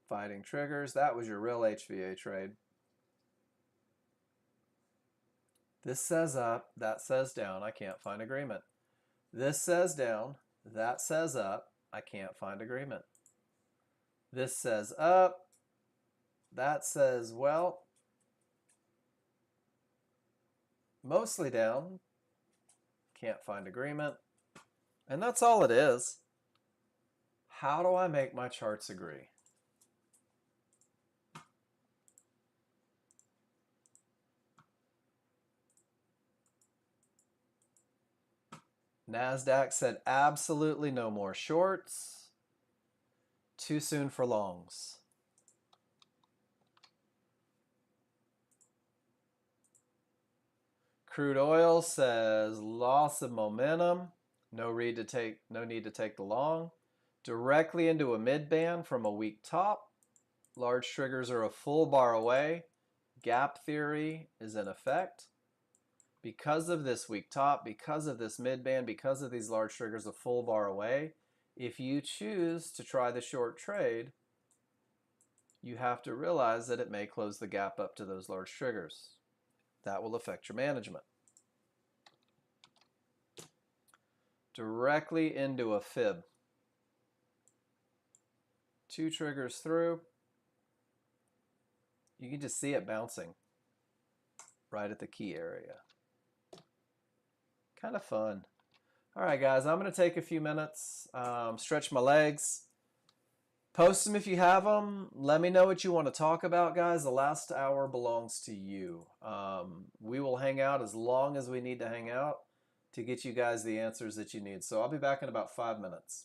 fighting triggers, that was your real HVA trade. This says up, that says down, I can't find agreement. This says down, that says up, I can't find agreement. This says up, that says, well, mostly down, can't find agreement. And that's all it is. How do I make my charts agree? NASDAQ said absolutely no more shorts. Too soon for longs. Crude oil says loss of momentum. No need to take the long. Directly into a mid band from a weak top. Large triggers are a full bar away. Gap theory is in effect. Because of this weak top, because of this mid band, because of these large triggers a full bar away, if you choose to try the short trade, you have to realize that it may close the gap up to those large triggers. That will affect your management. Directly into a fib. 2 triggers through. You can just see it bouncing right at the key area. Kind of fun. All right, guys, I'm going to take a few minutes, stretch my legs. Post them if you have them. Let me know what you want to talk about, guys. The last hour belongs to you. We will hang out as long as we need to hang out to get you guys the answers that you need. So I'll be back in about 5 minutes.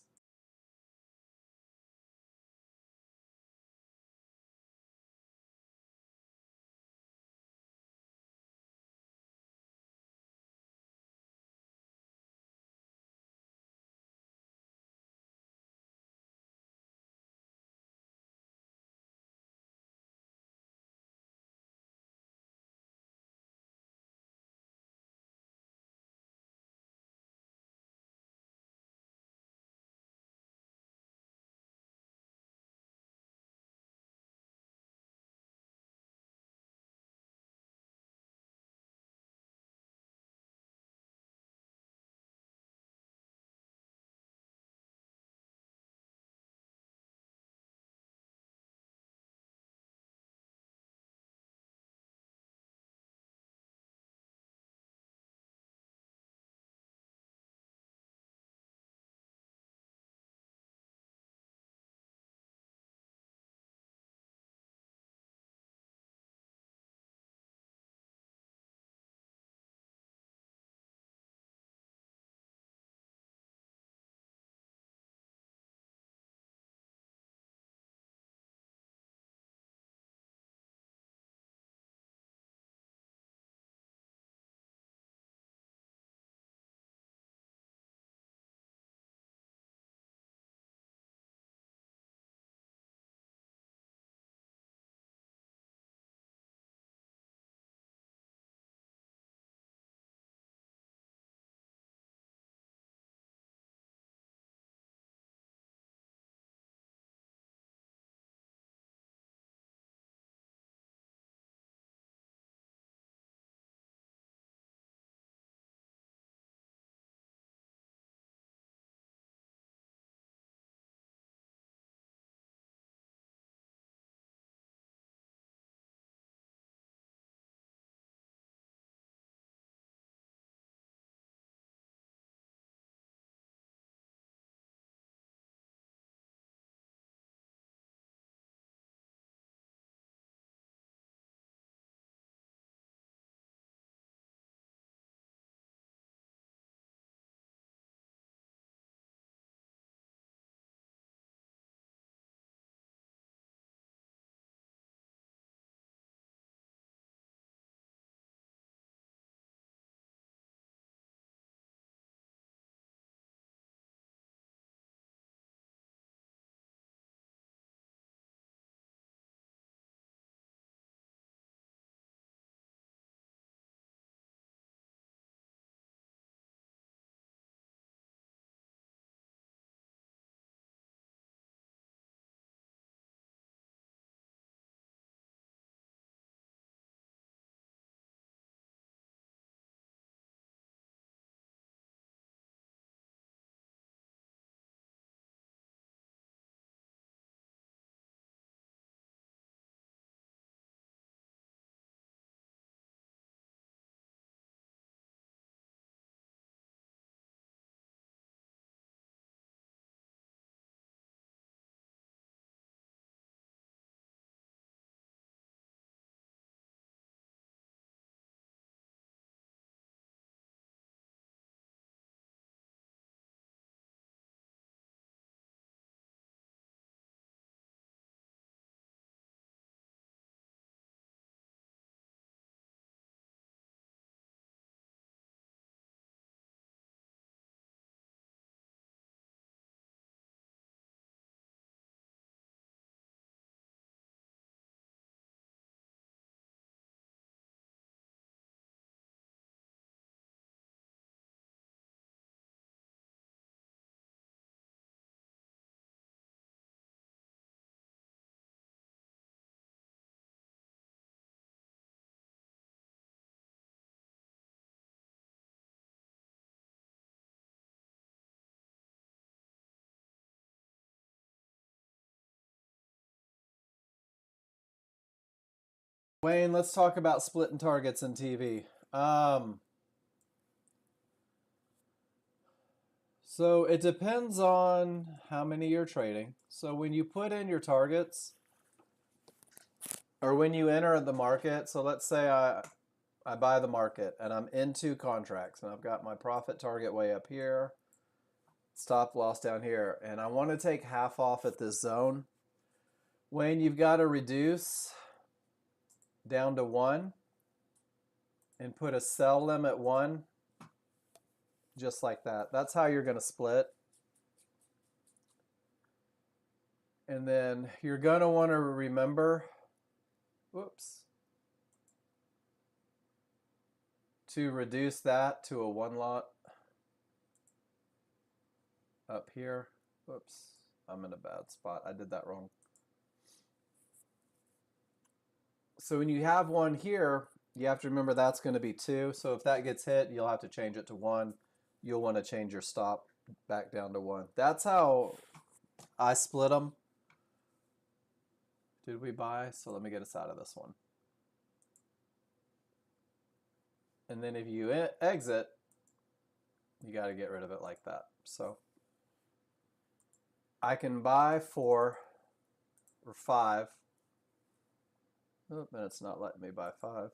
Wayne, let's talk about splitting targets in TV. So it depends on how many you're trading. So when you put in your targets, or when you enter the market, so let's say I buy the market and I'm in 2 contracts and I've got my profit target way up here, stop loss down here, and I want to take half off at this zone. When you've got to reduce down to 1 and put a sell limit 1, just like that. That's how you're going to split. And then you're going to want to remember, whoops, to reduce that to a 1 lot up here. Whoops, I'm in a bad spot. I did that wrong. So when you have 1 here, you have to remember that's going to be 2. So if that gets hit, you'll have to change it to 1. You'll want to change your stop back down to 1. That's how I split them. Did we buy? So let me get us out of this one. And then if you exit, you got to get rid of it like that. So I can buy 4 or 5. Oh, and it's not letting me buy 5.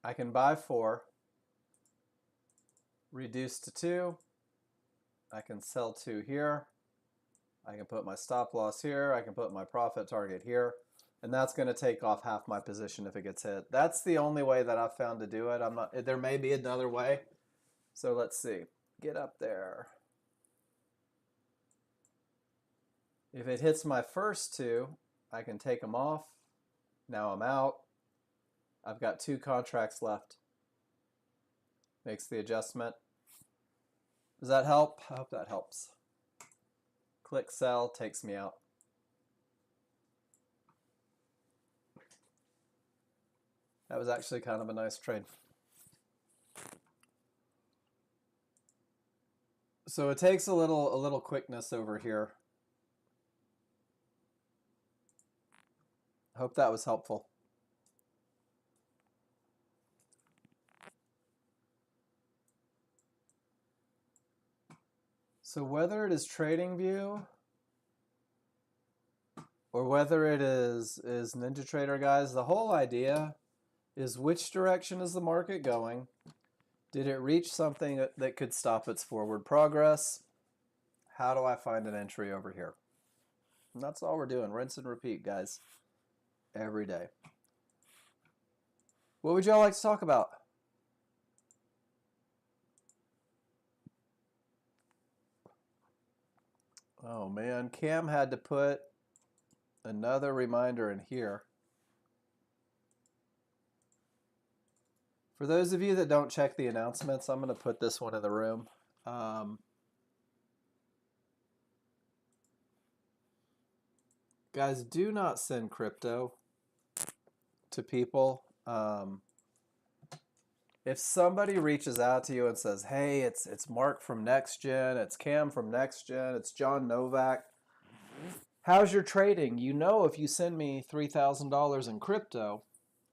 I can buy 4, reduce to 2. I can sell 2 here. I can put my stop loss here. I can put my profit target here. And that's going to take off half my position if it gets hit. That's the only way that I've found to do it. There may be another way. So let's see. Get up there. If it hits my first 2, I can take them off. Now I'm out. I've got 2 contracts left. Makes the adjustment. Does that help? I hope that helps. Click sell, takes me out. That was actually kind of a nice trade. So it takes a little quickness over here. Hope that was helpful. So whether it is TradingView or whether it is NinjaTrader, guys, the whole idea is which direction is the market going? Did it reach something that could stop its forward progress? How do I find an entry over here? And that's all we're doing. Rinse and repeat, guys. Every day. What would y'all like to talk about? Oh man, Cam had to put another reminder in here. For those of you that don't check the announcements, I'm going to put this one in the room. Guys, do not send crypto to people. If somebody reaches out to you and says, hey, it's Mark from Nexgen, it's Cam from Nexgen, it's John Novak, how's your trading? You know, if you send me $3,000 in crypto,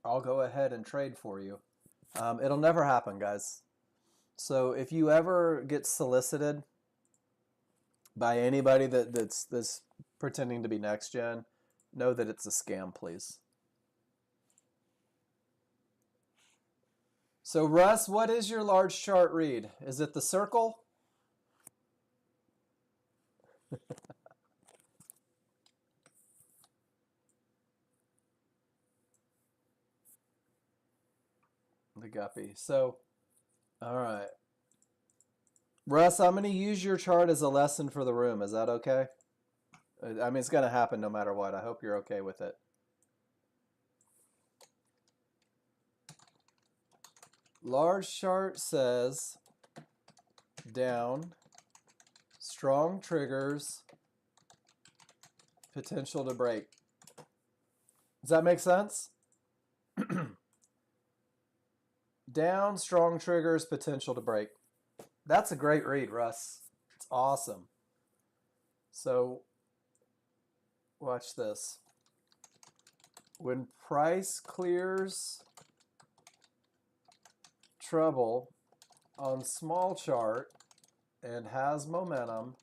I'll go ahead and trade for you. It'll never happen, guys. So if you ever get solicited by anybody that's pretending to be Nexgen, know that it's a scam, please. So Russ, what is your large chart read? Is it the circle? The guppy. So, all right. Russ, I'm going to use your chart as a lesson for the room. Is that okay? I mean, it's going to happen no matter what. I hope you're okay with it. Large chart says down, strong triggers, potential to break. Does that make sense? Down, strong triggers, potential to break. That's a great read, Russ. It's awesome. So watch this. when price clears trouble on small chart and has momentum,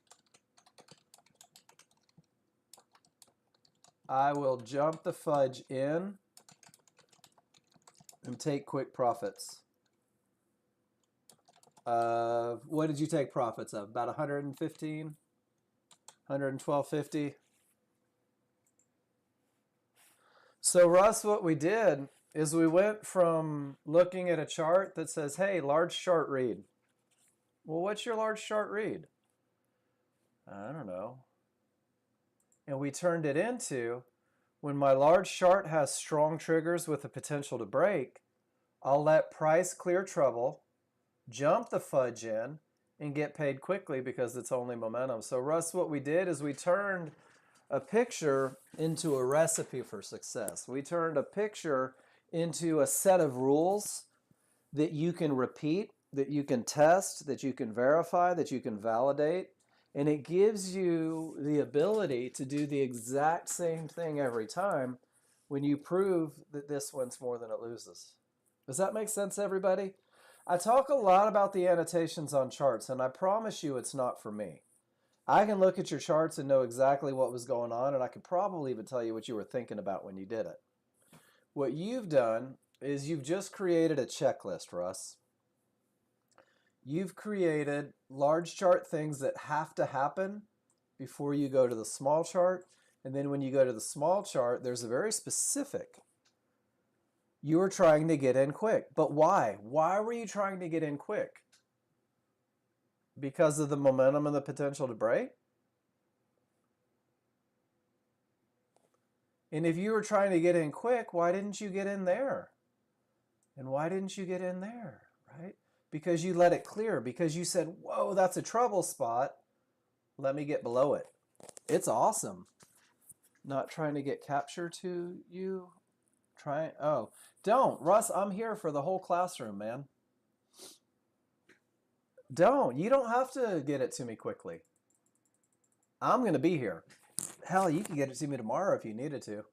I will jump the fudge in and take quick profits. What did you take profits of? About 115, 112.50. So Russ, what we did is we went from looking at a chart that says, hey, large chart read. Well, what's your large chart read? I don't know. And we turned it into, when my large chart has strong triggers with the potential to break, I'll let price clear trouble, jump the fudge in, and get paid quickly because it's only momentum. So Russ, what we did is we turned a picture into a recipe for success. We turned a picture into a set of rules that you can repeat, that you can test, that you can verify, that you can validate. And it gives you the ability to do the exact same thing every time when you prove that this wins more than it loses. Does that make sense, everybody? I talk a lot about the annotations on charts, and I promise you it's not for me. I can look at your charts and know exactly what was going on, and I could probably even tell you what you were thinking about when you did it. What you've done is you've just created a checklist, Russ. You've created large chart things that have to happen before you go to the small chart, and then when you go to the small chart, there's a very specific. You were trying to get in quick, but why? Why were you trying to get in quick? Because of the momentum and the potential to break? And if you were trying to get in quick, why didn't you get in there? And why didn't you get in there, right? Because you let it clear, because you said, whoa, that's a trouble spot. Let me get below it. It's awesome. Not trying to get capture to you. Don't. Russ, I'm here for the whole classroom, man. Don't. You don't have to get it to me quickly. I'm going to be here. Hell, you can get it to me tomorrow if you needed to.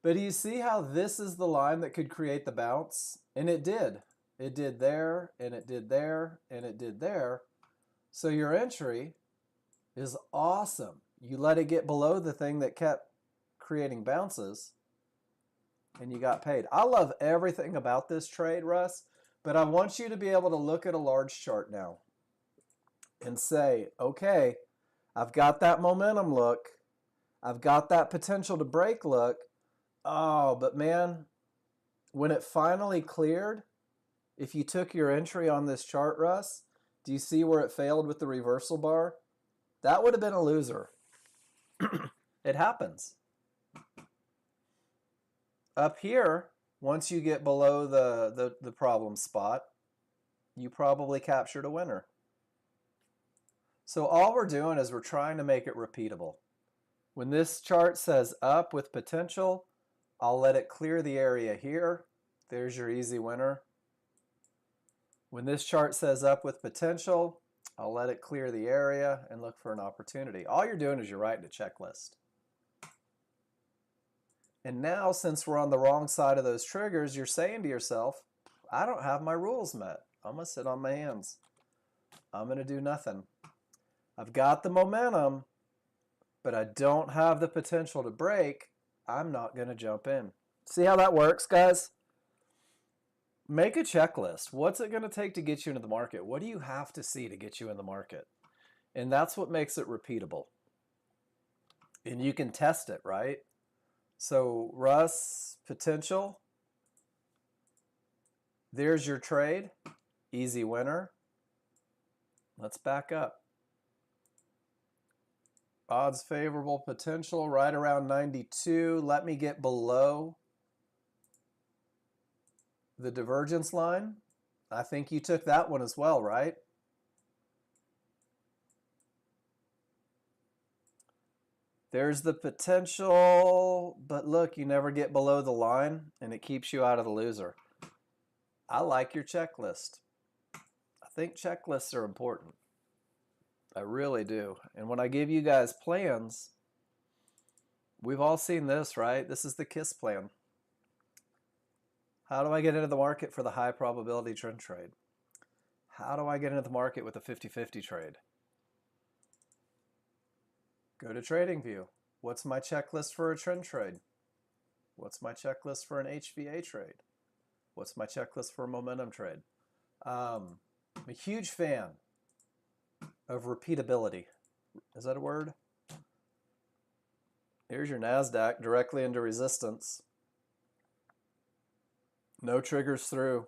But do you see how this is the line that could create the bounce? And it did. It did there, and it did there, and it did there. So your entry is awesome. You let it get below the thing that kept creating bounces, and you got paid. I love everything about this trade, Russ, but I want you to be able to look at a large chart now and say, okay, I've got that momentum look. I've got that potential to break look. Oh, but man, when it finally cleared, if you took your entry on this chart, Russ, do you see where it failed with the reversal bar? That would have been a loser. It happens. Up here, once you get below the problem spot, you probably captured a winner. So all we're doing is we're trying to make it repeatable. When this chart says up with potential, I'll let it clear the area here. There's your easy winner. When this chart says up with potential, I'll let it clear the area and look for an opportunity. All you're doing is you're writing a checklist. And now, since we're on the wrong side of those triggers, you're saying to yourself, I don't have my rules met. I'm going to sit on my hands. I'm going to do nothing. I've got the momentum, but I don't have the potential to break. I'm not going to jump in. See how that works, guys? Make a checklist. What's it going to take to get you into the market? What do you have to see to get you in the market? And that's what makes it repeatable. And you can test it, right? So Russ, potential. There's your trade. Easy winner. Let's back up. Odds favorable potential right around 92. Let me get below the divergence line. I think you took that one as well, right? There's the potential, but look, you never get below the line, and it keeps you out of the loser. I like your checklist. I think checklists are important. I really do. And when I give you guys plans, We've all seen this, right? This is the KISS plan. How do I get into the market for the high probability trend trade? How do I get into the market with a 50-50 trade? Go to TradingView. What's my checklist for a trend trade? What's my checklist for an HVA trade? What's my checklist for a momentum trade? I'm a huge fan of repeatability. Is that a word? Here's your NASDAQ directly into resistance. No triggers through.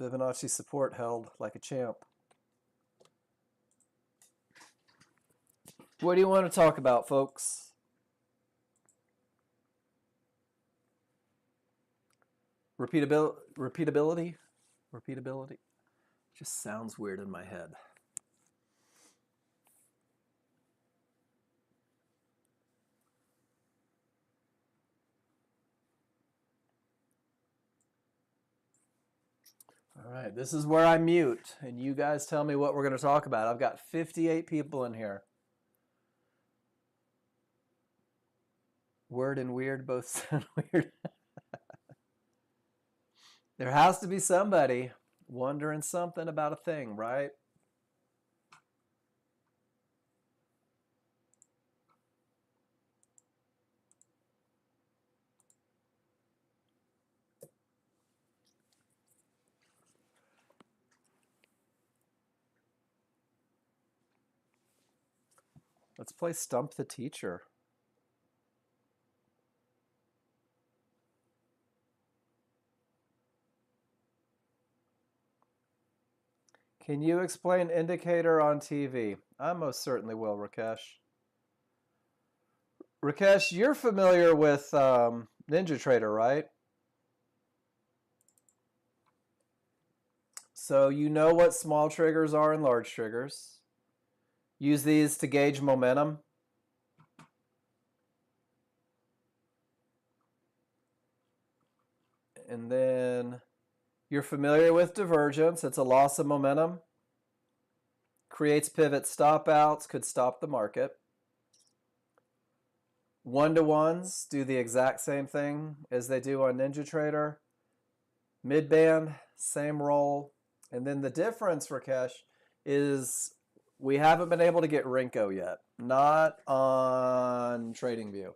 Fibonacci support held like a champ. What do you want to talk about, folks? Repeatability? Repeatability? Just sounds weird in my head. All right, this is where I mute, and you guys tell me what we're going to talk about. I've got 58 people in here. Word and weird both sound weird. There has to be somebody wondering something about a thing, right? Let's play Stump the Teacher. Can you explain indicator on TV? I most certainly will, Rakesh. Rakesh, you're familiar with NinjaTrader, right? So you know what small triggers are and large triggers. Use these to gauge momentum. And then you're familiar with divergence. It's a loss of momentum. Creates pivot stop outs, could stop the market. One-to-ones do the exact same thing as they do on NinjaTrader. Mid-band, same role. And then the difference, Rakesh, is we haven't been able to get Rinko yet. Not on TradingView.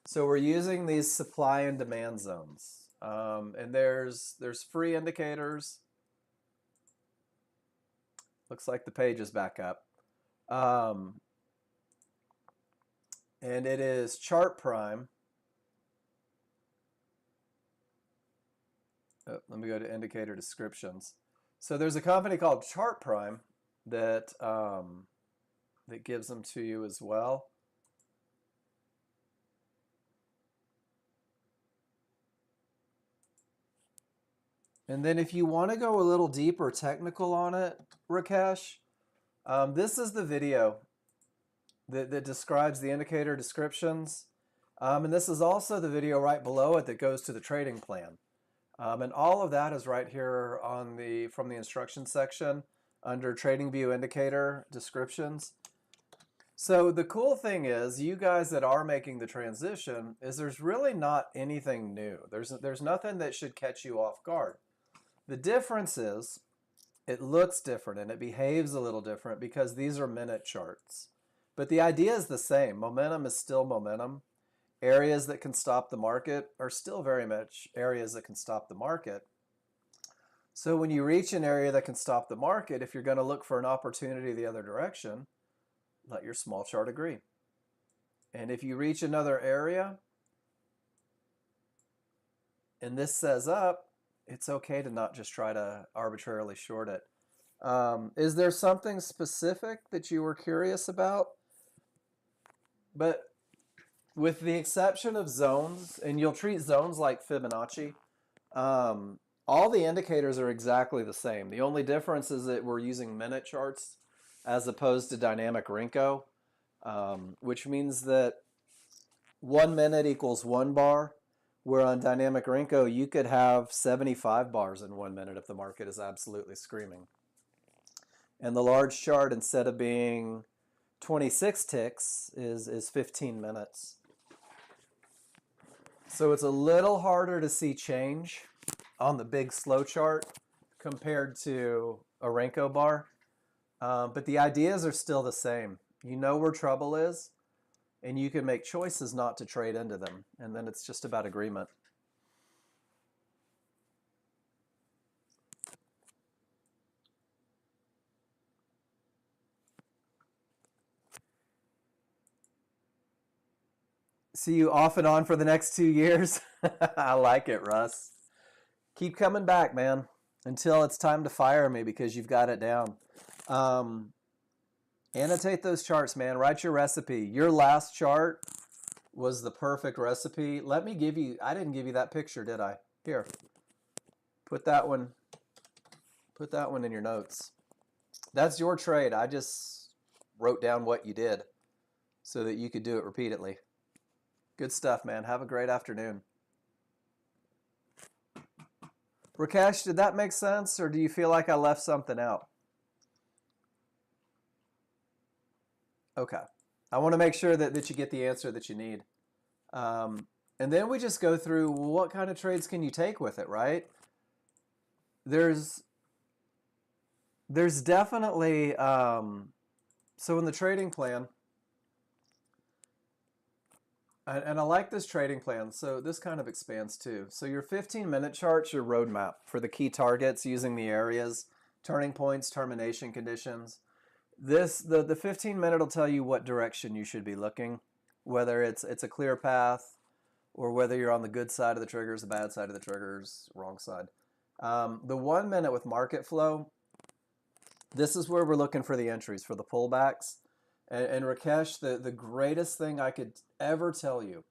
So we're using these supply and demand zones. And there's free indicators. Looks like the page is back up. And it is Chart Prime. Oh, let me go to indicator descriptions. So there's a company called Chart Prime that that gives them to you as well. And then if you want to go a little deeper technical on it, Rakesh, this is the video that describes the indicator descriptions. And this is also the video right below it that goes to the trading plan. And all of that is right here on from the instruction section under TradingView indicator descriptions. So the cool thing is, you guys that are making the transition, is there's really not anything new. There's nothing that should catch you off guard. The difference is it looks different and it behaves a little different because these are minute charts. But the idea is the same. Momentum is still momentum. Areas that can stop the market are still very much areas that can stop the market. So when you reach an area that can stop the market, if you're going to look for an opportunity the other direction, let your small chart agree. And if you reach another area and this says up, it's okay to not just try to arbitrarily short it. Is there something specific that you were curious about? But with the exception of zones, and you'll treat zones like Fibonacci, all the indicators are exactly the same. The only difference is that we're using minute charts as opposed to dynamic Rinko, which means that 1 minute equals 1 bar, where on dynamic Rinko you could have 75 bars in 1 minute if the market is absolutely screaming. And the large chart, instead of being 26 ticks, is 15 minutes. So it's a little harder to see change on the big slow chart compared to a Renko bar. But the ideas are still the same. You know where trouble is, and you can make choices not to trade into them. And then it's just about agreement. See you off and on for the next 2 years. I like it, Russ. Keep coming back, man, until it's time to fire me because you've got it down. Annotate those charts, man. Write your recipe. Your last chart was the perfect recipe. Let me give you, I didn't give you that picture, did I? Here, put that one in your notes. That's your trade. I just wrote down what you did so that you could do it repeatedly. Good stuff, man. Have a great afternoon. Rakesh, did that make sense, or do you feel like I left something out? Okay. I want to make sure that you get the answer that you need. And then we just go through what kind of trades can you take with it, right? There's definitely, so in the trading plan, and I like this trading plan, so this kind of expands too. So your 15-minute chart's your roadmap for the key targets using the areas, turning points, termination conditions. The 15-minute will tell you what direction you should be looking, whether it's a clear path or whether you're on the good side of the triggers, the bad side of the triggers, wrong side. The 1 minute with market flow, this is where we're looking for the entries, for the pullbacks. And Rakesh, the greatest thing I could ever tell you,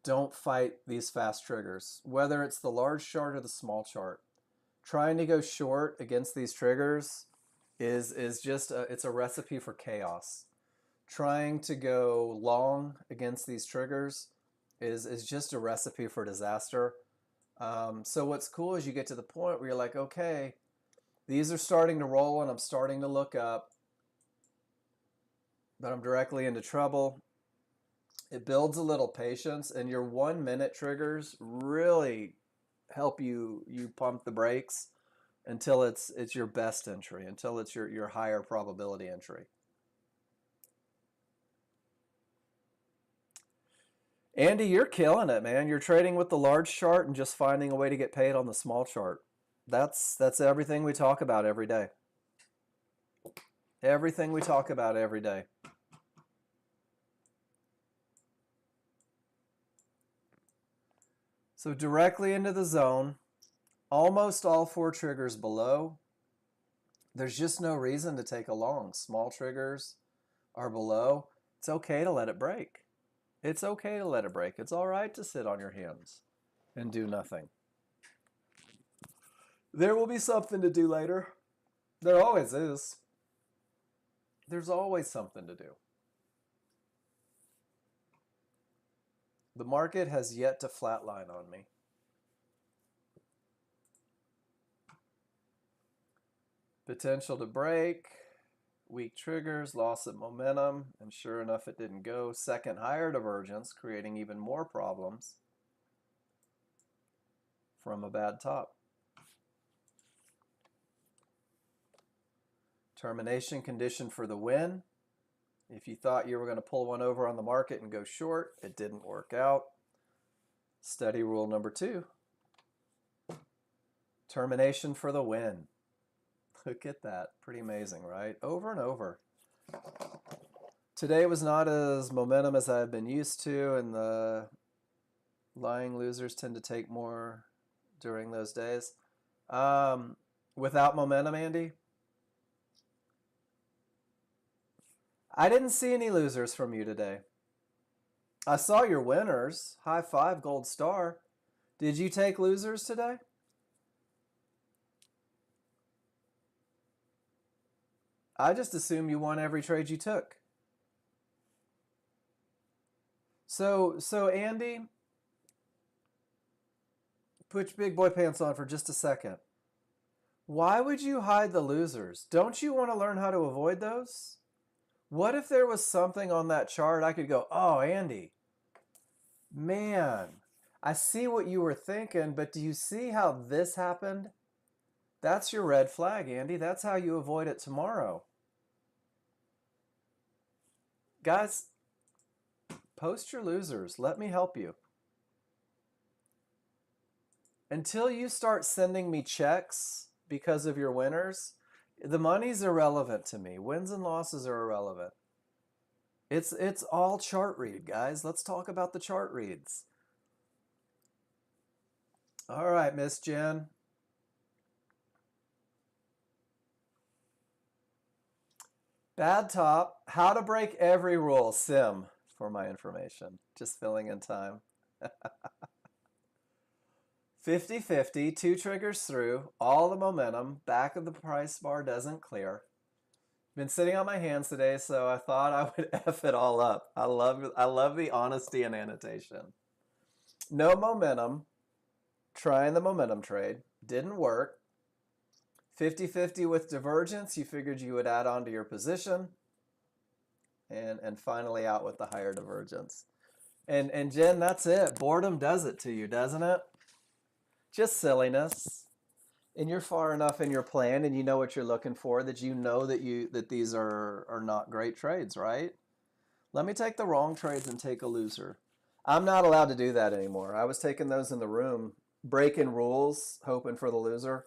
don't fight these fast triggers, whether it's the large chart or the small chart. Trying to go short against these triggers is just it's a recipe for chaos. Trying to go long against these triggers is just a recipe for disaster. So what's cool is you get to the point where you're like, okay, these are starting to roll and I'm starting to look up, but I'm directly into trouble. It builds a little patience, and your 1 minute triggers really help you pump the brakes until it's your best entry, until it's your higher probability entry. Andy, you're killing it, man. You're trading with the large chart and just finding a way to get paid on the small chart. That's everything we talk about every day. Everything we talk about every day. So directly into the zone, almost all 4 triggers below. There's just no reason to take a long. Small triggers are below. It's okay to let it break. It's okay to let it break. It's all right to sit on your hands and do nothing. There will be something to do later. There always is. There's always something to do. The market has yet to flatline on me. Potential to break, weak triggers, loss of momentum, and sure enough it didn't go. Second higher divergence, creating even more problems from a bad top. Termination condition for the win. If you thought you were going to pull one over on the market and go short, it didn't work out. Study rule number 2. Termination for the win. Look at that. Pretty amazing, right? Over and over. Today was not as momentum as I've been used to, and the lying losers tend to take more during those days. Without momentum, Andy? I didn't see any losers from you today. I saw your winners. High five, gold star. Did you take losers today? I just assume you won every trade you took. So Andy, put your big boy pants on for just a second. Why would you hide the losers? Don't you want to learn how to avoid those? What if there was something on that chart I could go, oh, Andy, man, I see what you were thinking, but do you see how this happened? That's your red flag, Andy. That's how you avoid it tomorrow. Guys, post your losers. Let me help you. Until you start sending me checks because of your winners, the money's irrelevant to me. Wins and losses are irrelevant. It's all chart read, guys. Let's talk about the chart reads. All right, Miss Jen. Bad top, how to break every rule, sim, for my information. Just filling in time. 50-50, 2 triggers through, all the momentum, back of the price bar doesn't clear. Been sitting on my hands today, so I thought I would F it all up. I love the honesty and annotation. No momentum, trying the momentum trade, didn't work. 50-50 with divergence, you figured you would add on to your position. And finally out with the higher divergence. And Jen, that's it. Boredom does it to you, doesn't it? Just silliness. And you're far enough in your plan and you know what you're looking for that you know that these are not great trades, right? Let me take the wrong trades and take a loser. I'm not allowed to do that anymore. I was taking those in the room, breaking rules, hoping for the loser.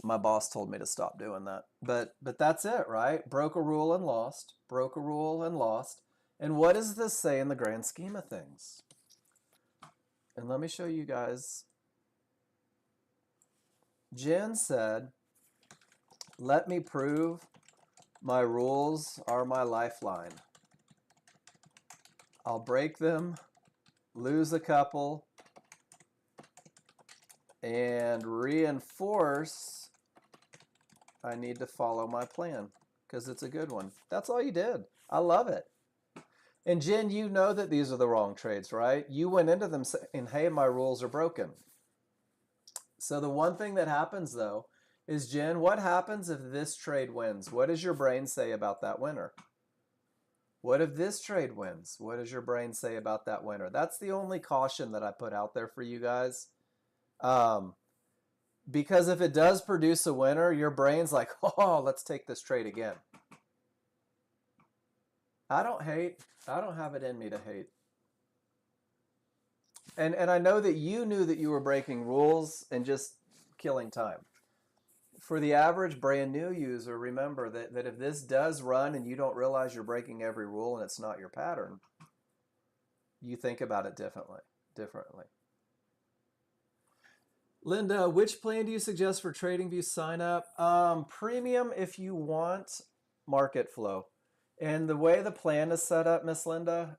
My boss told me to stop doing that. But that's it, right? Broke a rule and lost. Broke a rule and lost. And what does this say in the grand scheme of things? And let me show you guys. Jen said, let me prove my rules are my lifeline. I'll break them, lose a couple, and reinforce I need to follow my plan because it's a good one. That's all you did. I love it. And Jen, you know that these are the wrong trades, right? You went into them saying, hey, my rules are broken. So the one thing that happens though is, Jen, what happens if this trade wins? What does your brain say about that winner? What if this trade wins? What does your brain say about that winner? That's the only caution that I put out there for you guys. Because if it does produce a winner, your brain's like, oh, let's take this trade again. I don't hate. I don't have it in me to hate. And I know that you knew that you were breaking rules and just killing time. For the average brand new user, remember that if this does run and you don't realize you're breaking every rule and it's not your pattern, you think about it differently. Linda, which plan do you suggest for TradingView sign up? Premium if you want market flow. And the way the plan is set up, Miss Linda,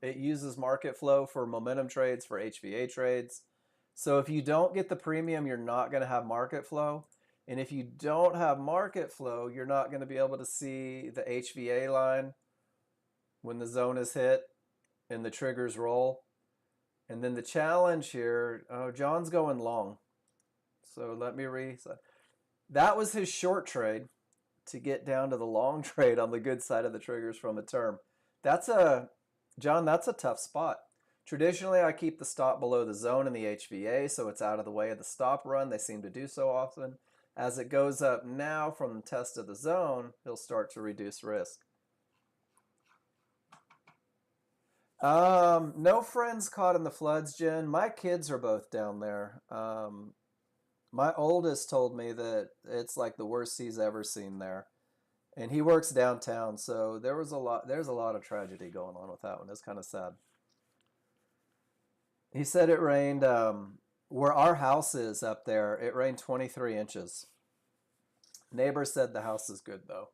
it uses market flow for momentum trades, for HVA trades. So if you don't get the premium, you're not going to have market flow. And if you don't have market flow, you're not going to be able to see the HVA line when the zone is hit and the triggers roll. And then the challenge here, oh, John's going long. So let me reset. That was his short trade to get down to the long trade on the good side of the triggers from a term. John, that's a tough spot. Traditionally, I keep the stop below the zone in the HVA, so it's out of the way of the stop run. They seem to do so often. As it goes up now from the test of the zone, he'll start to reduce risk. No friends caught in the floods, Jen. My kids are both down there. My oldest told me that it's like the worst he's ever seen there. And he works downtown, so there's a lot of tragedy going on with that one. It's kind of sad. He said it rained where our house is up there. It rained 23 inches. Neighbor said the house is good though.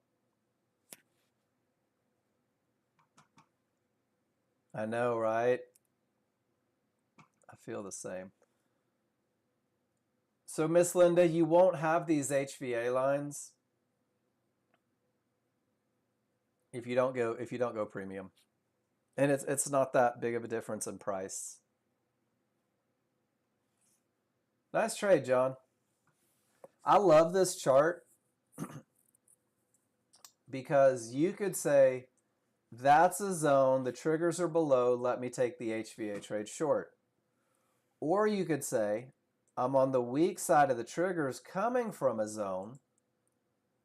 I know, right? I feel the same. So Miss Linda, you won't have these HVA lines if you don't go premium. And it's not that big of a difference in price. Nice trade, John. I love this chart because you could say, that's a zone, the triggers are below, let me take the HVA trade short. Or you could say, I'm on the weak side of the triggers coming from a zone.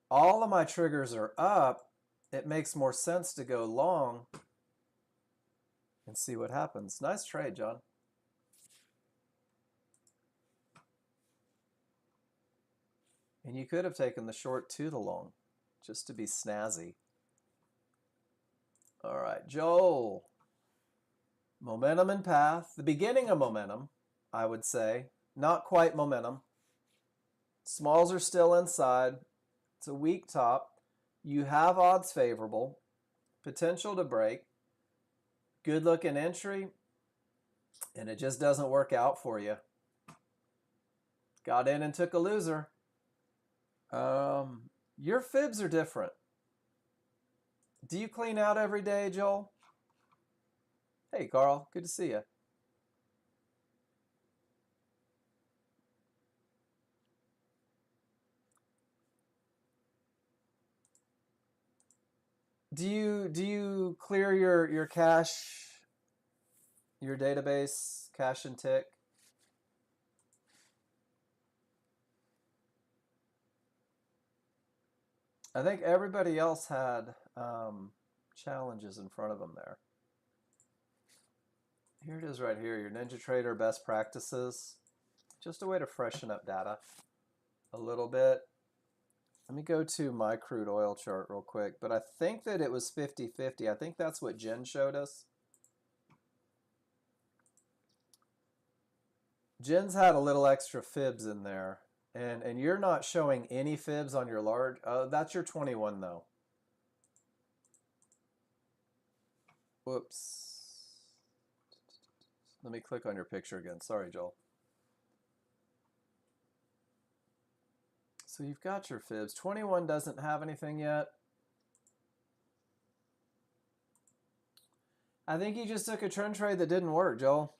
All of my triggers are up. It makes more sense to go long and see what happens. Nice trade, John. And you could have taken the short to the long just to be snazzy. All right, Joel. Momentum and path. The beginning of momentum, I would say. Not quite momentum. Smalls are still inside. It's a weak top. You have odds favorable. Potential to break. Good looking entry. And it just doesn't work out for you. Got in and took a loser. Your fibs are different. Do you clean out every day, Joel? Hey, Carl. Good to see you. Do you clear your cache, your database, cache and tick? I think everybody else had challenges in front of them there. Here it is right here, your NinjaTrader best practices. Just a way to freshen up data a little bit. Let me go to my crude oil chart real quick, but I think that it was 50-50. I think that's what Jen showed us. Jen's had a little extra fibs in there, and you're not showing any fibs on your large. That's your 21 though. Whoops. Let me click on your picture again. Sorry, Joel. So you've got your fibs. 21 doesn't have anything yet. I think you just took a trend trade that didn't work, Joel.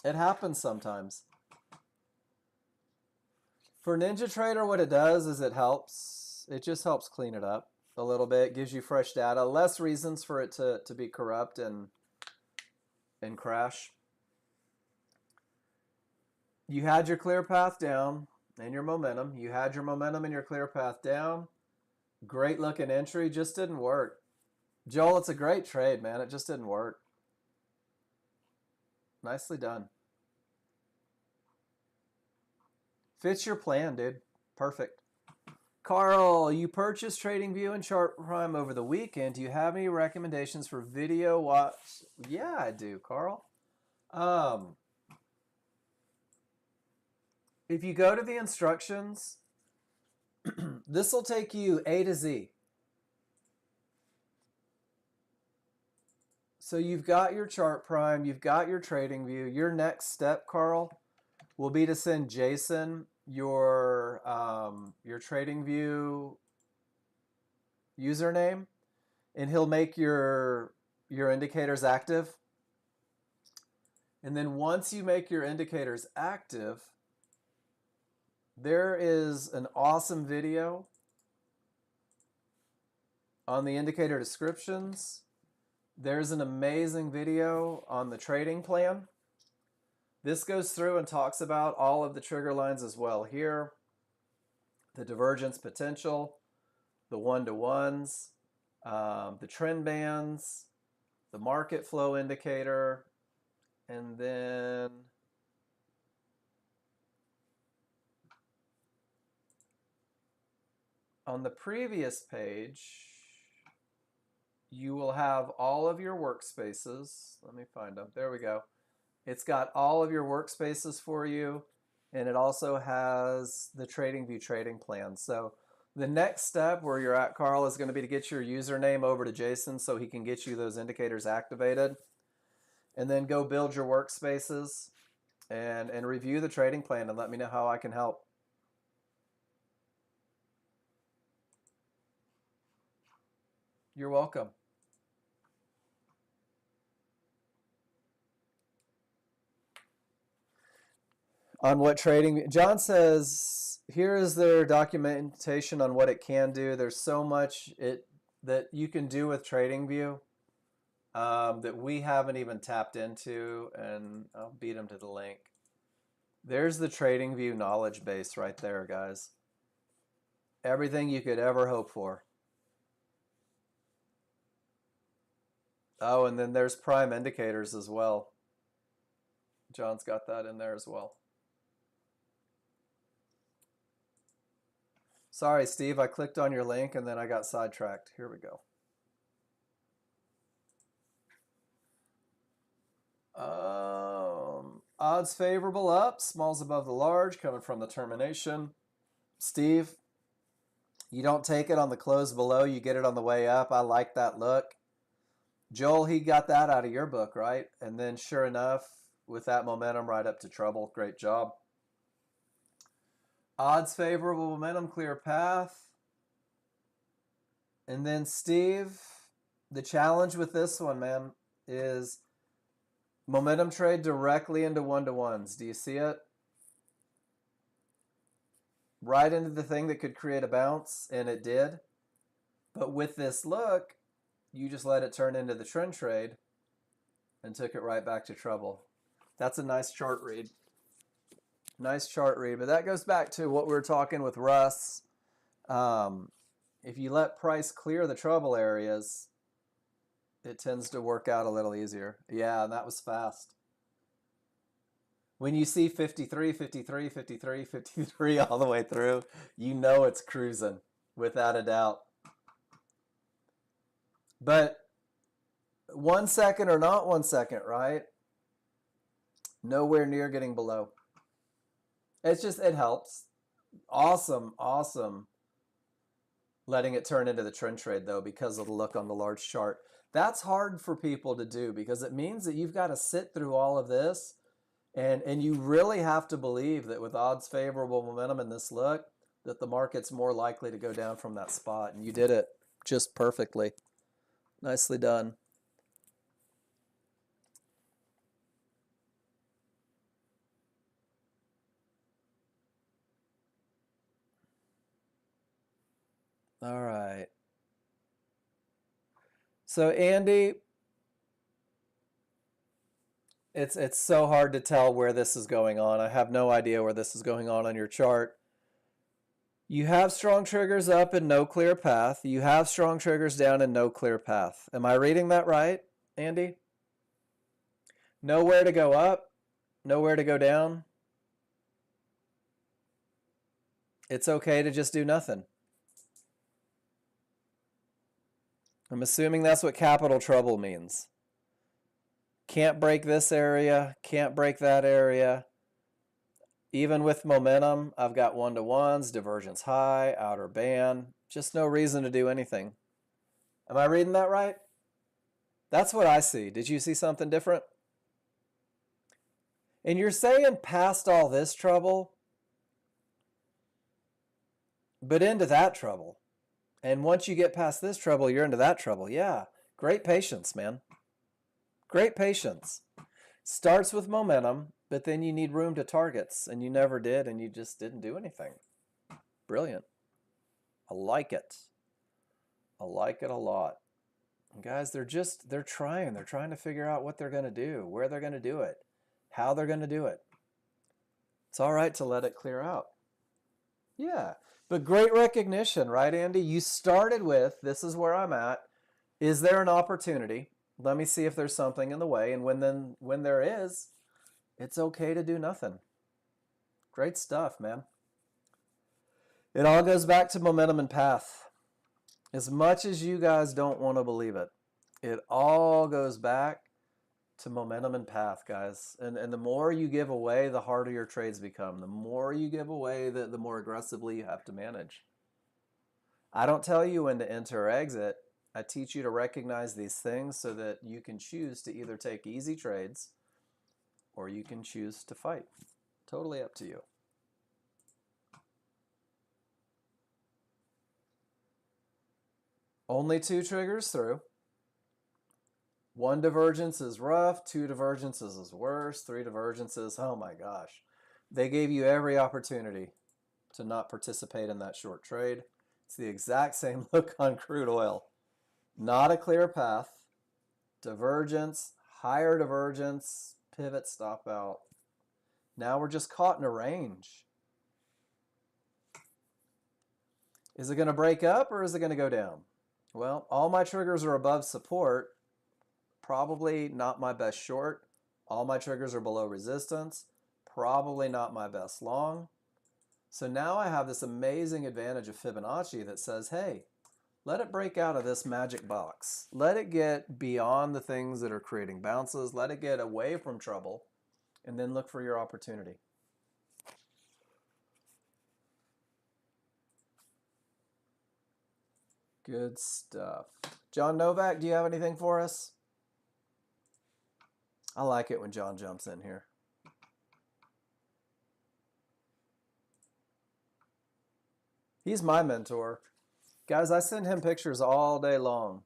It happens sometimes. For NinjaTrader, what it does is it helps. It just helps clean it up a little bit. Gives you fresh data. Less reasons for it to be corrupt and crash. You had your clear path down and your momentum. You had your momentum and your clear path down. Great looking entry. Just didn't work. Joel, it's a great trade, man. It just didn't work. Nicely done. Fits your plan, dude. Perfect. Carl, you purchased TradingView and Chart Prime over the weekend. Do you have any recommendations for video watch? Yeah, I do, Carl. If you go to the instructions, this will take you A to Z. So you've got your Chart Prime, you've got your TradingView. Your next step, Carl, will be to send Jason your TradingView username, and he'll make your indicators active. And then once you make your indicators active, there is an awesome video on the indicator descriptions. There's an amazing video on the trading plan. This goes through and talks about all of the trigger lines as well here, the divergence potential, the one-to-ones, the trend bands, the market flow indicator, and then on the previous page, you will have all of your workspaces. Let me find them. There we go. It's got all of your workspaces for you, and it also has the TradingView trading plan. So the next step where you're at, Carl, is going to be to get your username over to Jason so he can get you those indicators activated. And then go build your workspaces and review the trading plan and let me know how I can help. You're welcome. On what trading? John says here is their documentation on what it can do. There's so much that you can do with TradingView that we haven't even tapped into, and I'll beat them to the link. There's the TradingView knowledge base right there, guys. Everything you could ever hope for. Oh, and then there's prime indicators as well. John's got that in there as well. Sorry, Steve, I clicked on your link and then I got sidetracked. Here we go. Odds favorable up, smalls above the large, coming from the termination. Steve, you don't take it on the close below, you get it on the way up. I like that look. Joel, he got that out of your book, right? And then sure enough, with that momentum right up to trouble. Great job. Odds favorable momentum, clear path. And then Steve, the challenge with this one, man, is momentum trade directly into one-to-ones. Do you see it? Right into the thing that could create a bounce, and it did. But with this look, you just let it turn into the trend trade and took it right back to trouble. That's a nice chart read. Nice chart read. But that goes back to what we were talking with Russ. If you let price clear the trouble areas, it tends to work out a little easier. Yeah, and that was fast. When you see 53, 53, 53, 53 all the way through, you know it's cruising, without a doubt. But 1 second or not 1 second, right? Nowhere near getting below. It's just, it helps. Awesome, awesome. Letting it turn into the trend trade, though, because of the look on the large chart. That's hard for people to do because it means that you've got to sit through all of this, and you really have to believe that with odds favorable momentum in this look, that the market's more likely to go down from that spot. And you did it just perfectly. Nicely done. All right. So Andy, it's so hard to tell where this is going on. I have no idea where this is going on your chart. You have strong triggers up and no clear path. You have strong triggers down and no clear path. Am I reading that right, Andy? Nowhere to go up, nowhere to go down. It's okay to just do nothing. I'm assuming that's what capital trouble means. Can't break this area, can't break that area. Even with momentum, I've got one-to-ones, divergence high, outer band. Just no reason to do anything. Am I reading that right? That's what I see. Did you see something different? And you're saying past all this trouble, but into that trouble. And once you get past this trouble, you're into that trouble. Yeah, great patience, man. Great patience. Starts with momentum, but then you need room to targets, and you never did, and you just didn't do anything. Brilliant. I like it. I like it a lot. And guys, they're trying. They're trying to figure out what they're going to do, where they're going to do it, how they're going to do it. It's all right to let it clear out. Yeah, but great recognition, right, Andy? You started with, this is where I'm at. Is there an opportunity? Let me see if there's something in the way. And when there is, it's okay to do nothing. Great stuff, man. It all goes back to momentum and path. As much as you guys don't want to believe it, it all goes back to momentum and path, guys. And the more you give away, the harder your trades become. The more you give away, the more aggressively you have to manage. I don't tell you when to enter or exit. I teach you to recognize these things so that you can choose to either take easy trades or you can choose to fight. Totally up to you. Only 2 triggers through. 1 divergence is rough, 2 divergences is worse, 3 divergences, oh my gosh. They gave you every opportunity. to not participate in that short trade. It's the exact same look on crude oil. Not a clear path. Divergence, higher divergence, pivot, stop out. Now we're just caught in a range. Is it going to break up or is it going to go down? Well, all my triggers are above support. Probably not my best short. All my triggers are below resistance. Probably not my best long. So now I have this amazing advantage of Fibonacci that says, hey, let it break out of this magic box. Let it get beyond the things that are creating bounces. Let it get away from trouble, and then look for your opportunity. Good stuff. John Novak, do you have anything for us? I like it when John jumps in here. He's my mentor. Guys, I send him pictures all day long.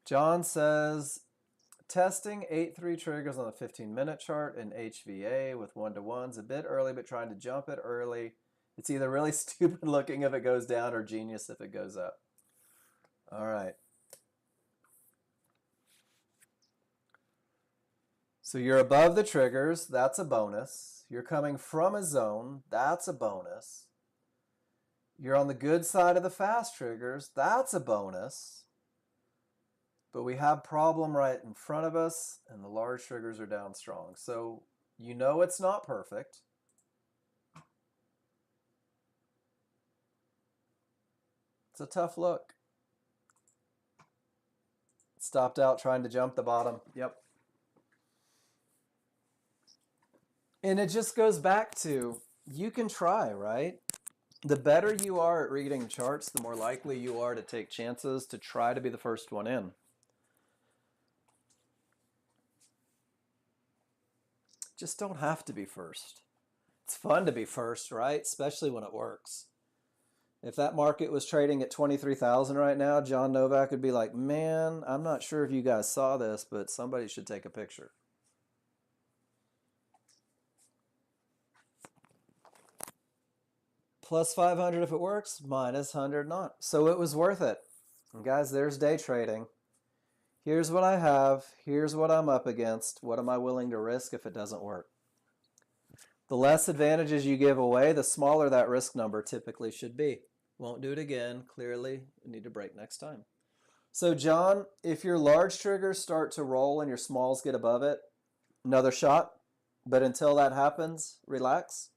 John says, testing 8-3 triggers on the 15-minute chart in HVA with 1-to-1s. A bit early, but trying to jump it early. It's either really stupid looking if it goes down or genius if it goes up. All right. So you're above the triggers. That's a bonus. You're coming from a zone. That's a bonus. You're on the good side of the fast triggers. That's a bonus. But we have problem right in front of us, and the large triggers are down strong. So you know it's not perfect. It's a tough look. Stopped out trying to jump the bottom. Yep. And it just goes back to, you can try, right? The better you are at reading charts, the more likely you are to take chances to try to be the first one in. Just don't have to be first. It's fun to be first, right? Especially when it works. If that market was trading at 23,000 right now, John Novak would be like, man, I'm not sure if you guys saw this, but somebody should take a picture. Plus 500 if it works, minus 100 not. So it was worth it. And guys, there's day trading. Here's what I have. Here's what I'm up against. What am I willing to risk if it doesn't work? The less advantages you give away, the smaller that risk number typically should be. Won't do it again. Clearly, you need to break next time. So John, if your large triggers start to roll and your smalls get above it, another shot. But until that happens, relax.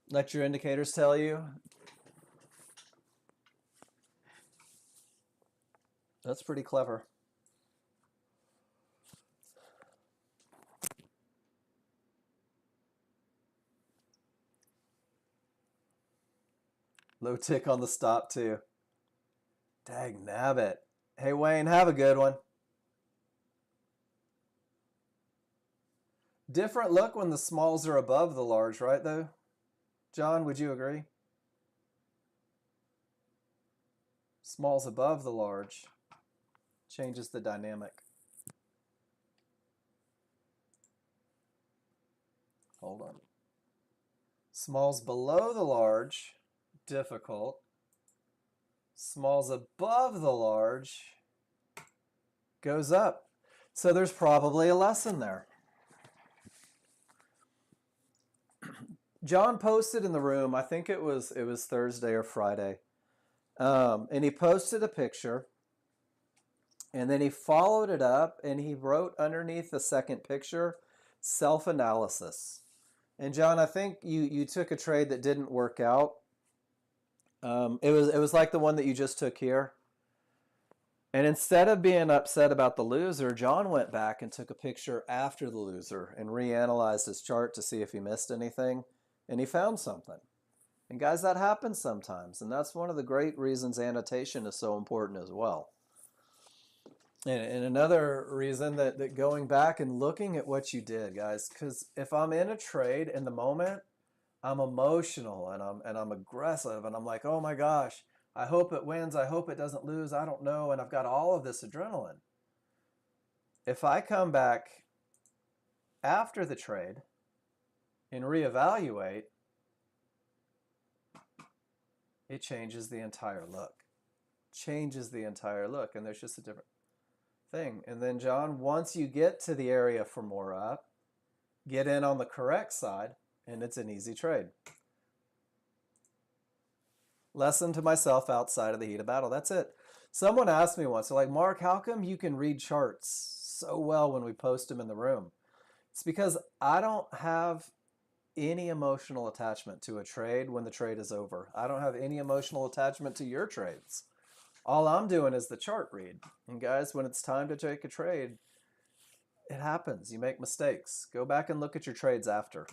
Let your indicators tell you. That's pretty clever. Low tick on the stop too. Dag nabbit. Hey Wayne, have a good one. Different look when the smalls are above the large, right though? John, would you agree? Smalls above the large changes the dynamic. Hold on. Smalls below the large, difficult. Smalls above the large goes up. So there's probably a lesson there. John posted in the room, I think it was Thursday or Friday, and he posted a picture, and then he followed it up, and he wrote underneath the second picture, self-analysis. And John, I think you took a trade that didn't work out. It was like the one that you just took here. And instead of being upset about the loser, John went back and took a picture after the loser and reanalyzed his chart to see if he missed anything. And he found something. And guys, that happens sometimes. And that's one of the great reasons annotation is so important as well. And another reason that going back and looking at what you did, guys, because if I'm in a trade in the moment, I'm emotional and I'm aggressive and I'm like, oh my gosh, I hope it wins. I hope it doesn't lose. I don't know. And I've got all of this adrenaline. If I come back after the trade In reevaluate, it changes the entire look. Changes the entire look, and there's just a different thing. And then, John, once you get to the area for more up, get in on the correct side, and it's an easy trade. Lesson to myself outside of the heat of battle. That's it. Someone asked me once, they're like, Mark, how come you can read charts so well when we post them in the room? It's because I don't have any emotional attachment to a trade when the trade is over. I don't have any emotional attachment to your trades. All I'm doing is the chart read. And guys, when it's time to take a trade, it happens. You make mistakes. Go back and look at your trades after.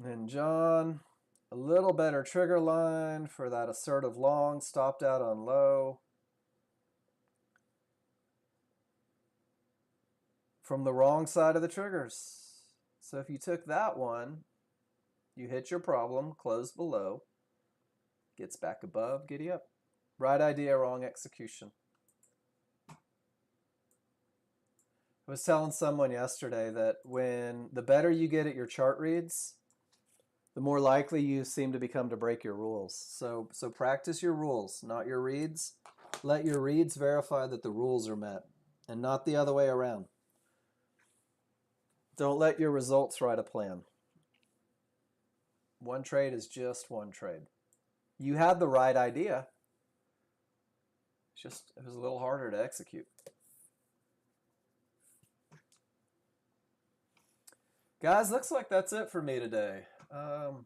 And John, a little better trigger line for that assertive long, stopped out on low. From the wrong side of the triggers. So if you took that one, you hit your problem, close below, gets back above, giddy up. Right idea, wrong execution. I was telling someone yesterday that when the better you get at your chart reads, the more likely you seem to become to break your rules. So practice your rules, not your reads. Let your reads verify that the rules are met, and not the other way around. Don't let your results write a plan. One trade is just one trade. You had the right idea. It was a little harder to execute. Guys, looks like that's it for me today. Great.